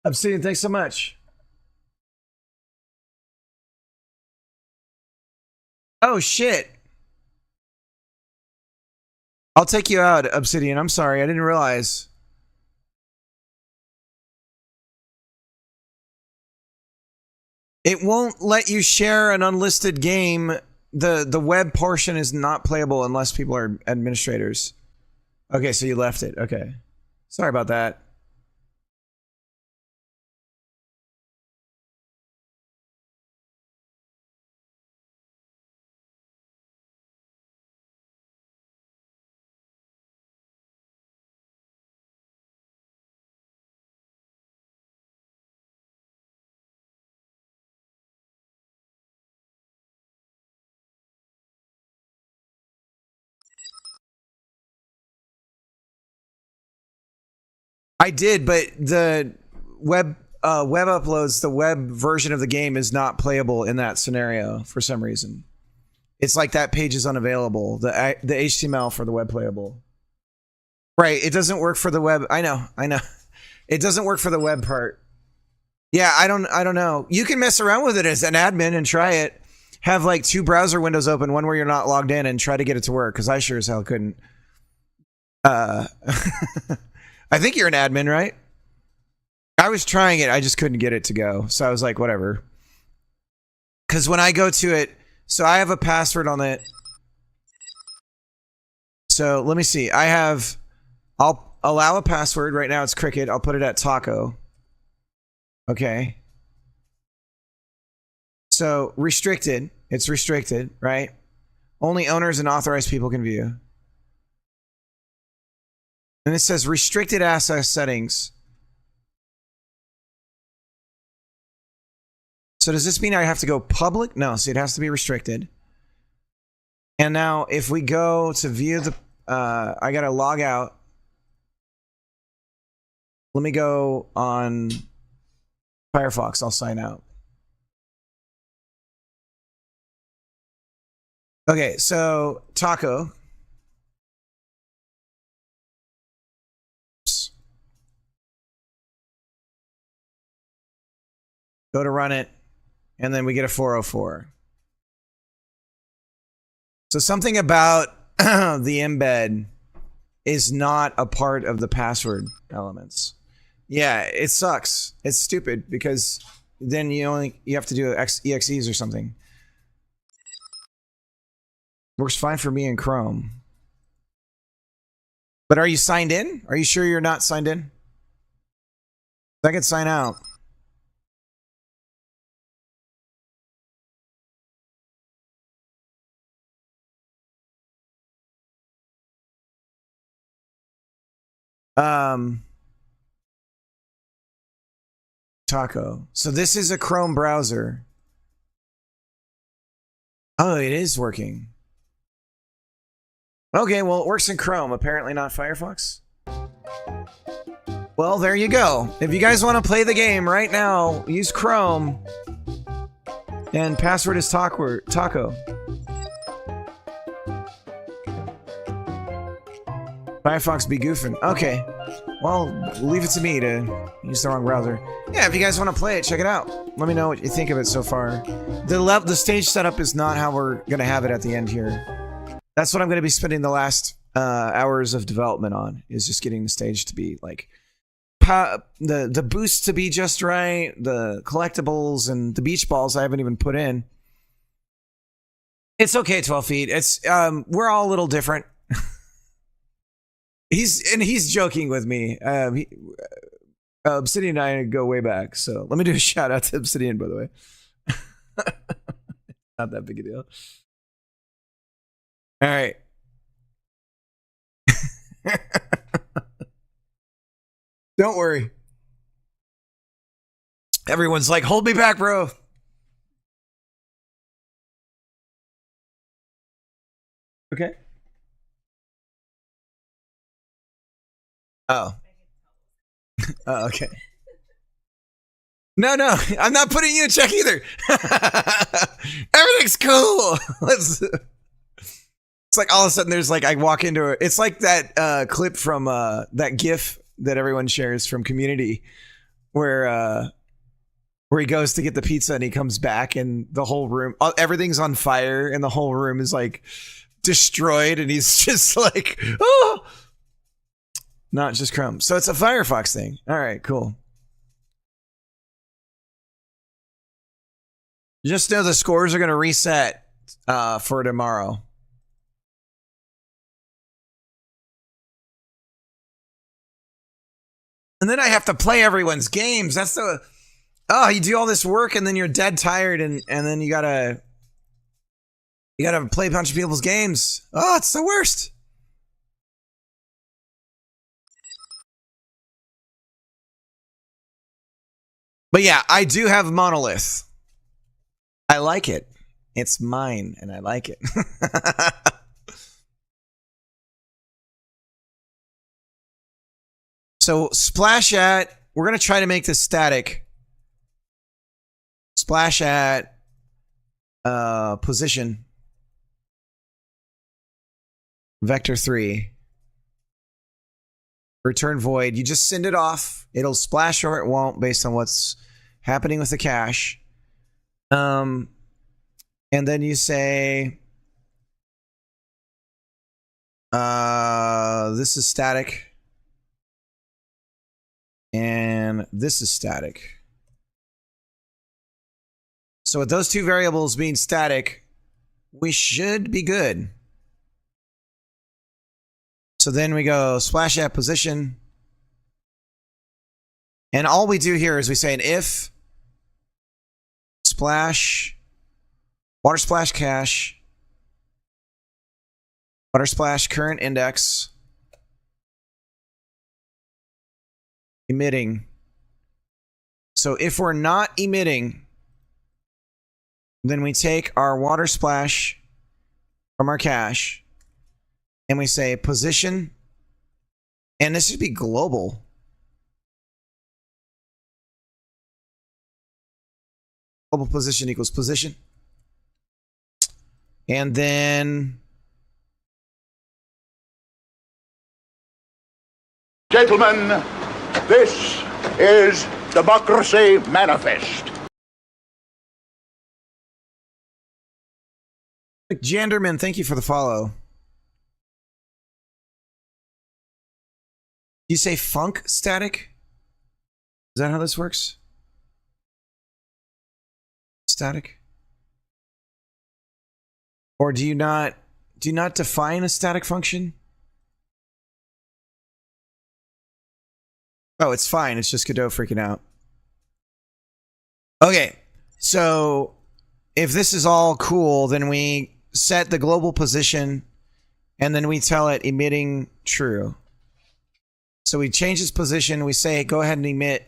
Obsidian, thanks so much. Oh shit. I'll take you out, Obsidian. I'm sorry, I didn't realize. It won't let you share an unlisted game. The web portion is not playable unless people are administrators. Okay, so you left it. Okay. Sorry about that. I did, but the web web uploads, the web version of the game is not playable in that scenario for some reason. It's like that page is unavailable. The HTML for the web playable. Right. It doesn't work for the web. I know. It doesn't work for the web part. Yeah, I don't know. You can mess around with it as an admin and try it. Have like 2 browser windows open, one where you're not logged in, and try to get it to work, because I sure as hell couldn't. I think you're an admin, right? I was trying it. I just couldn't get it to go. So I was like, whatever. Because when I go to it, so I have a password on it. So let me see. I'll allow a password. Right now it's Cricket. I'll put it at Taco. Okay. So restricted. It's restricted, right? Only owners and authorized people can view. And it says restricted access settings. So does this mean I have to go public? No, see, it has to be restricted. And now if we go to view the, I gotta log out. Let me go on Firefox. I'll sign out. Okay, so Taco. Oops. Go to run it, and then we get a 404. So something about the embed is not a part of the password elements. Yeah, it sucks. It's stupid because then you have to do exes or something. Works fine for me in Chrome. But are you signed in? Are you sure you're not signed in? I can sign out. Taco. So this is a Chrome browser. Oh, it is working. Okay, well, it works in Chrome. Apparently not Firefox. Well, there you go. If you guys want to play the game right now, use Chrome. And password is Taco. Firefox be goofing. Okay. Well, leave it to me to use the wrong browser. Yeah, if you guys want to play it, check it out. Let me know what you think of it so far. The stage setup is not how we're going to have it at the end here. That's what I'm going to be spending the last hours of development on, is just getting the stage to be like the boost to be just right, the collectibles and the beach balls I haven't even put in. It's okay, 12 feet. It's we're all a little different. He's joking with me. Obsidian and I go way back, so let me do a shout out to Obsidian, by the way. Not that big a deal. All right. Don't worry. Everyone's like, hold me back, bro. Okay. Oh. Oh, okay. No, I'm not putting you in check either. Everything's cool. It's like all of a sudden there's like, I walk into it. It's like that clip from that GIF that everyone shares from Community where he goes to get the pizza and he comes back and the whole room, everything's on fire and the whole room is like destroyed and he's just like, oh, not just Chrome. So it's a Firefox thing. All right, cool. Just know the scores are going to reset for tomorrow. And then I have to play everyone's games. That's the... Oh, you do all this work and then you're dead tired and then you gotta play a bunch of people's games. Oh, it's the worst. But yeah, I do have Monolith. I like it. It's mine and I like it. So Splash at, we're going to try to make this static. splash at position vector 3. Return void. You just send it off. It'll splash or it won't based on what's happening with the cache. And then you say, this is static. And this is static. So with those two variables being static, we should be good. So then we go splash at position. And all we do here is we say an if splash water splash cache water splash current index emitting. So if we're not emitting, then we take our water splash from our cache and we say position, and this should be global. Global position equals position. And then, Gentlemen, this is Democracy Manifest. Janderman, thank you for the follow. Do you say funk static? Is that how this works? Static? Or do you not define a static function? Oh, it's fine. It's just Godot freaking out. Okay, so if this is all cool, then we set the global position and then we tell it emitting true. So we change its position, we say go ahead and emit,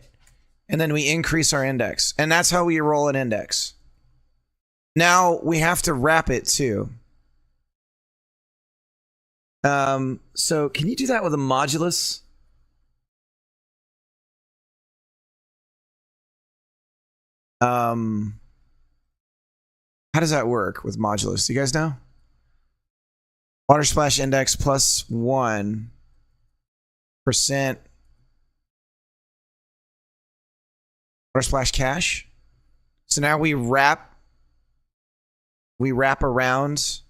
and then we increase our index. And that's how we roll an index. Now we have to wrap it too. So can you do that with a modulus? How does that work with modulus? Do you guys know? Water splash index plus 1%. Water splash cache. So now we wrap around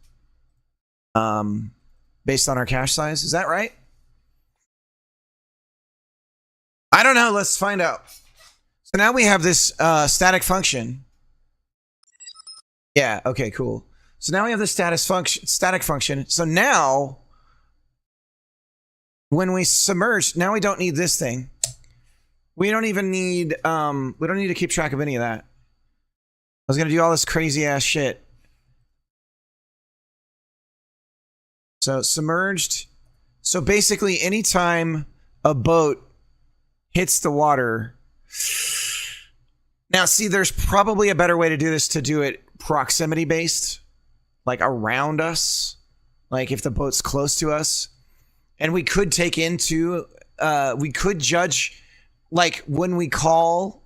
based on our cache size. Is that right? I don't know. Let's find out. So now we have this static function. Yeah, okay, cool. So now we have this static function. So now when we submerge, now we don't need this thing. We don't even need we don't need to keep track of any of that. I was gonna do all this crazy ass shit. So submerged. So basically anytime a boat hits the water. Now see, there's probably a better way to do this, to do it proximity based, like around us, like if the boat's close to us. And we could take into, we could judge, like when we call,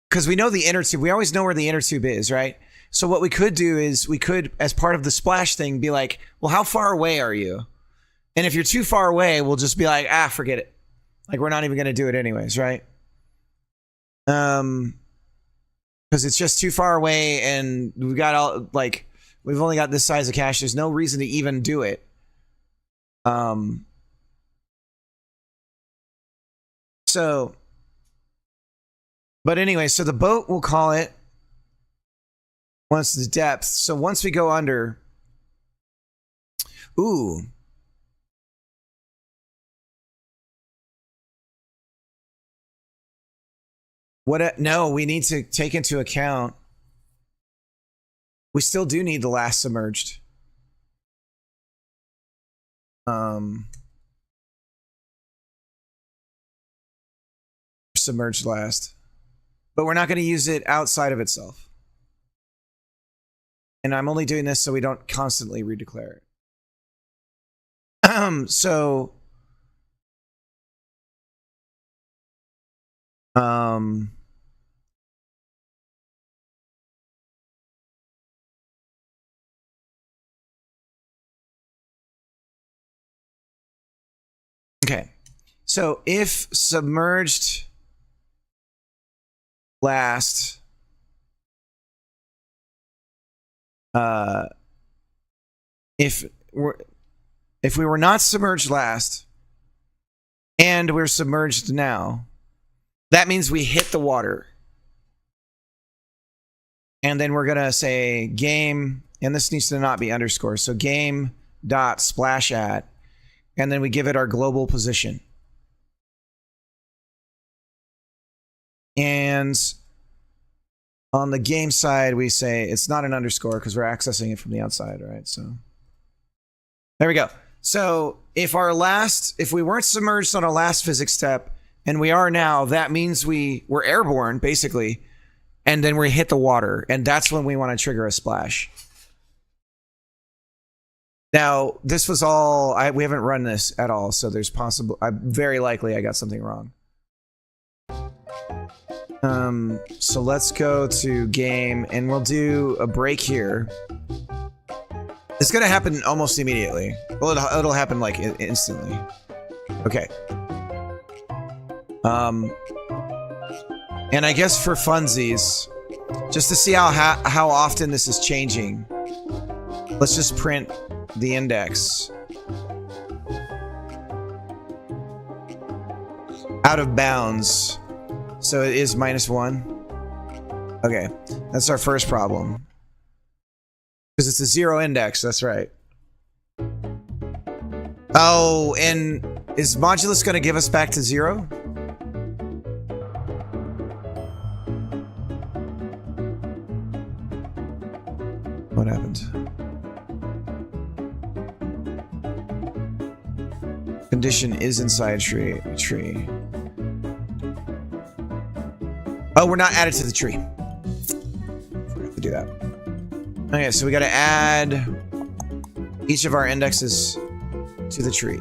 because we know the inner tube, we always know where the inner tube is, right? So what we could do is we could, as part of the splash thing, be like, well, how far away are you? And if you're too far away, we'll just be like, forget it. Like we're not even going to do it anyways, right? Because it's just too far away and we've got all, like, we've only got this size of cache. There's no reason to even do it. So, but anyway, so the boat, we'll call it once the depth. So once we go under, ooh. What? No, we need to take into account. We still do need the last submerged. Submerged last, but we're not going to use it outside of itself. And I'm only doing this so we don't constantly redeclare it. So, Okay. So if submerged last, if we were not submerged last and we're submerged now, that means we hit the water. And then we're going to say game, and this needs to not be underscore. So game dot splash at, and then we give it our global position. And on the game side, we say it's not an underscore because we're accessing it from the outside, right? So there we go. So if we weren't submerged on our last physics step, and we are now, that means we're airborne, basically, and then we hit the water, and that's when we want to trigger a splash. Now, this was all, we haven't run this at all, so there's very likely I got something wrong. So let's go to game, and we'll do a break here. It's gonna happen almost immediately. Well, it'll happen like instantly. Okay. And I guess for funsies, just to see how often this is changing, let's just print the index. Out of bounds. So it is -1. Okay, that's our first problem. Because it's a 0 index, that's right. Oh, and is modulus going to give us back to 0? What happened? Condition is inside tree. Oh, we're not added to the tree. Forgot to do that. Okay, so we got to add each of our indexes to the tree.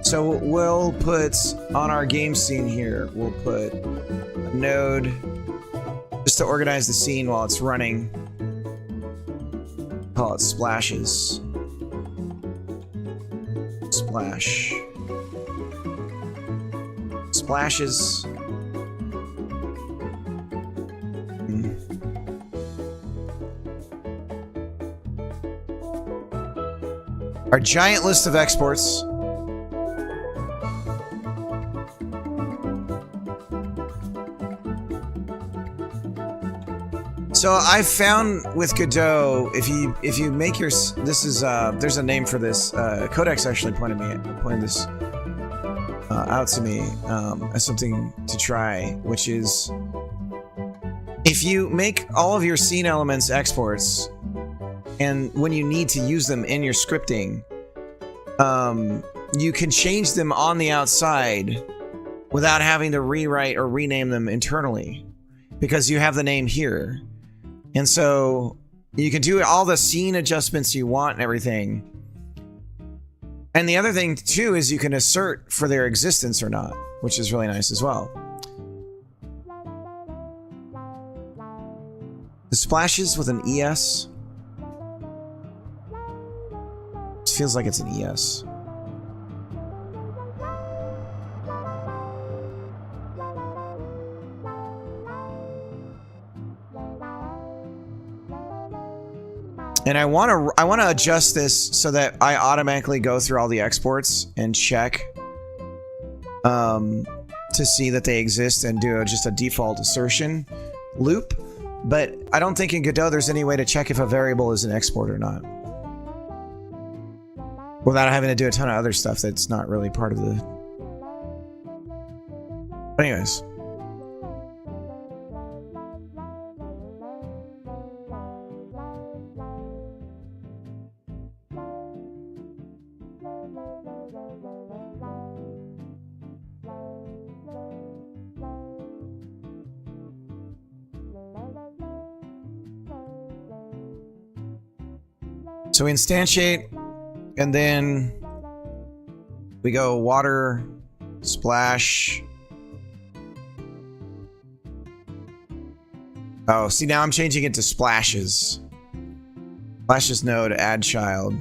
So we'll put on our game scene here, we'll put a node just to organize the scene while it's running. Call it splashes. Splash. Splashes. Our giant list of exports. So I found with Godot, if you make your, this is there's a name for this. Codex actually pointed this out to me as something to try, which is if you make all of your scene elements exports, and when you need to use them in your scripting, you can change them on the outside without having to rewrite or rename them internally because you have the name here. And so you can do all the scene adjustments you want and everything. And the other thing too is you can assert for their existence or not, which is really nice as well. The splashes with an ES. It feels like it's an ES. And I want to adjust this so that I automatically go through all the exports and check to see that they exist and do just a default assertion loop. But I don't think in Godot there's any way to check if a variable is an export or not, without having to do a ton of other stuff that's not really part of the... But anyways. So we instantiate, and then we go water, splash. Oh, see, now I'm changing it to splashes. Splashes node, add child.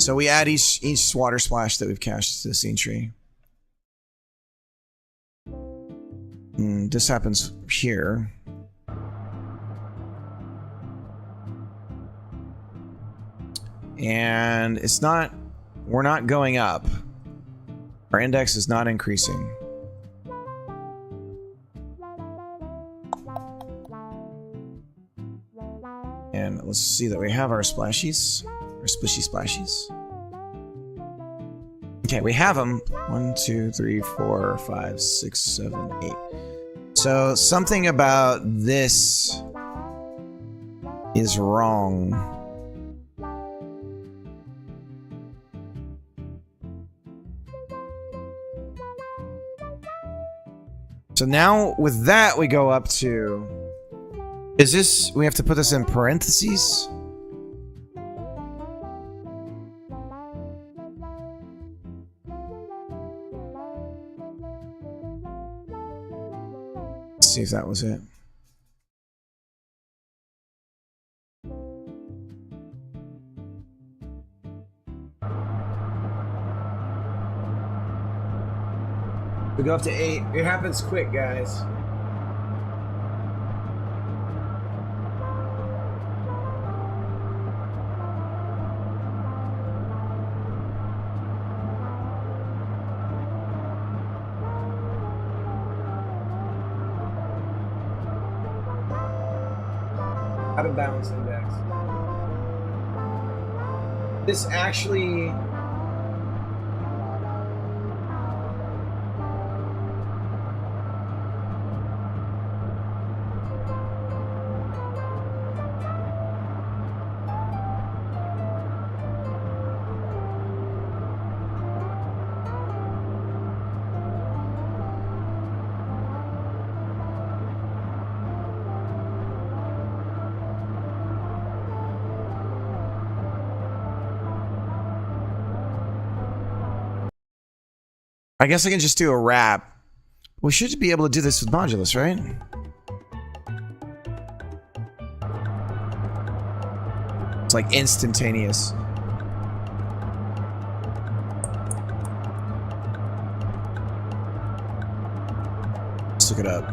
So we add each water splash that we've cached to the scene tree. This happens here. And it's not, we're not going up. Our index is not increasing. And let's see that we have our splashies, our splishy splashies. Okay, we have them. 1, 2, 3, 4, 5, 6, 7, 8. So something about this is wrong. So now with that we go up to, is this, we have to put this in parentheses? Let's see if that was it. We go up to 8. It happens quick, guys. Out of balance index. This actually... I guess I can just do a wrap. We should be able to do this with Modulus, right? It's like instantaneous. Let's look it up.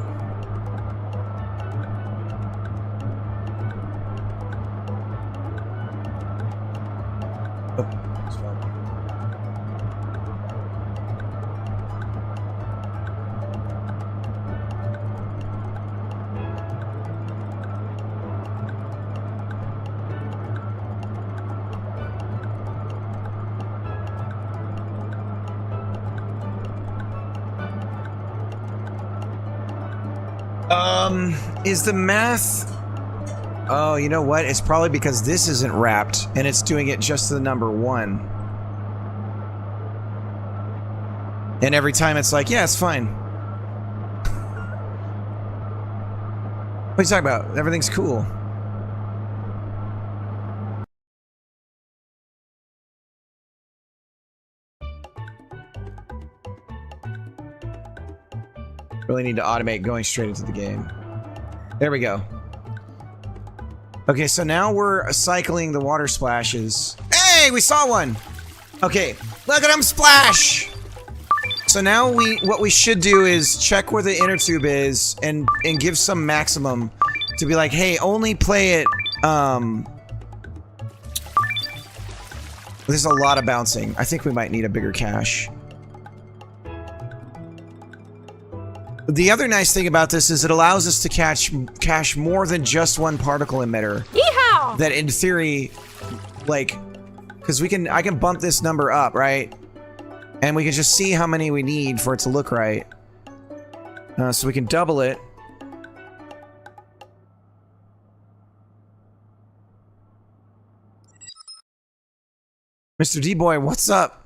Oh, it's fine. Is the math... Oh, you know what? It's probably because this isn't wrapped, and it's doing it just to the number 1. And every time it's like, yeah, it's fine. What are you talking about? Everything's cool. Really need to automate going straight into the game. There we go. Okay, so now we're cycling the water splashes. Hey, we saw one! Okay, look at him splash! So now what we should do is check where the inner tube is and give some maximum to be like, hey, only play it, there's a lot of bouncing. I think we might need a bigger cache. The other nice thing about this is it allows us to cache more than just one particle emitter. Yeehaw! That in theory, like, because I can bump this number up, right? And we can just see how many we need for it to look right. So we can double it. Mr. D-Boy, what's up?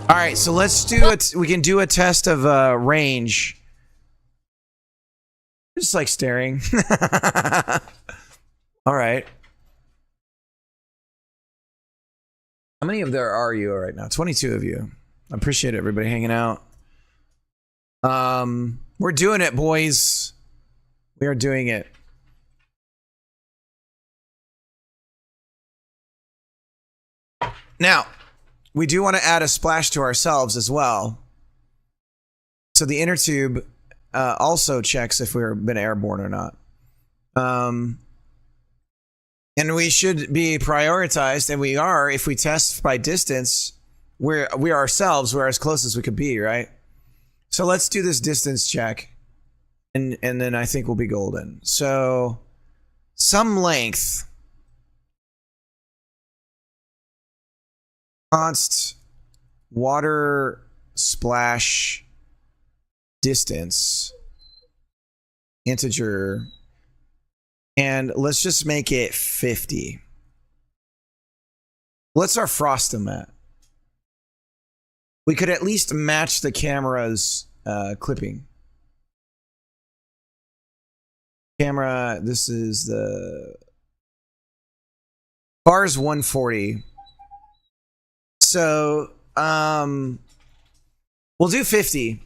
All right, so let's do it. We can do a test of range. Just like staring. All right. How many of there are you right now? 22 of you. I appreciate everybody hanging out. We're doing it, boys. We are doing it. Now, we do want to add a splash to ourselves as well. So the inner tube also checks if we've been airborne or not. And we should be prioritized, and we are, if we test by distance, we ourselves, we're as close as we could be, right? So let's do this distance check, and then I think we'll be golden. So some length. Const water splash distance integer, and let's just make it 50. What's our frostum at? We could at least match the camera's clipping. Camera, this is the bar's 140. So, we'll do 50.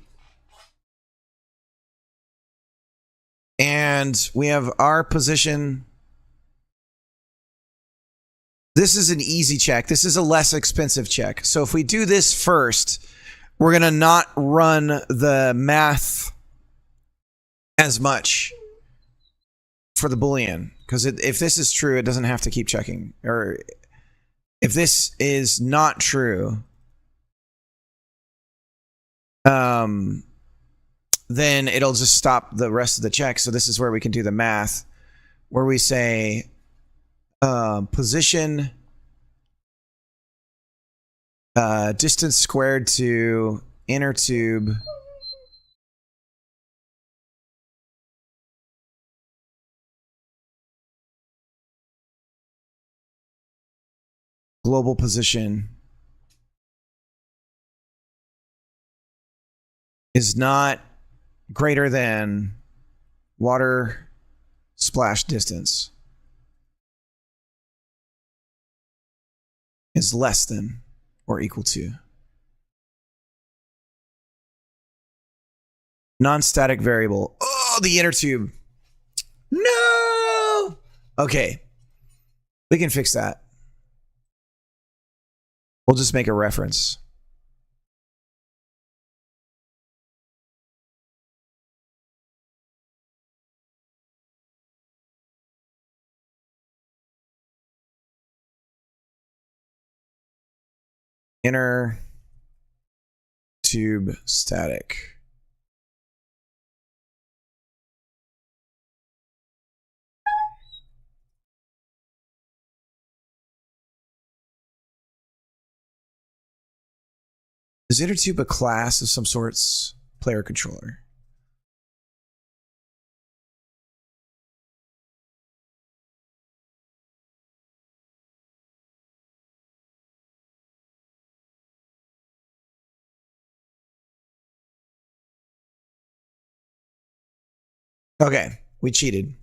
And we have our position. This is an easy check. This is a less expensive check. So if we do this first, we're going to not run the math as much for the Boolean. Because if this is true, it doesn't have to keep checking. Or if this is not true, then it'll just stop the rest of the check. So this is where we can do the math, where we say position distance squared to inner tube global position is not greater than water splash distance is less than or equal to non-static variable. Oh, the inner tube. No. Okay, we can fix that. We'll just make a reference. Inner tube static. Is inner tube a class of some sorts? Player controller. Okay, we cheated.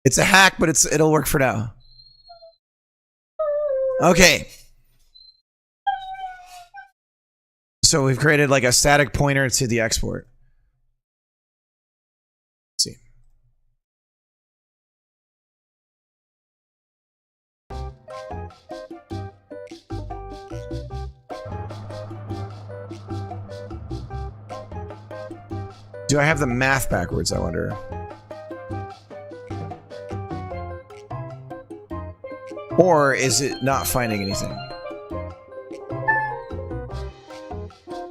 It's a hack, but it'll work for now. Okay. So we've created like a static pointer to the export. Let's see. Do I have the math backwards, I wonder? Or is it not finding anything?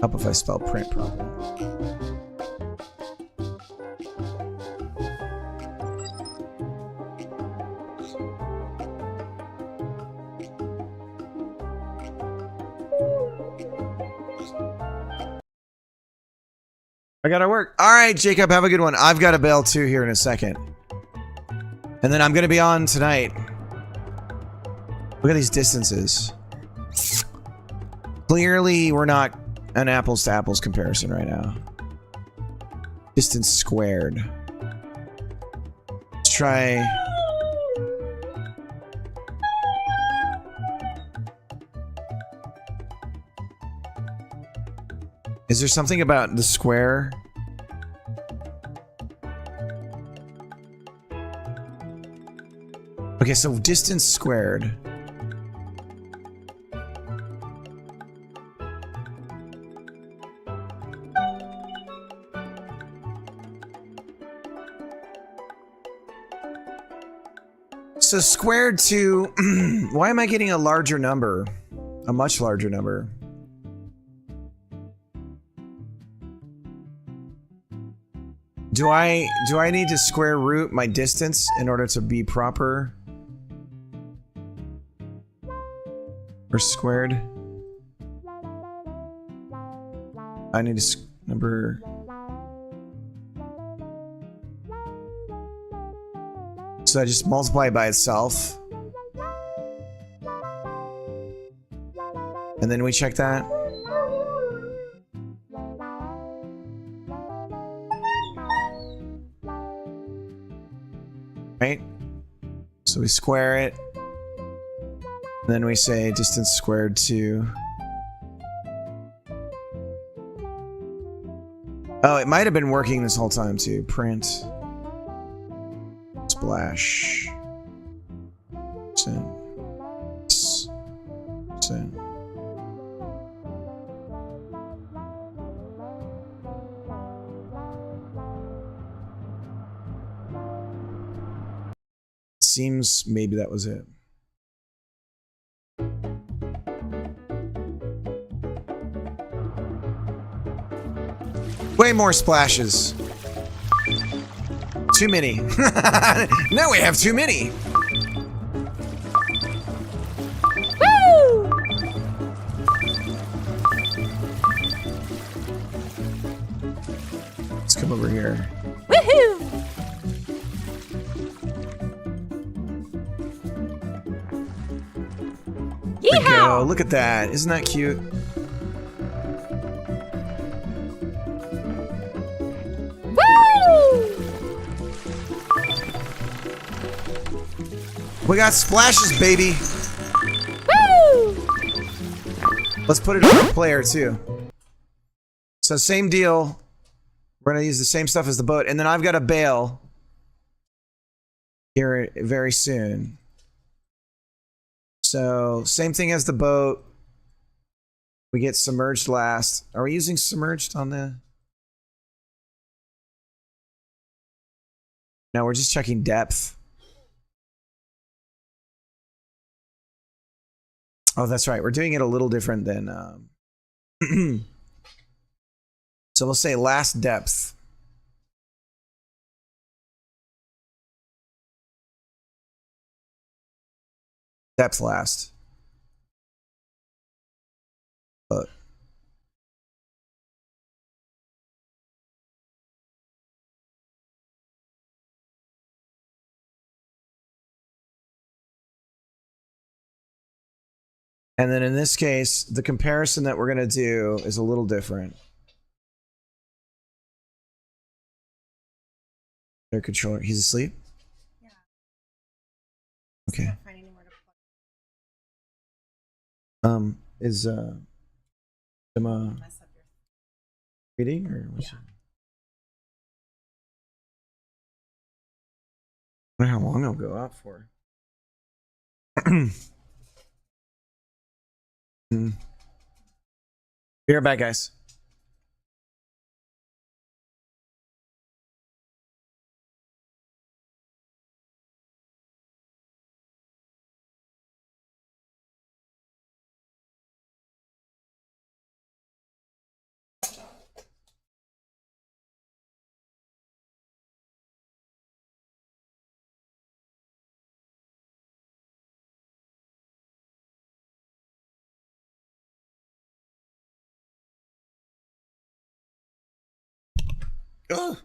Up if I spell print properly. I gotta work. All right, Jacob, have a good one. I've got to bail too here in a second. And then I'm gonna be on tonight. Look at these distances. Clearly, we're not an apples to apples comparison right now. Distance squared. Let's try. Is there something about the square? Okay, so distance squared. So squared to, why am I getting a larger number? A much larger number. Do I need to square root my distance in order to be proper? Or squared? I need to number. So I just multiply by itself. And then we check that. Right? So we square it. And then we say distance squared to. Oh, it might have been working this whole time too. Print. Splash. Send. Send. Seems maybe that was it. Way more splashes. Too many. Now we have too many. Woo! Let's come over here. Woohoo! There we go. Yeehaw! Look at that. Isn't that cute? We got splashes, baby. Woo! Let's put it on the player too. So same deal. We're gonna use the same stuff as the boat, and then I've got a bail here very soon. So same thing as the boat. We get submerged last. Are we using submerged on the? No, we're just checking depth. Oh, that's right. We're doing it a little different than. So we'll say last depth. Depth last. But. And then in this case, the comparison that we're going to do is a little different. Air controller. He's asleep? Yeah. Okay. Can't find anywhere to plug. Is Emma Mess up your. reading or what's Yeah. it? I wonder how long it'll go out for. Be right back, guys. Ugh.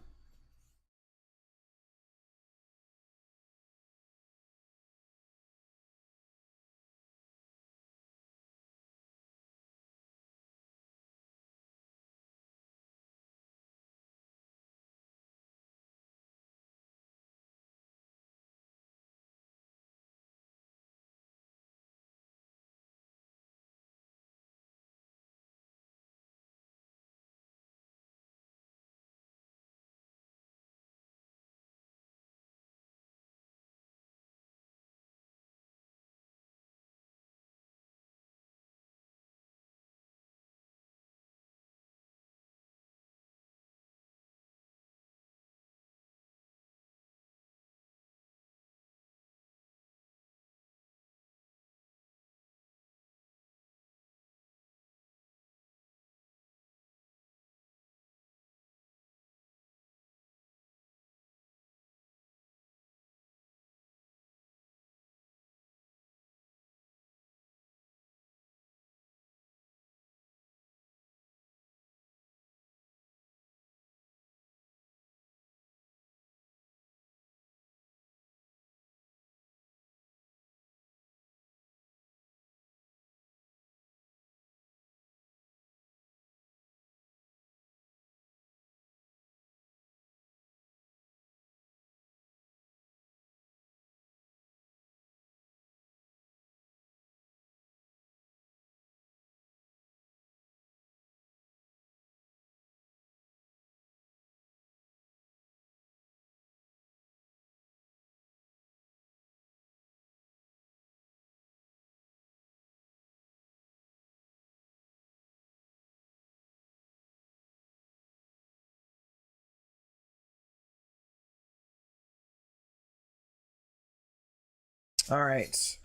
All right.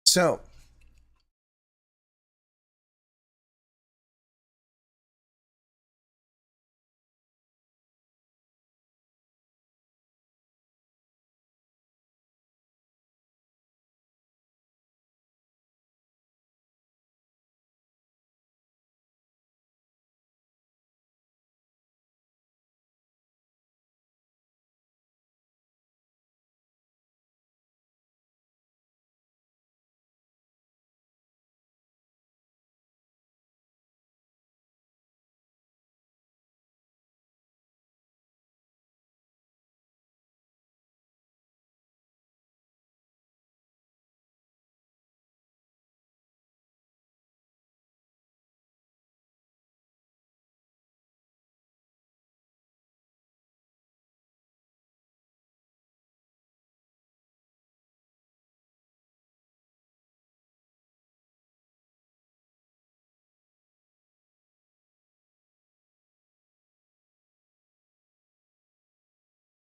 So.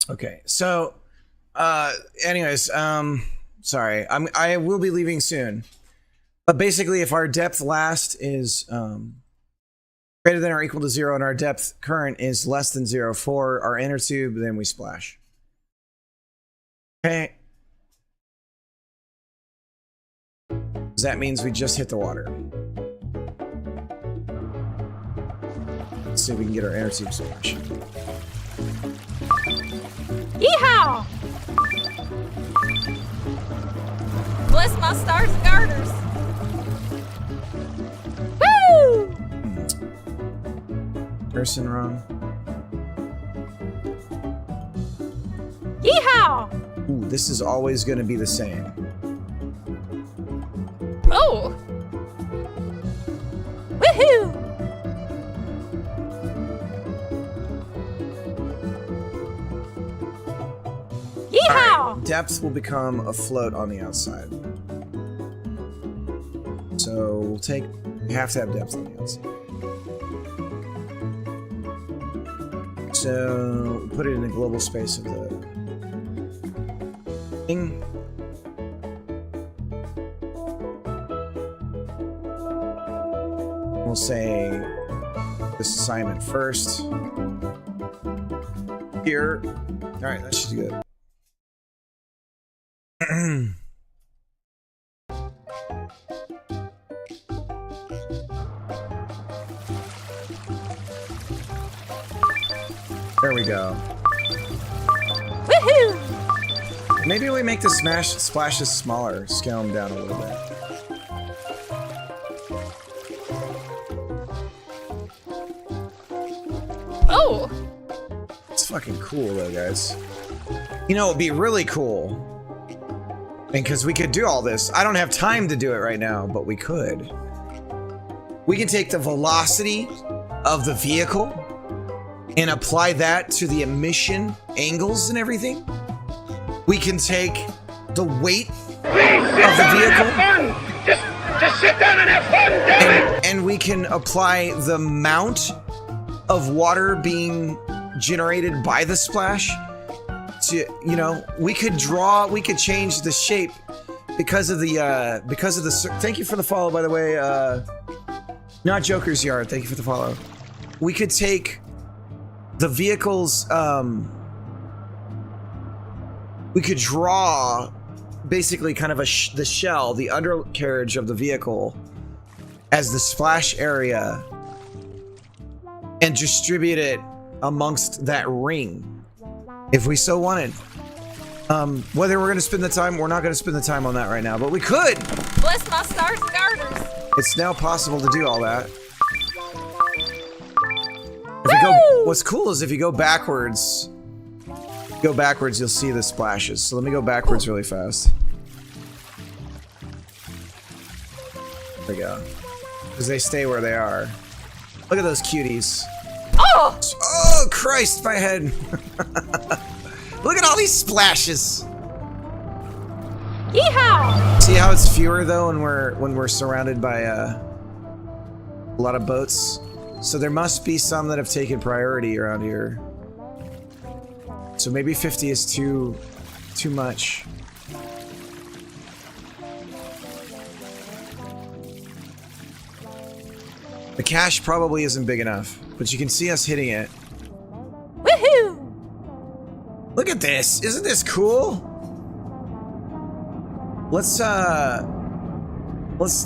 Okay, so anyways, sorry, I will be leaving soon. But basically, if our depth last is greater than or equal to 0 and our depth current is less than 0 for our inner tube, then we splash. Okay. That means we just hit the water. Let's see if we can get our inner tube splash. Yeehaw! Bless my stars and garters. Woo! Person wrong. Yeehaw! Ooh, this is always going to be the same. Oh! Woohoo! Yeehaw! Depth will become a float on the outside. So we'll take. We have to have depth on the outside. So we'll put it in the global space of the thing. We'll say this assignment first. Here. All right, that should be good. There we go. Woohoo! Maybe we make the splashes smaller, scale them down a little bit. Oh! It's fucking cool though, guys. You know, it'd be really cool. And because we could do all this. I don't have time to do it right now, but we could. We can take the velocity of the vehicle and apply that to the emission angles and everything. We can take the weight of the vehicle. Just sit down and have fun, damn it! And we can apply the amount of water being generated by the splash to, you know, we could change the shape because of the thank you for the follow, by the way, not Joker's Yard, thank you for the follow. We could take the vehicle's, we could draw basically kind of the shell, the undercarriage of the vehicle as the splash area and distribute it amongst that ring if we so wanted. Whether we're going to spend the time, we're not going to spend the time on that right now, but we could. Bless my stars and garters. It's now possible to do all that. If we go, what's cool is if you go backwards, you'll see the splashes. So let me go backwards really fast. There we go. Because they stay where they are. Look at those cuties. Oh! Oh, Christ, my head. Look at all these splashes. Yeehaw! See how it's fewer though when we're surrounded by a lot of boats? So there must be some that have taken priority around here. So maybe 50 is too too much. The cache probably isn't big enough, but you can see us hitting it. Woohoo! Look at this! Isn't this cool? Let's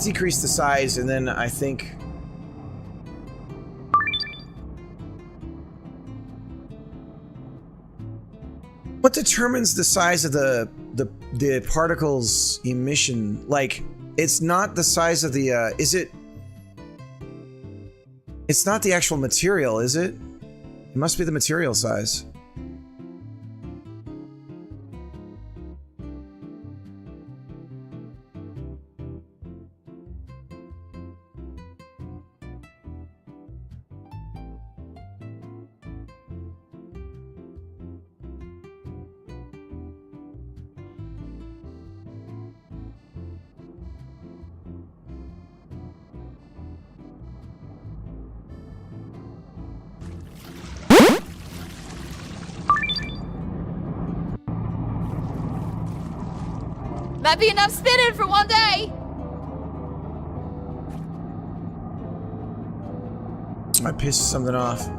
decrease the size, and then I think what determines the size of the particle's emission? Like, it's not the size of the is it? It's not the actual material, is it? It must be the material size. Might be enough spinning for one day. I pissed something off.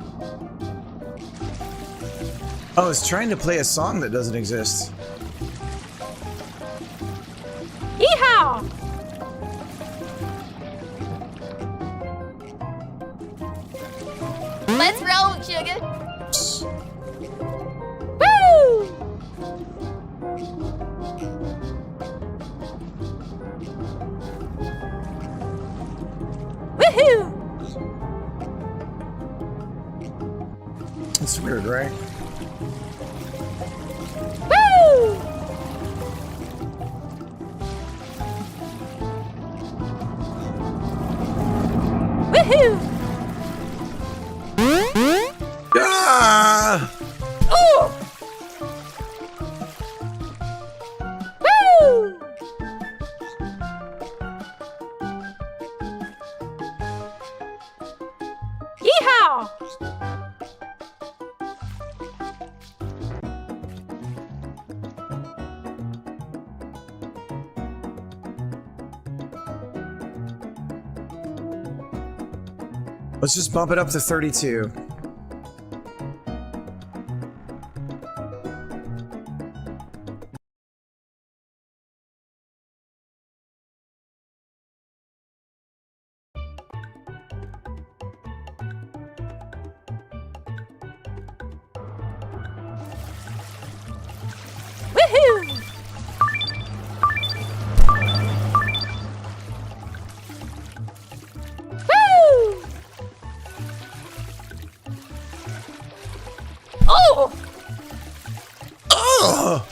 Oh, it's trying to play a song that doesn't exist. Yeehaw! Let's roll, sugar. Woo! Woohoo! It's weird, right? Woo! Woohoo! Ah! Oh! Woo! Yeehaw! Let's just bump it up to 32. Woohoo! Woo! Oh! Oh!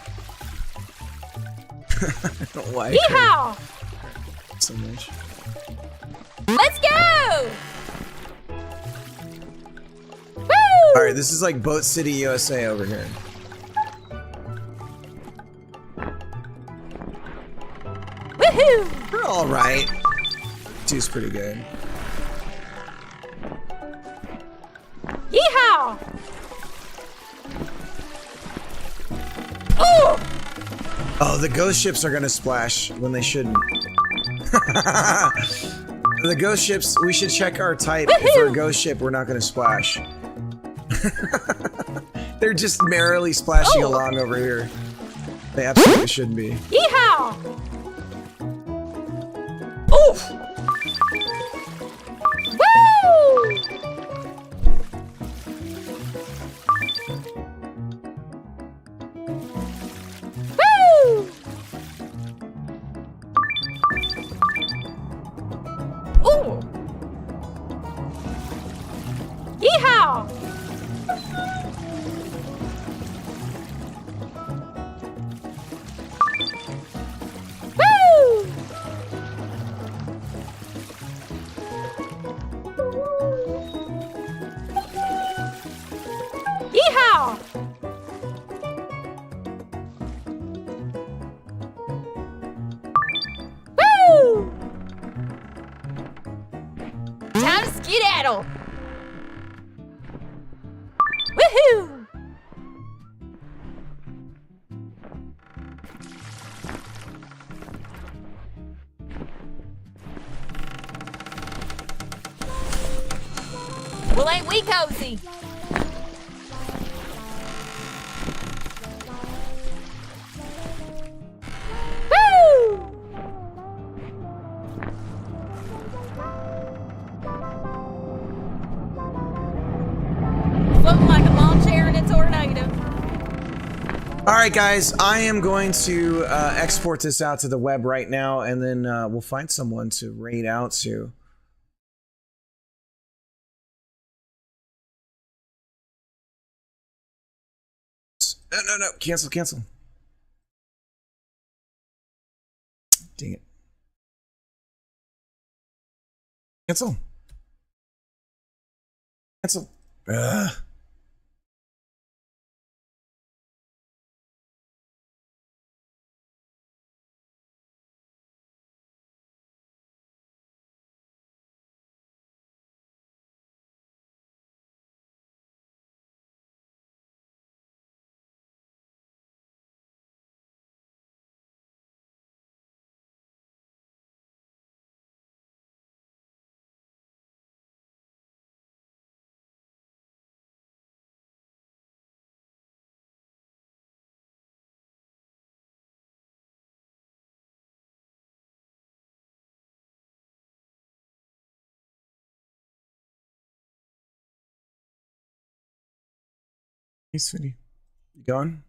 I don't know why I Yeehaw! cried so much. Let's go! Woo! All right, this is like Boat City, USA over here. Woohoo! We're all right. Two's pretty good. Yeehaw! Oh! Oh, the ghost ships are gonna splash when they shouldn't. The ghost ships, we should check our type. If we're a ghost ship, we're not gonna splash. They're just merrily splashing Oh. along over here. They absolutely shouldn't be. Yeehaw! Oof! Woo! Woo! Ooh! Yeehaw! Woo! Yeehaw! Woo! Time to skedaddle! Woohoo! Well, ain't we cozy? Woo! Floating like a lawn chair in a tornado. All right, guys, I am going to export this out to the web right now, and then we'll find someone to raid out to. No, cancel. Dang it. Cancel. Ugh. Hey, sweetie. You going?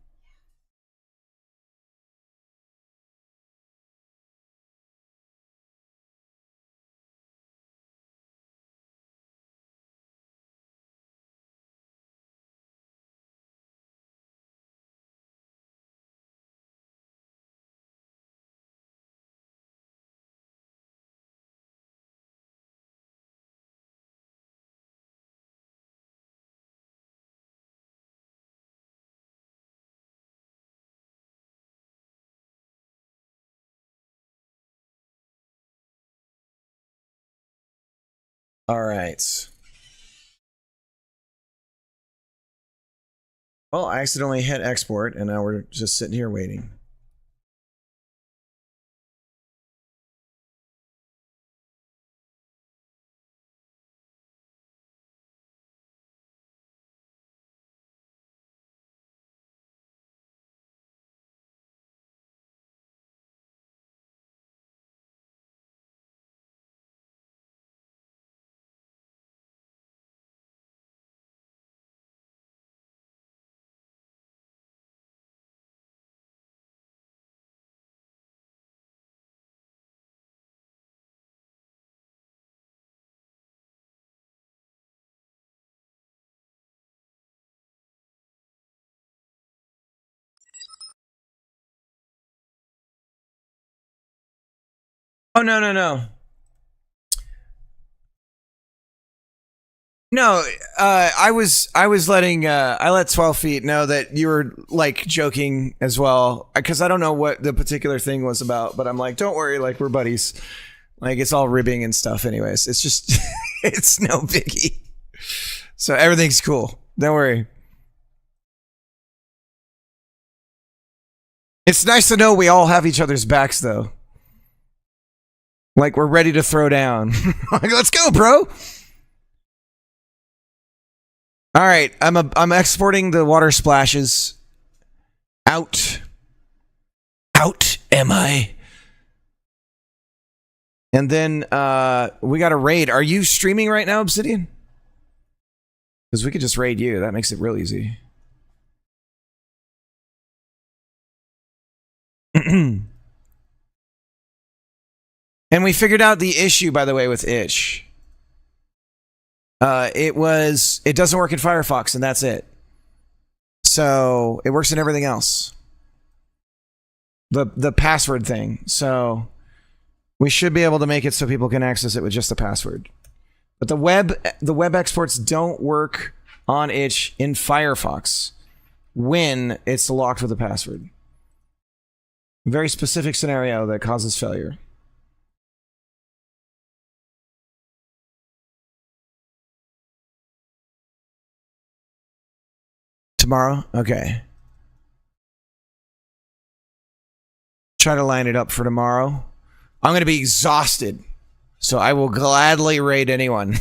All right. Well, I accidentally hit export, and now we're just sitting here waiting. Oh, no. No, I was letting I let 12 feet know that you were like joking as well, because I don't know what the particular thing was about, but I'm like, don't worry, like we're buddies, like it's all ribbing and stuff. Anyways, it's just it's no biggie, so everything's cool. Don't worry. It's nice to know we all have each other's backs, though. Like we're ready to throw down. Like, let's go, bro. All right, I'm exporting the water splashes out. Am I? And then we got a raid. Are you streaming right now, Obsidian? Because we could just raid you. That makes it real easy. And we figured out the issue, by the way, with itch. It doesn't work in Firefox, and that's it. So it works in everything else. The password thing. So we should be able to make it so people can access it with just the password. But the web exports don't work on itch in Firefox when it's locked with a password. Very specific scenario that causes failure. Tomorrow? Okay. Try to line it up for tomorrow. I'm going to be exhausted, so I will gladly raid anyone.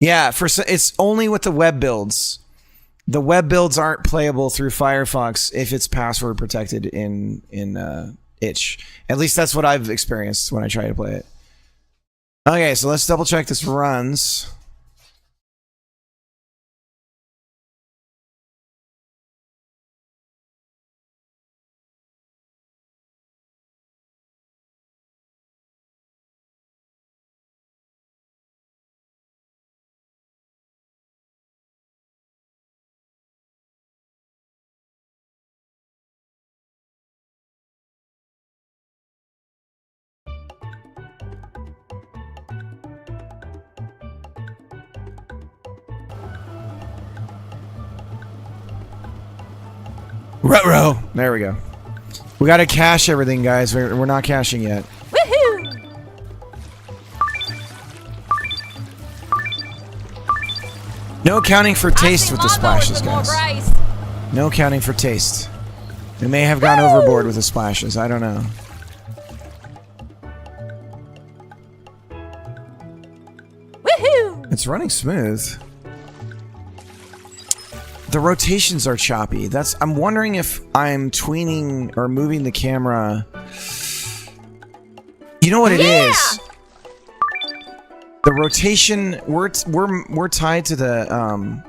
Yeah, it's only with the web builds. The web builds aren't playable through Firefox if it's password protected in itch. At least that's what I've experienced when I try to play it. Okay, so let's double check this runs. Ruh-roh. There we go. We gotta cache everything, guys. We're not caching yet. Woohoo! No counting for taste with the splashes, more guys. brace. No counting for taste. We may have gone overboard with the splashes. I don't know. Woohoo! It's running smooth. The rotations are choppy. I'm wondering if I'm tweening or moving the camera. You know what it is? The rotation. We're tied to the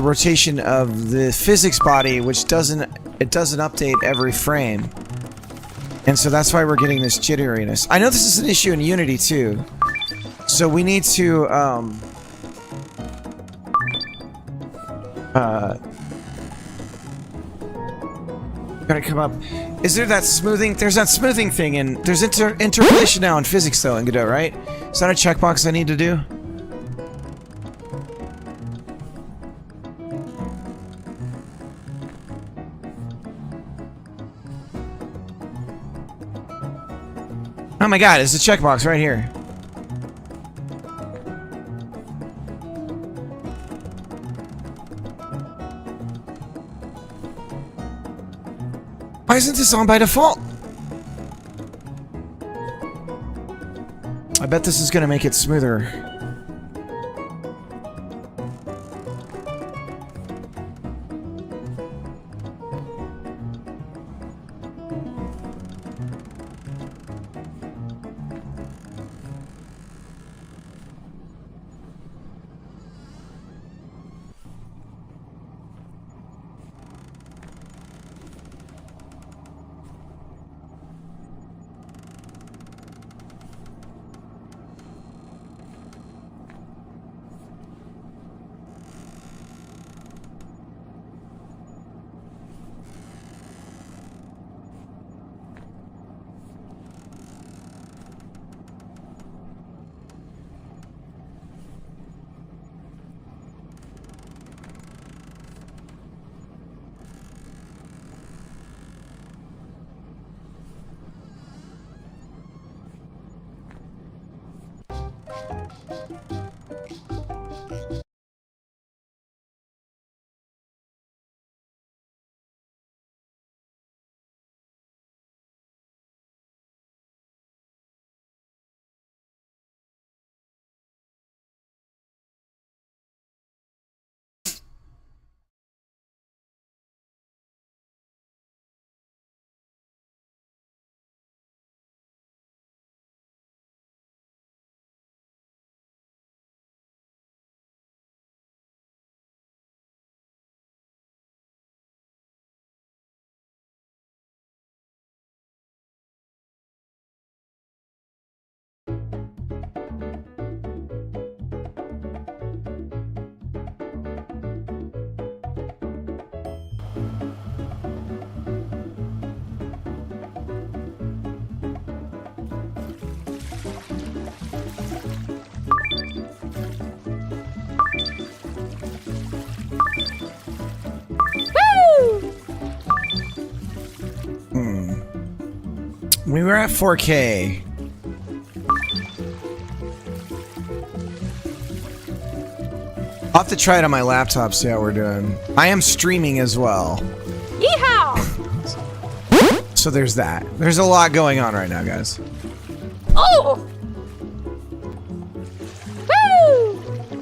rotation of the physics body, which doesn't update every frame, and so that's why we're getting this jitteriness. I know this is an issue in Unity too, so we need to gotta come up. Is there that smoothing? There's that smoothing thing, and there's interpolation now in physics though in Godot, right? Is that a checkbox I need to do? Oh my god, it's a checkbox right here. Why isn't this on by default? I bet this is gonna make it smoother. We were at 4K. I'll have to try it on my laptop, see how we're doing. I am streaming as well. Yeehaw! So there's that. There's a lot going on right now, guys. Oh! Woo!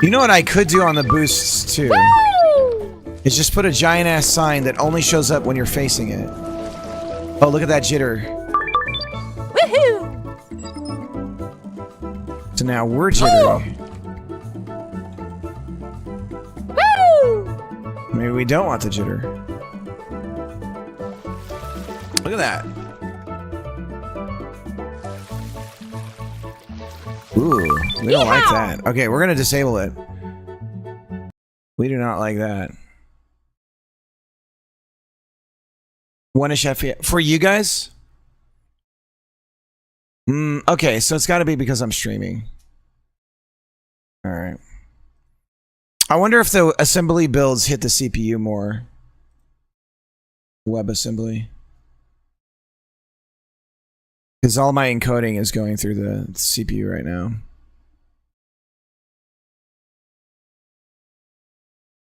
You know what I could do on the boosts too? Woo! Is just put a giant ass sign that only shows up when you're facing it. Oh, look at that jitter. Woohoo! So now we're jittery. Woo! Maybe we don't want the jitter. Look at that. Ooh, we don't like that. Okay, we're gonna disable it. We do not like that. One-ish FPS for you guys. Okay, so it's got to be because I'm streaming. All right. I wonder if the assembly builds hit the CPU more. WebAssembly. Because all my encoding is going through the CPU right now.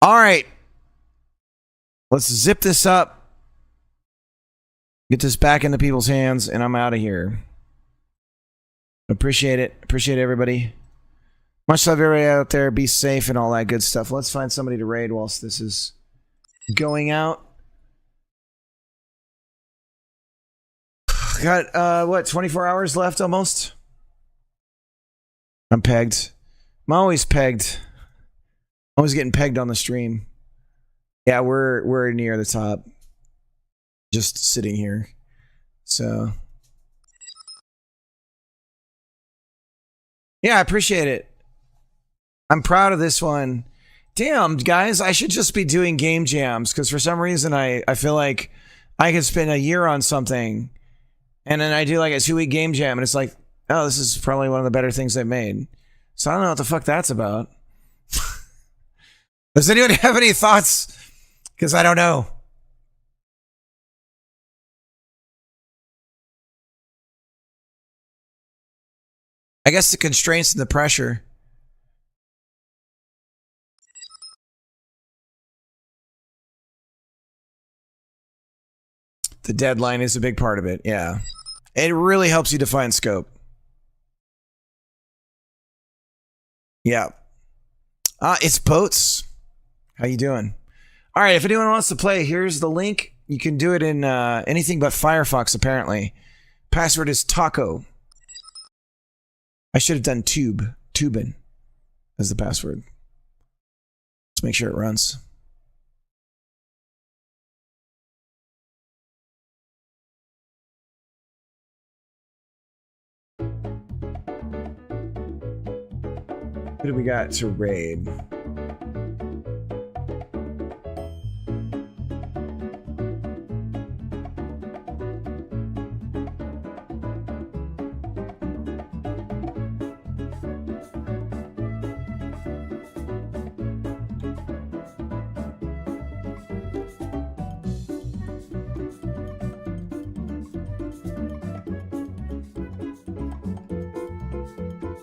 All right. Let's zip this up. Get this back into people's hands, and I'm out of here. Appreciate it. Appreciate everybody. Much love, everybody out there. Be safe and all that good stuff. Let's find somebody to raid whilst this is going out. Got, what, 24 hours left almost? I'm pegged. I'm always pegged. Always getting pegged on the stream. Yeah, we're near the top. Just sitting here. So. Yeah, I appreciate it. I'm proud of this one. Damn, guys, I should just be doing game jams because for some reason I feel like I could spend a year on something and then I do like a 2-week game jam and it's like, oh, this is probably one of the better things they've made. So I don't know what the fuck that's about. Does anyone have any thoughts? Because I don't know. I guess the constraints and the pressure. The deadline is a big part of it, yeah. It really helps you define scope. Yeah. It's Boats. How you doing? All right, if anyone wants to play, here's the link. You can do it in anything but Firefox, apparently. Password is taco. I should have done Tubin as the password. Let's make sure it runs. What do we got to raid?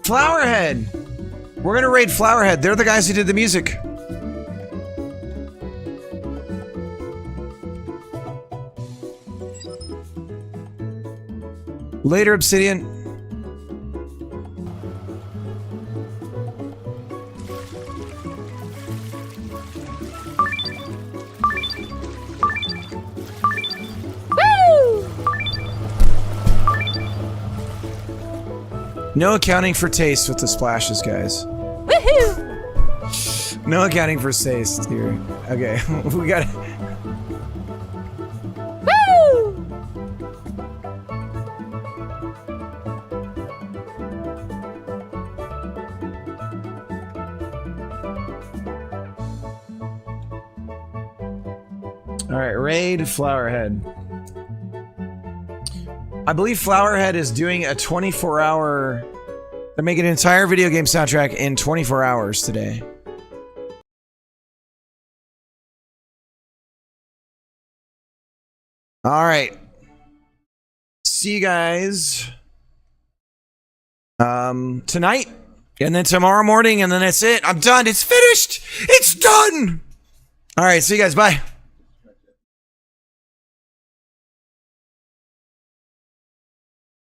Flowerhead! We're gonna raid Flowerhead. They're the guys who did the music. Later, Obsidian. No accounting for taste with the splashes, guys. Woohoo! No accounting for taste here. Okay, we got it. Woo! All right, raid Flowerhead. I believe Flowerhead is doing a 24-hour... They're making an entire video game soundtrack in 24 hours today. All right. See you guys tonight, and then tomorrow morning, and then that's it. I'm done. It's finished. It's done. All right. See you guys. Bye.